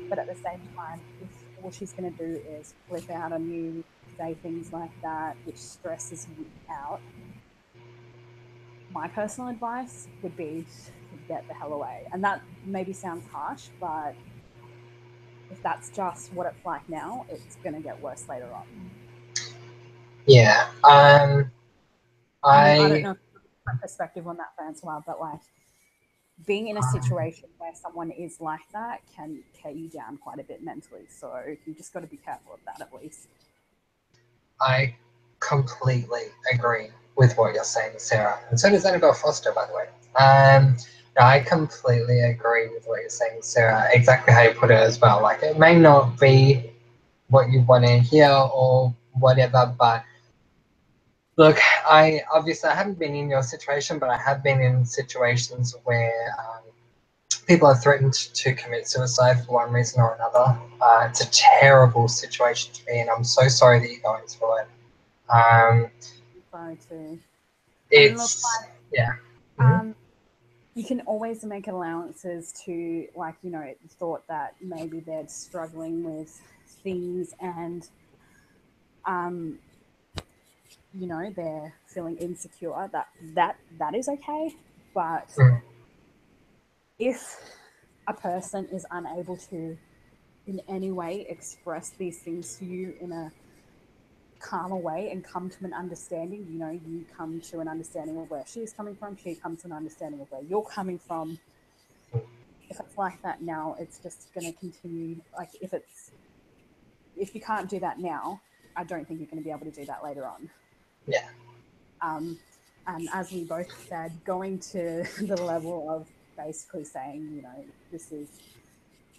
B: But at the same time, if all she's going to do is flip out on you, say things like that, which stresses you out, my personal advice would be to get the hell away. And that maybe sounds harsh, but if that's just what it's like now, it's going to get worse later on.
A: Yeah.
B: I mean, I don't
A: I
B: know my perspective on that, Francois, but like being in a situation where someone is like that can tear you down quite a bit mentally. So you just got to be careful of that at least.
A: I completely agree with what you're saying, Sarah. And so does Annabelle Foster, by the way. No, I completely agree with what you're saying, Sarah. Exactly how you put it as well. Like, it may not be what you want to hear or whatever, but look, I haven't been in your situation, but I have been in situations where people are threatened to commit suicide for one reason or another. It's a terrible situation to be in. I'm so sorry that you're going through it. Um,
B: Sorry too. And look,
A: it's yeah. Mhm.
B: um, you can always make allowances to, like, the thought that maybe they're struggling with things and, um, they're feeling insecure. That is okay. But
A: Mm.
B: if a person is unable to in any way express these things to you in a calmer way and come to an understanding, you come to an understanding of where she's coming from, she comes to an understanding of where you're coming from. If it's like that now, it's just going to continue. Like, if you can't do that now, I don't think you're going to be able to do that later on.
A: Yeah.
B: um, and as we both said, going to the level of basically saying, this is,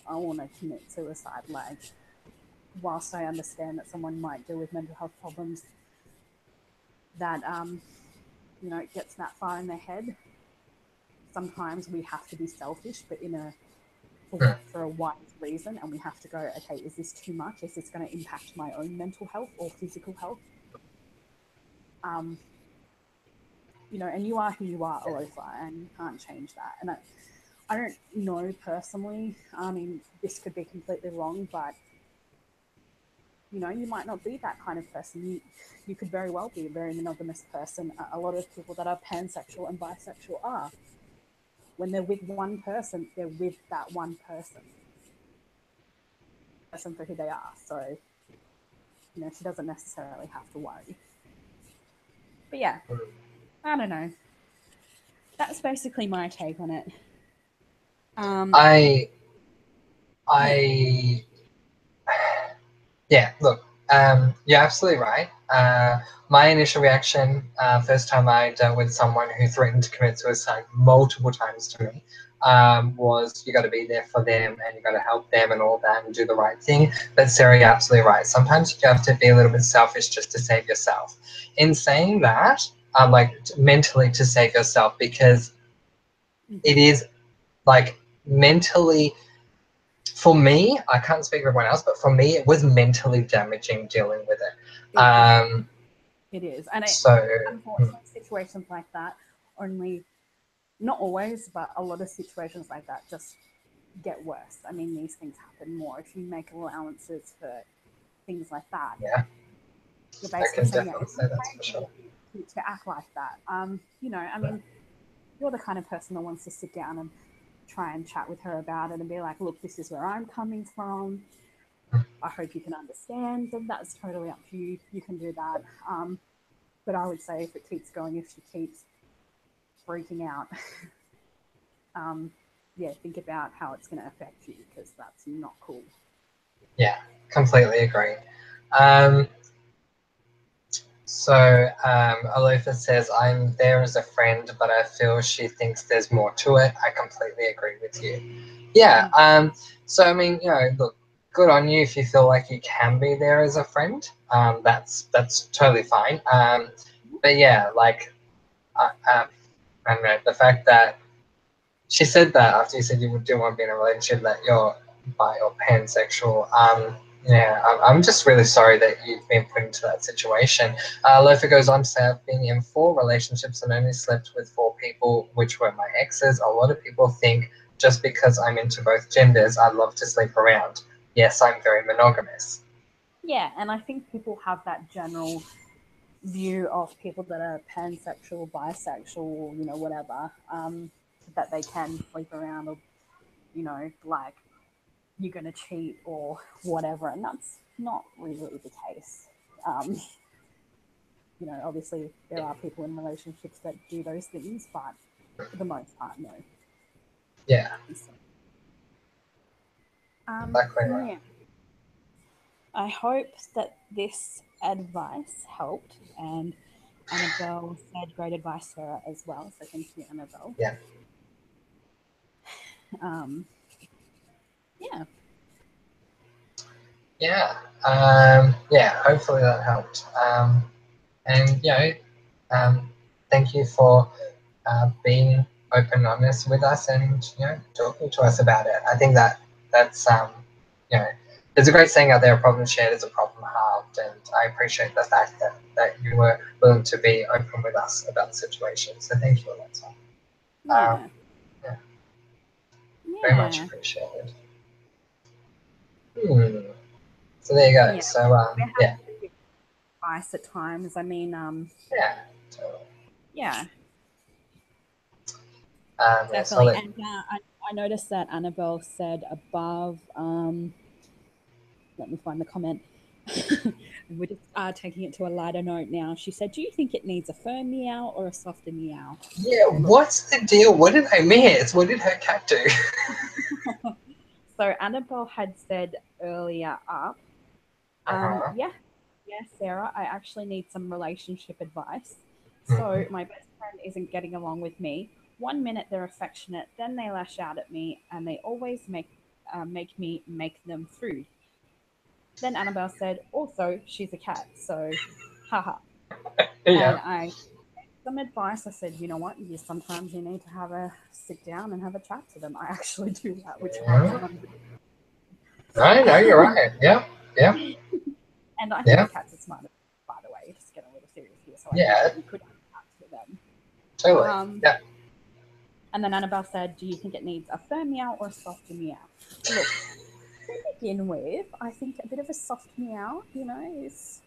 B: I want to commit suicide. Like, whilst I understand that someone might deal with mental health problems that it gets that far in their head, sometimes we have to be selfish, but
A: Mm.
B: for a wise reason, and we have to go, okay, is this too much? Is this going to impact my own mental health or physical health? Um, you know, and you are who you are, Alofa, and you can't change that. And I don't know personally. I mean, this could be completely wrong, but you know, you might not be that kind of person. You could very well be a very monogamous person. A lot of people that are pansexual and bisexual are. When they're with one person, they're with that one person for who they are. So, you know, she doesn't necessarily have to worry. But yeah, I don't know. That's basically my take on it.
A: I
B: Yeah.
A: I Yeah, look, you're absolutely right. My initial reaction, first time I dealt with someone who threatened to commit suicide multiple times to me, was you got to be there for them and you got to help them and all that and do the right thing. But Sarah, you're absolutely right. Sometimes you have to be a little bit selfish just to save yourself. In saying that, like mentally to save yourself, because it is like mentally for me, I can't speak for everyone else, but for me, it was mentally damaging dealing with it.
B: It is. It is. And
A: So,
B: unfortunately, situations like that only, not always, but a lot of situations like that just get worse. I mean, these things happen more. If you make allowances for things like that,
A: yeah,
B: you're
A: I
B: basically
A: can
B: saying, yeah,
A: definitely
B: it's
A: say that's for
B: okay
A: sure.
B: to act like that. You know, I mean, you're the kind of person that wants to sit down and try and chat with her about it and be like, look, this is where I'm coming from. I hope you can understand. And that's totally up to you. You can do that. But I would say if it keeps going, if she keeps freaking out, um, yeah, think about how it's going to affect you because that's not cool.
A: Yeah, completely agree. Um, Alofa says, I'm there as a friend, but I feel she thinks there's more to it. I completely agree with you. Yeah, so I mean, look, good on you if you feel like you can be there as a friend. That's totally fine. But yeah, like, I don't know, the fact that she said that after you said you didn't want to be in a relationship that you're bi or pansexual. Yeah, I'm just really sorry that you've been put into that situation. Lofa goes on to say, I've been in 4 relationships and only slept with 4 people, which were my exes. A lot of people think just because I'm into both genders, I love to sleep around. Yes, I'm very monogamous.
B: Yeah, and I think people have that general view of people that are pansexual, bisexual, you know, whatever, that they can sleep around or, you know, like you're going to cheat or whatever. And that's not really the case. Um, you know, obviously there are people in relationships that do those things, but for the most part, no.
A: Yeah,
B: So,
A: exactly right.
B: yeah. I hope that this advice helped. And Annabelle said great advice, Sarah, as well. So thank you, Annabelle.
A: Yeah.
B: Um, yeah.
A: Yeah. Yeah, hopefully that helped. And, thank you for being open and honest with us and talking to us about it. I think that's you know there's a great saying out there: a problem shared is a problem halved, and I appreciate the fact that you were willing to be open with us about the situation. So thank you, Alexa. Um,
B: Yeah.
A: yeah, very much
B: Yeah.
A: appreciated. Hmm. So there you go.
B: Yeah.
A: So
B: We're happy
A: yeah,
B: to give advice at times. I mean,
A: yeah, totally.
B: yeah,
A: Yeah, so I'll
B: definitely.
A: let,
B: And I noticed that Annabelle said above, let me find the comment. We're just taking it to a lighter note now. She said, do you think it needs a firm meow or a softer meow?
A: yeah. What's the deal? What did I miss? What did her cat do?
B: So Annabelle had said earlier up,
A: Uh-huh.
B: yeah, yeah, Sarah, I actually need some relationship advice. So
A: Mhm.
B: my best friend isn't getting along with me. One minute they're affectionate, then they lash out at me, and they always make me make them food. Then Annabelle said, also she's a cat, so haha. And
A: Yeah.
B: I some advice. I said, you know what? You sometimes you need to have a sit down and have a chat to them. I actually do that, which helps
A: Yeah.
B: 100.
A: I know you're right. Yeah. Yeah.
B: And I think
A: Yeah.
B: the cats are smart, by the way. Just get a little serious here. So I think
A: Yeah.
B: that you could have a chat to them.
A: Totally. Yeah.
B: And then Annabelle said, do you think it needs a firm meow or a soft meow? Look, to begin with, I think a bit of a soft meow, is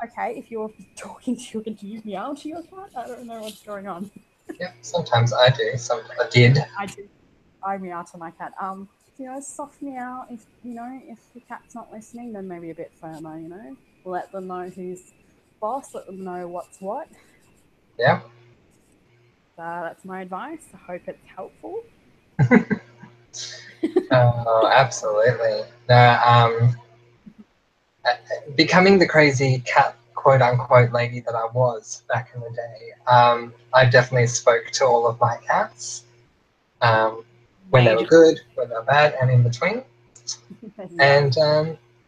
B: okay. If you're talking to your cat, do you meow to your cat? I don't know what's going on.
A: Yeah. Sometimes I do. I did.
B: I do. I meow to my cat. Soft meow. If the cat's not listening, then maybe a bit firmer. Let them know who's boss. Let them know what's what.
A: Yeah.
B: That's my advice. I hope it's helpful.
A: Oh, absolutely. No, becoming the crazy cat quote unquote lady that I was back in the day, I definitely spoke to all of my cats when they were good, when they were bad, and in between.
B: Yeah.
A: And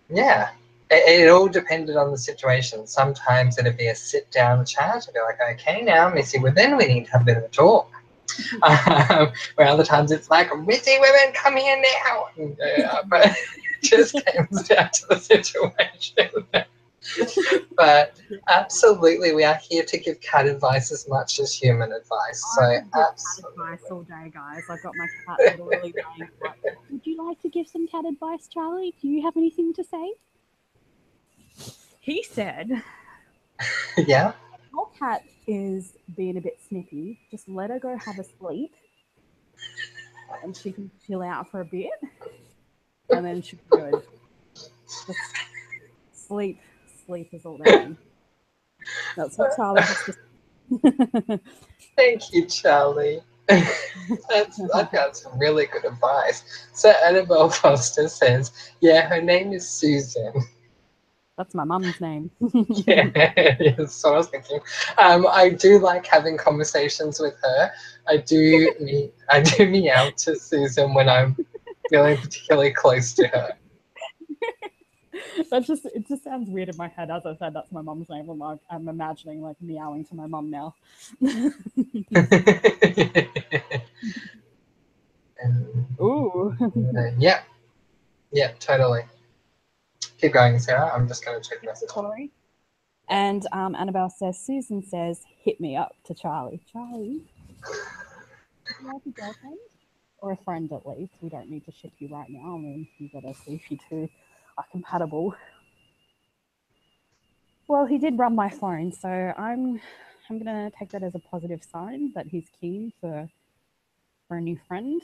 A: yeah, it all depended on the situation. Sometimes it'd be a sit down chat. I'd be like, okay, now, Missy Women, we need to have a bit of a talk. Where other times it's like, Missy Women, come here now. But it just comes down to the situation. But absolutely, we are here to give cat advice as much as human advice. So
B: I could give
A: absolutely.
B: cat advice all day, guys. I've got my cat literally going. Would you like to give some cat advice, Charlie? Do you have anything to say? He said,
A: Yeah.
B: your cat is being a bit snippy. Just let her go have a sleep, and she can chill out for a bit, and then she'll be good. Just sleep. Sleep is all they need. That's what Charlie has to say.
A: Thank you, Charlie. I've got some really good advice. So Annabelle Foster says, yeah, her name is Susan.
B: That's my mum's name.
A: Yeah, so I was thinking. I do like having conversations with her. I do meow to Susan when I'm feeling particularly close to her.
B: It just sounds weird in my head. As I said, that's my mum's name. I'm imagining like meowing to my mum now. Ooh.
A: Yeah. Yeah, totally. Keep going, Sarah. I'm just going to check messages.
B: And Annabelle says, Susan says, hit me up to Charlie. Charlie, do you have a girlfriend? Or a friend at least. We don't need to ship you right now. I mean, you gotta see if you two are compatible. Well, he did run my phone, so I'm gonna take that as a positive sign that he's keen for a new friend.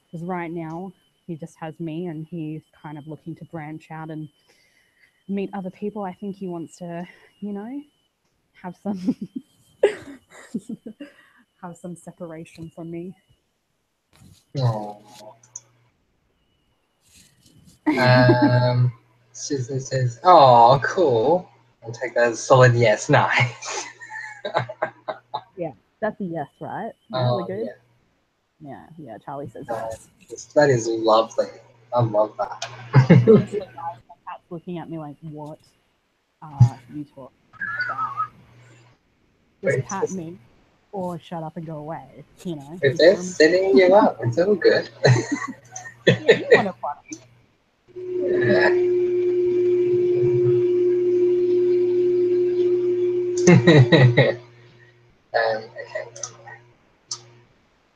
B: Because right now he just has me, and he's kind of looking to branch out and meet other people. I think he wants to, have some have some separation from me.
A: Susan says, "Oh, cool." I'll take that as a solid yes. Nice.
B: Yeah, that's a yes, right? Yeah, we're good. Yeah. Charlie says yes.
A: That is lovely. I love that.
B: Honestly, guys, my cat's looking at me like, "What are you talking about? Just pat me, or shut up and go away."
A: If they're setting you up, it's all good.
B: Yeah, you want to funny.
A: Okay.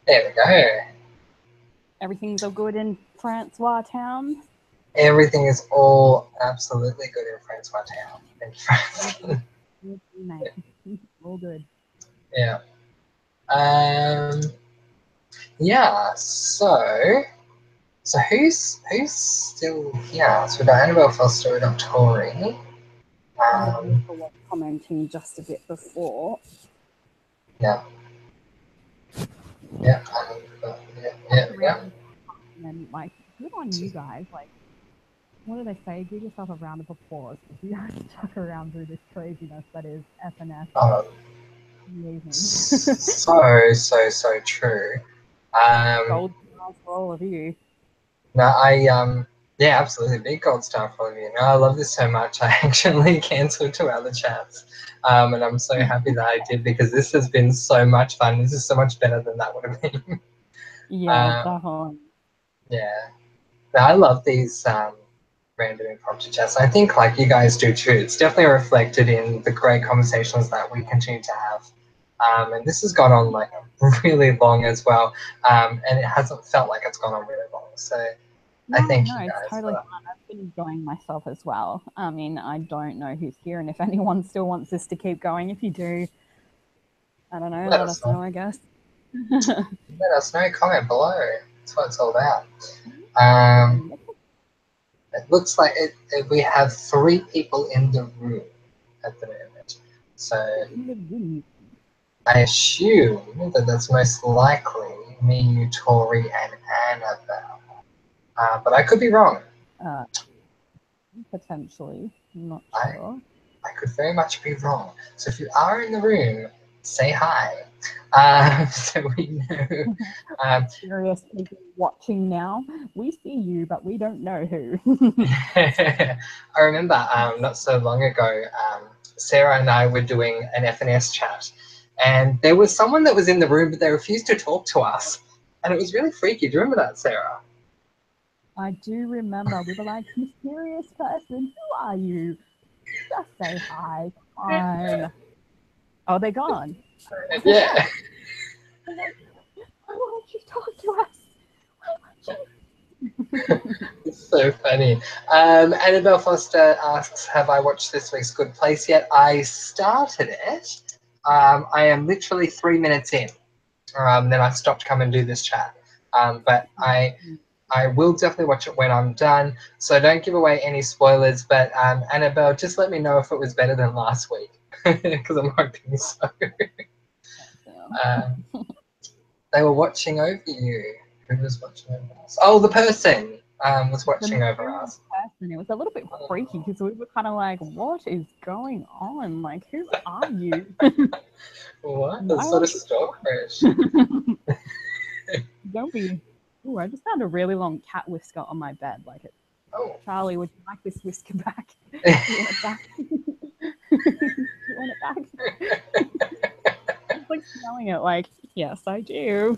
A: There we go.
B: Everything's all good in Francois Town.
A: Everything is all absolutely good in Francois Town. Thank you for asking.
B: Mate. All good.
A: Yeah. Yeah. So who's still here? So we've got Annabelle Foster, we've got Tori.
B: Was commenting just a bit before.
A: Yeah. Yeah. Yeah.
B: And like, good on you guys. Like, what do they say? Give yourself a round of applause if you guys chuck around through this craziness that is FNF.
A: So true.
B: Gold stars for all of you.
A: No, yeah, absolutely, big gold star for all of you. No, I love this so much. I actually cancelled 2 other chats, and I'm so happy that I did because this has been so much fun. This is so much better than that would have been.
B: Yeah, definitely.
A: Yeah, no, I love these random impromptu chats. I think like you guys do too. It's definitely reflected in the great conversations that we continue to have. And this has gone on like really long as well, and it hasn't felt like it's gone on really long. So I thank you
B: It's
A: guys for
B: totally
A: that.
B: fine. I've been enjoying myself as well. I mean, I don't know who's here, and if anyone still wants this to keep going, if you do, I don't know,
A: Let
B: let
A: us
B: us
A: know.
B: know, I guess.
A: Let us know. Comment below. That's what it's all about. Um, it looks like we have 3 people in the room at the moment. So I assume that that's most likely me, you, Tori, and Annabelle. But I could be wrong.
B: Potentially, I'm not sure.
A: I could very much be wrong. So if you are in the room, say hi. So we know.
B: Curious people watching now, we see you, but we don't know who.
A: I remember not so long ago, Sarah and I were doing an FNS chat, and there was someone that was in the room, but they refused to talk to us. And it was really freaky. Do you remember that, Sarah?
B: I do remember we were like, mysterious person, who are you? Just say hi. Come on. Oh, they're gone.
A: Yeah.
B: Why won't you talk to us? Why won't you?
A: It's so funny. Annabelle Foster asks, have I watched this week's Good Place yet? I started it. I am literally 3 minutes in. Then I stopped come and do this chat. But I will definitely watch it when I'm done. So don't give away any spoilers. But Annabelle, just let me know if it was better than last week. Because I'm hoping so. They were watching over you. Who was watching over us? Oh, the person was watching over us.
B: Person. It was a little bit freaky because we were kind of like, what is going on? Like, who are you?
A: What? That's sort of stalkerish.
B: Don't be. Ooh, I just found a really long cat whisker on my bed. Like it.
A: Oh.
B: Charlie, would you like this whisker back? You want it back? You want it back? It's like smelling it. Like, yes, I do.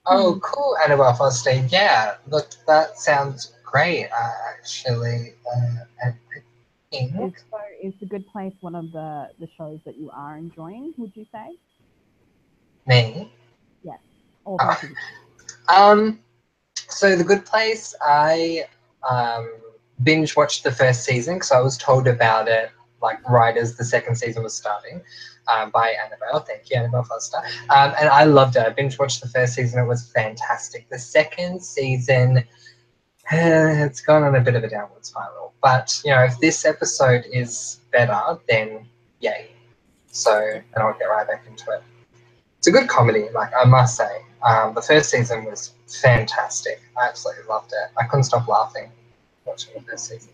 A: Oh, cool, Annabelle Foster. Yeah, look, that sounds great, actually. I think.
B: So, is The Good Place one of the shows that you are enjoying? Would you say?
A: Me?
B: Yes. All both of you.
A: So The Good Place, I binge watched the first season because I was told about it like right as the second season was starting by Annabelle. Thank you, Annabelle Foster. And I loved it. I binge watched the first season. It was fantastic. The second season, it's gone on a bit of a downward spiral. But, you know, if this episode is better, then yay. So, and I'll get right back into it. It's a good comedy, like I must say. The first season was fantastic. I absolutely loved it. I couldn't stop laughing watching the first season.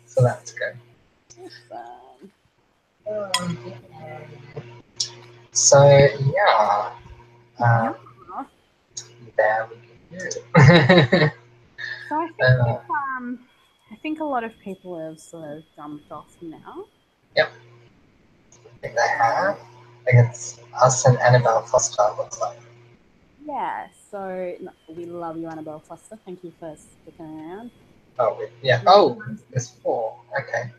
A: So that's good. So yeah, there we go.
B: So I think a lot of people have sort of jumped off now.
A: Yep. I think they have. I think it's us and Annabelle Foster, looks like.
B: Yeah, so we love you, Annabelle Foster. Thank you for sticking around.
A: Oh, yeah. Oh, there's 4. Okay.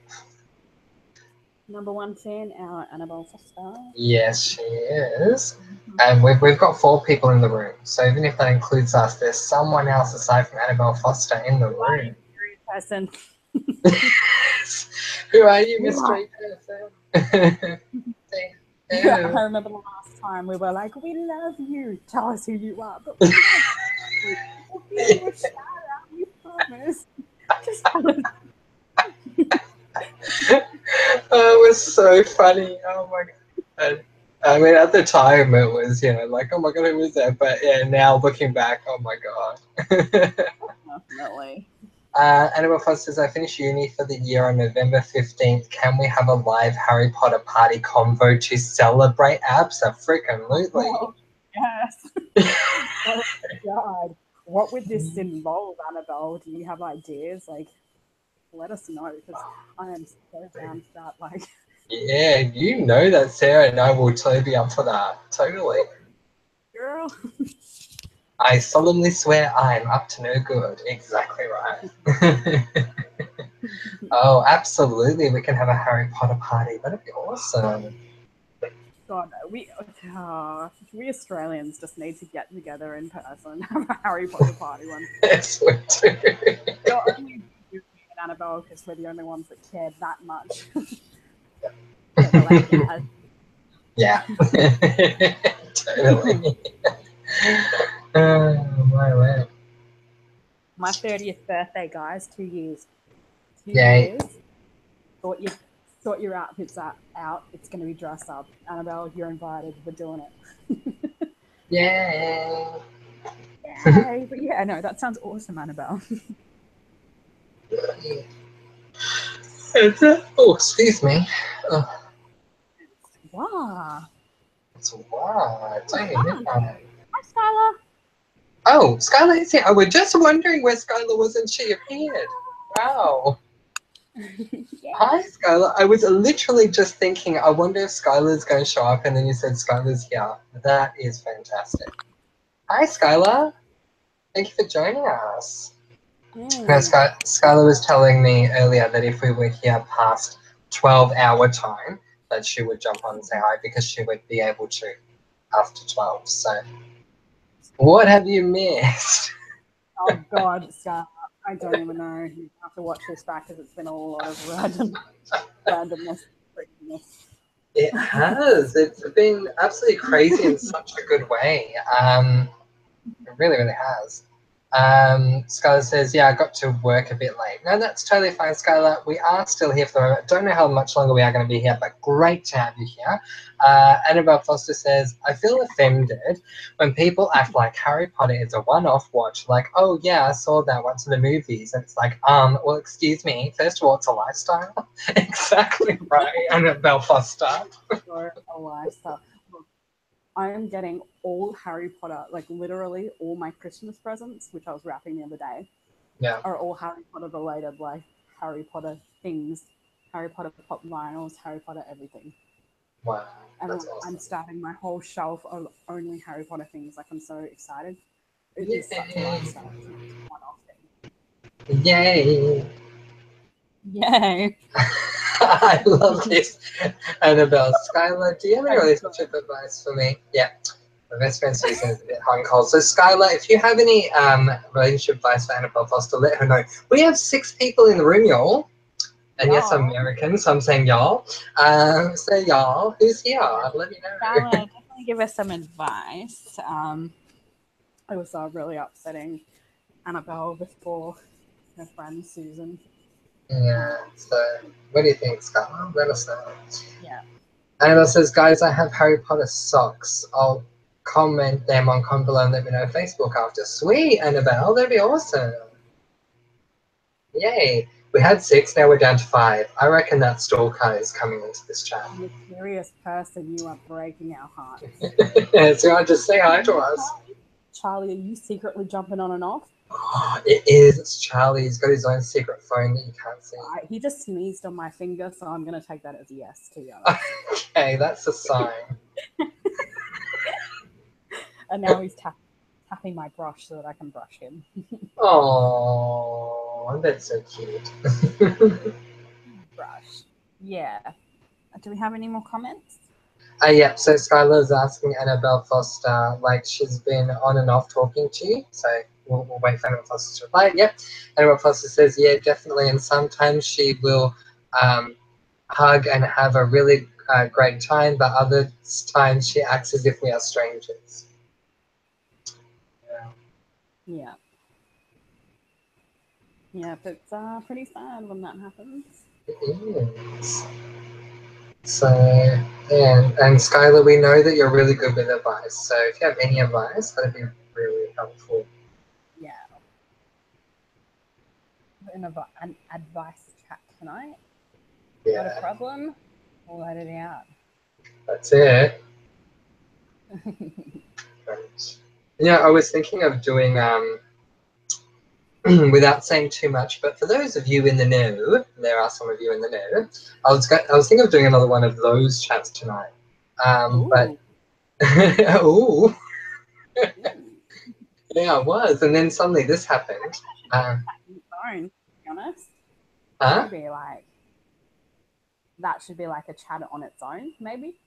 B: Number 1 fan, our Annabelle Foster.
A: Yes, she is. And we've got 4 people in the room. So even if that includes us, there's someone else aside from Annabelle Foster in the room.
B: Person.
A: Who are you, mystery person?
B: Yeah, I remember the last time we were like, we love you. Tell us who you are. But we love you. We'll give you a shout out. We promise. Just tell us.
A: Oh, it was so funny. Oh my god. I mean, at the time it was, you know, like, oh my god, who was that? But yeah, now looking back, oh my god.
B: Definitely.
A: Annabelle Foster says, I finished uni for the year on November 15th. Can we have a live Harry Potter party convo to celebrate? Absolutely.
B: Oh, yes. Oh god. What would this involve, Annabelle? Do you have ideas? Like, let us know because I am so down for that. Like,
A: yeah, you know that Sarah and I will totally be up for that. Totally.
B: girl.
A: I solemnly swear I'm up to no good. Exactly right. Oh, absolutely. We can have a Harry Potter party. That'd be awesome.
B: God, we Australians just need to get together in person and have a Harry Potter party one.
A: Yes, we do.
B: You're only doing me and Annabelle because we're the only ones that cared that much. So we're like, yeah.
A: Yeah. Totally. Oh, my word.
B: My 30th birthday, guys, 2 years. Two
A: Yay.
B: years. Sort your sort your outfits out. It's going to be dress up. Annabelle, you're invited. We're doing it.
A: Yay.
B: Yay! But yeah, no, that sounds awesome, Annabelle.
A: Oh, excuse me. Oh,
B: Wow.
A: it's wow. It's
B: Oh,
A: only
B: fun.
A: midnight.
B: Hi, Skylar.
A: Oh, Skylar is here. I was just wondering where Skylar was and she appeared. Wow. Hi,
B: Yeah.
A: Skylar. I was literally just thinking, I wonder if Skylar's going to show up, and then you said Skylar's here. That is fantastic. Hi, Skylar. Thank you for joining us. No, Skylar was telling me earlier that if we were here past 12-hour time, that she would jump on and say hi because she would be able to after 12. So, what have you missed?
B: Oh God, Skylar. I don't even know. You have to watch this back because it's been a lot of randomness, craziness.
A: It has. It's been absolutely crazy in such a good way. It really, really has. Skylar says, yeah, I got to work a bit late. No, that's totally fine, Skylar. We are still here for the moment. Don't know how much longer we are going to be here, but great to have you here. Annabelle Foster says, I feel offended when people act like Harry Potter is a one-off watch. Like, oh, yeah, I saw that once in the movies. And it's like, well, excuse me. First of all, it's a lifestyle. Exactly right, Annabelle Foster.
B: So a lifestyle. Look, I am getting all Harry Potter, like literally all my Christmas presents, which I was wrapping the other day,
A: Yeah.
B: are all Harry Potter related, like Harry Potter things, Harry Potter pop vinyls, Harry Potter everything.
A: Wow.
B: And
A: That's
B: like, I'm
A: awesome.
B: starting my whole shelf of only Harry Potter things. Like I'm so excited. It is such a
A: Yay.
B: lifestyle. It's not just a one-off thing.
A: Yay.
B: Yay!
A: I love this. Annabelle, Skylar, do you have any
B: I'm
A: relationship advice for me? Yeah. My best friend Susan is a bit hot and cold. So, Skylar, if you have any relationship advice for Annabelle Foster, let her know. We have 6 people in the room, y'all. And yes, I'm
B: y'all.
A: American, so I'm saying y'all. So, y'all, who's here? Let me know.
B: Skylar, definitely give us some advice. It was really upsetting Annabelle before her friend Susan.
A: Yeah, so what do you think, Skylar? Let us know.
B: Yeah.
A: Annabelle says, guys, I have Harry Potter socks. I'll comment them on comment below and let me know Facebook after. Sweet, Annabelle, that'd be awesome. Yay. We had 6, now we're down to 5. I reckon that stalker is coming into this chat.
B: Mysterious person, you are breaking our hearts.
A: So I just say hi to us.
B: Charlie, are you secretly jumping on and off?
A: Oh, it is. It's Charlie. He's got his own secret phone that you can't see.
B: He just sneezed on my finger, so I'm going to take that as a yes, to be honest.
A: Okay, that's a sign.
B: And now he's tapping my brush so that I can brush him.
A: Oh, that's so cute.
B: Brush. Yeah. Do we have any more comments?
A: Yeah, so Skylar's asking Annabelle Foster, like she's been on and off talking to you, so we'll wait for Annabelle Foster to reply. Yep, Annabelle Foster says, yeah, definitely, and sometimes she will hug and have a really great time, but other times she acts as if we are strangers.
B: Yeah. Yeah, it's pretty sad when that happens.
A: It is. So, and Skylar, we know that you're really good with advice, so if you have any advice, that'd be really helpful.
B: Yeah. An advice chat tonight.
A: Yeah.
B: Got a problem? We'll let it out.
A: That's it. Right. Yeah, I was thinking of doing without saying too much, but for those of you in the know, there are some of you in the know. I was thinking of doing another one of those chats tonight. But ooh, yeah, I was, and then suddenly this happened.
B: Phone, to be honest.
A: Huh?
B: Maybe like that should be like a chat on its own, maybe.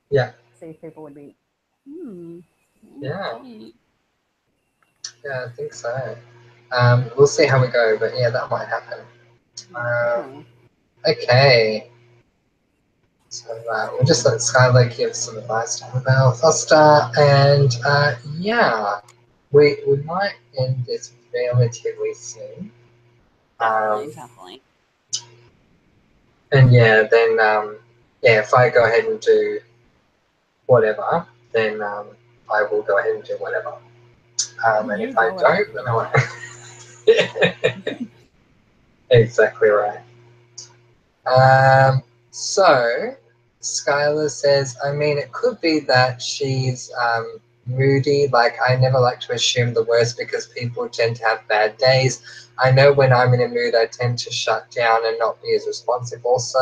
A: Yeah.
B: see if people would be, hmm,
A: Yeah.
B: okay.
A: Yeah, I think so. We'll see how we go, but yeah, that might happen.
B: Okay.
A: Okay. So we'll just let Skylar give some advice to Annabelle Foster, and yeah, we might end this relatively soon.
B: Definitely, definitely.
A: And yeah, then yeah, if I go ahead and do whatever, then I will go ahead and do whatever. And
B: You
A: if I
B: go ahead.
A: don't, then I won't. Exactly right. So Skylar says, I mean, it could be that she's moody. Like, I never like to assume the worst because people tend to have bad days. I know when I'm in a mood, I tend to shut down and not be as responsive. Also,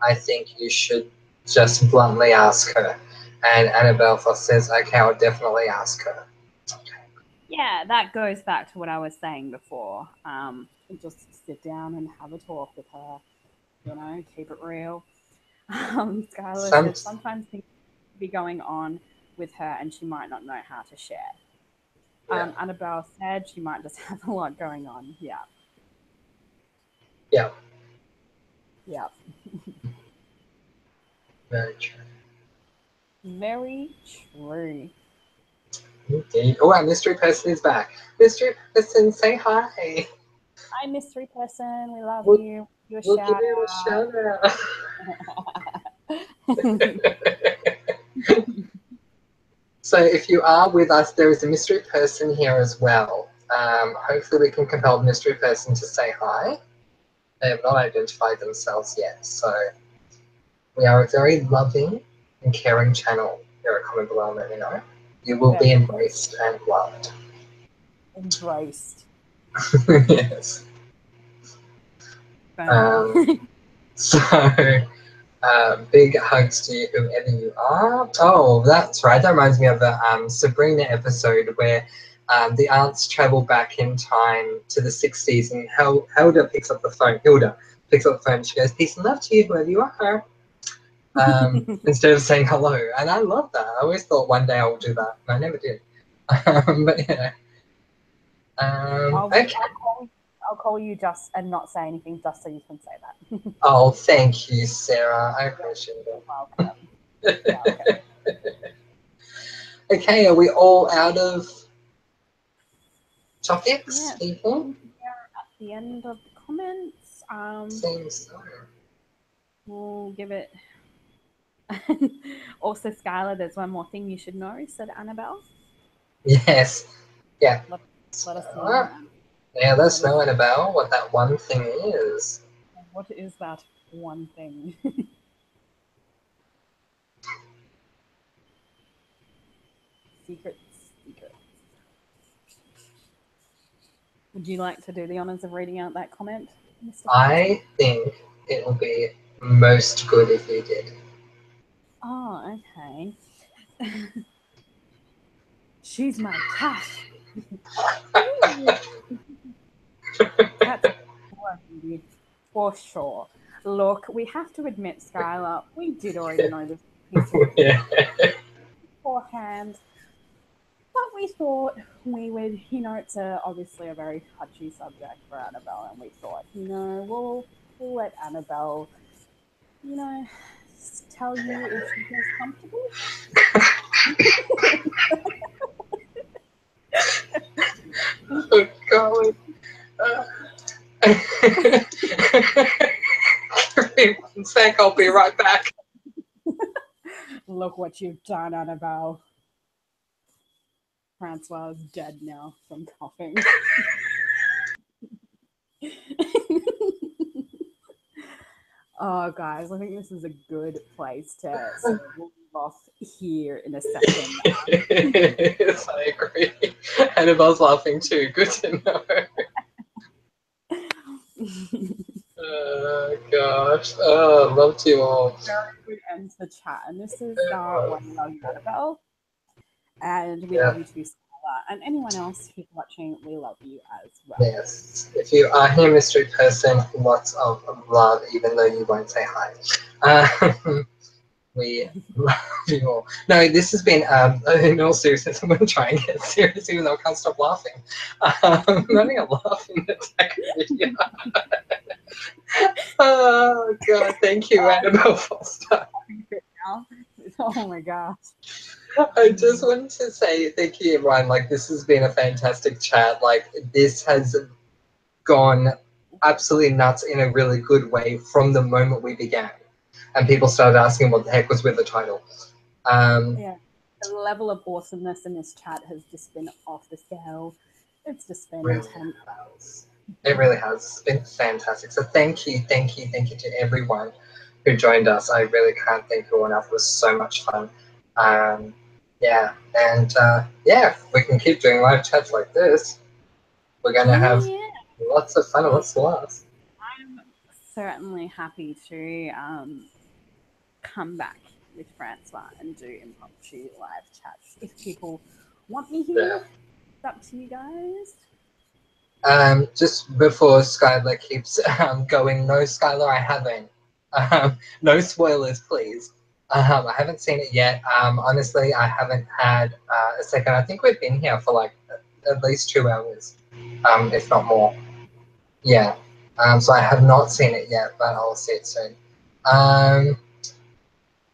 A: I think you should just bluntly ask her. And Annabelle Foss says, okay, I'll definitely ask her.
B: Yeah, that goes back to what I was saying before. Just sit down and have a talk with her. You know, keep it real. Skylar
A: Some,
B: said sometimes things be going on with her and she might not know how to share.
A: yeah,
B: Annabelle said she might just have a lot going on. Yeah,
A: yeah,
B: yeah.
A: very true.
B: Very true.
A: Indeed. Oh, our mystery person is back. Mystery person, say hi.
B: Hi, mystery person. We love
A: We'll,
B: you. You a
A: we'll give
B: shout
A: you a shout out.
B: out.
A: So if you are with us, there is a mystery person here as well. Hopefully we can compel the mystery person to say hi. They have not identified themselves yet. So we are a very loving and caring channel here at Comment Below and Let Me Know. You will be
B: Very
A: embraced and loved.
B: embraced.
A: Yes.
B: Boom.
A: Um, so big hugs to you, whoever you are. Oh, that's right. That reminds me of the Sabrina episode where the aunts travel back in time to the 60s and Hilda picks up the phone. Hilda picks up the phone. She goes, peace and love to you, whoever you are. Instead of saying hello. And I love that. I always thought one day I would do that. And I never did. But yeah. Okay.
B: I'll call you just and not say anything just so you can say that.
A: Oh, thank you, Sarah. I appreciate
B: You're
A: it.
B: welcome. You're welcome.
A: Okay, are we all out of topics,
B: Yeah,
A: people?
B: we are at the end of the comments.
A: Seems so.
B: We'll give it. Also, Skylar, there's one more thing you should know, said Annabelle.
A: Yes. Yeah.
B: Let, let us know.
A: So, yeah, let us
B: What is
A: know, Annabelle, what that one thing is.
B: what is that one thing? Secrets, secrets. Would you like to do the honors of reading out that comment, Mr. Francois?
A: I think it will be most good if you did.
B: Oh, okay. She's my cat. Cats for sure. Look, we have to admit, Skylar, we did already know this piece of
A: Yeah.
B: beforehand, but we thought we would, it's obviously a very touchy subject for Annabelle, and we thought, we'll let Annabelle, you know, tell you if she feels comfortable.
A: Oh, God. Give me 1 sec, I'll be right back.
B: Look what you've done, Annabelle. Francois is dead now from coughing. Oh, guys, I think this is a good place to sort of leave off here in a second.
A: Yes, I agree. Annabelle's laughing too. Good to know. Oh, gosh. Oh, love to you all.
B: Very good end to the chat. And this is why we love you, Annabelle. And we
A: Yeah.
B: love you too, Skylar. And anyone else who's watching, we love you as well.
A: Yes. If you are here, mystery person, lots of love, even though you won't say hi. We love you all. No, this has been, in all seriousness, I'm going to try and get serious even though I can't stop laughing. I'm having a laughing attack video. Oh, God, thank you, Annabelle Foster.
B: Oh my gosh.
A: I just wanted to say thank you, everyone. Like, this has been a fantastic chat. Like, this has gone absolutely nuts in a really good way from the moment we began. And people started asking what the heck was with the title.
B: Yeah. The level of awesomeness in this chat has just been off the scale. It's just been
A: Really
B: intense.
A: has. It really has. It's been fantastic. So thank you to everyone who joined us. I really can't thank you enough. It was so much fun. Yeah, and yeah, we can keep doing live chats like this. We're going to have lots of fun and lots of laughs.
B: I'm certainly happy to come back with Francois and do impromptu live chats if people want me here.
A: Yeah.
B: It's up to you guys.
A: Just before Skylar keeps going, no, Skylar, I haven't. No spoilers, please. I haven't seen it yet. Honestly, I haven't had a second. I think we've been here for like at least 2 hours, if not more. Yeah. So I have not seen it yet, but I'll see it soon.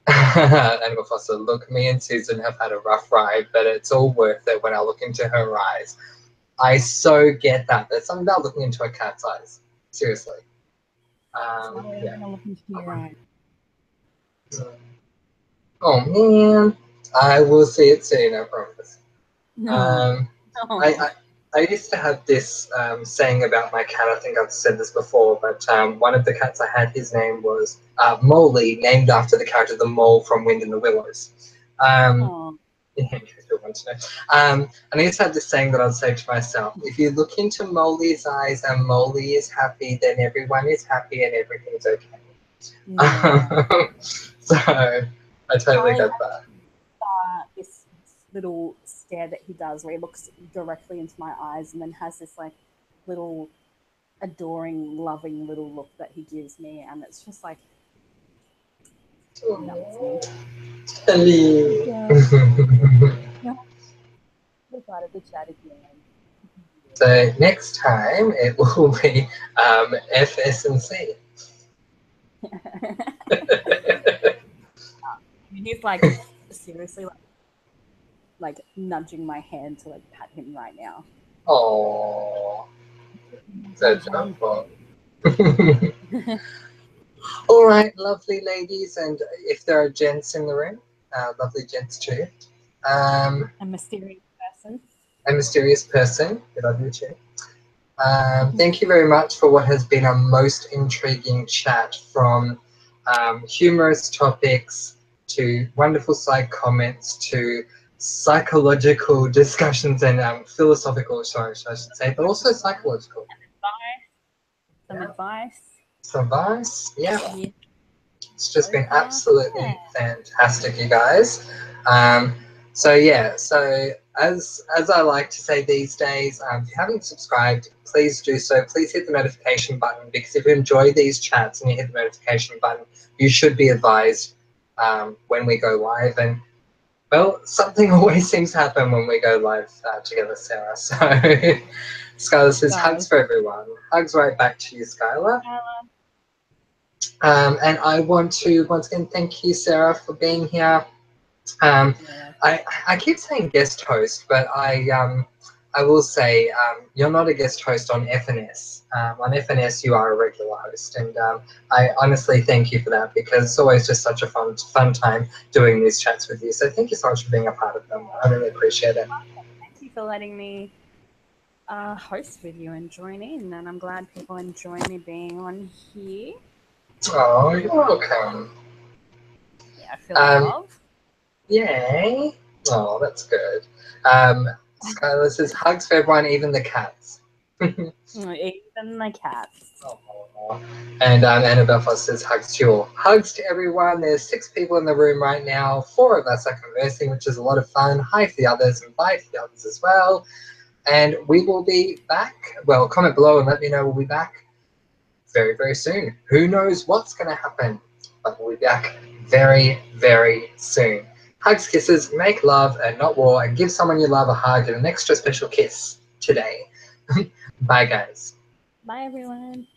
A: Animal Foster, look, me and Susan have had a rough ride, but it's all worth it when I look into her eyes. I so get that. There's something about looking into a cat's eyes. Seriously.
B: I'm
A: Yeah.
B: gonna look into your eyes.
A: Oh man, I will see it soon. I promise.
B: No.
A: I used to have this saying about my cat. I think I've said this before, but one of the cats I had, his name was Molly, named after the character the mole from Wind in the Willows. In case you want to know. And I used to have this saying that I'd say to myself, if you look into Molly's eyes and Molly is happy, then everyone is happy and everything's okay.
B: Yeah.
A: So I totally get that.
B: This little stare that he does where he looks directly into my eyes and then has this like little adoring, loving little look that he gives me, and it's just like nuts me.
A: Hello.
B: Decided to chat again.
A: So next time it will be FS&C.
B: He's like seriously like nudging my hand to like pat him right now.
A: Oh, so joyful. All right, lovely ladies, and if there are gents in the room, lovely gents too.
B: A mysterious person.
A: A mysterious person, we love you too. Thank you very much for what has been a most intriguing chat, from humorous topics to wonderful side comments to psychological discussions and philosophical, sorry, I should say, but also psychological.
B: Some advice.
A: Some advice, yeah.
B: Yeah.
A: It's just been absolutely fantastic, you guys. So yeah, so as I like to say these days, if you haven't subscribed, please do so. Please hit the notification button, because if you enjoy these chats and you hit the notification button, you should be advised when we go live. And well, something always seems to happen when we go live together, Sarah. So Skylar says hugs for everyone. Hugs right back to you, Skylar. And I want to once again thank you, Sarah, for being here. I keep saying guest host, but I will say you're not a guest host on FNS. On FNS, you are a regular host, and I honestly thank you for that, because it's always just such a fun time doing these chats with you. So thank you so much for being a part of them. I really appreciate it.
B: Thank you for letting me host with you and join in, and I'm glad people enjoy me being on here.
A: Oh, you're welcome.
B: Yeah, I feel love.
A: Yay. Oh, that's good. Skylar says hugs for everyone, even the cats.
B: Even the cats.
A: Oh. And Annabelle Foster says hugs to you all. Hugs to everyone. There's 6 people in the room right now. 4 of us are conversing, which is a lot of fun. Hi to the others, and bye to the others as well. And we will be back. Well, comment below and let me know we'll be back very, very soon. Who knows what's going to happen, but we'll be back very, very soon. Hugs, kisses, make love and not war, and give someone you love a hug and an extra special kiss today. Bye, guys.
B: Bye, everyone.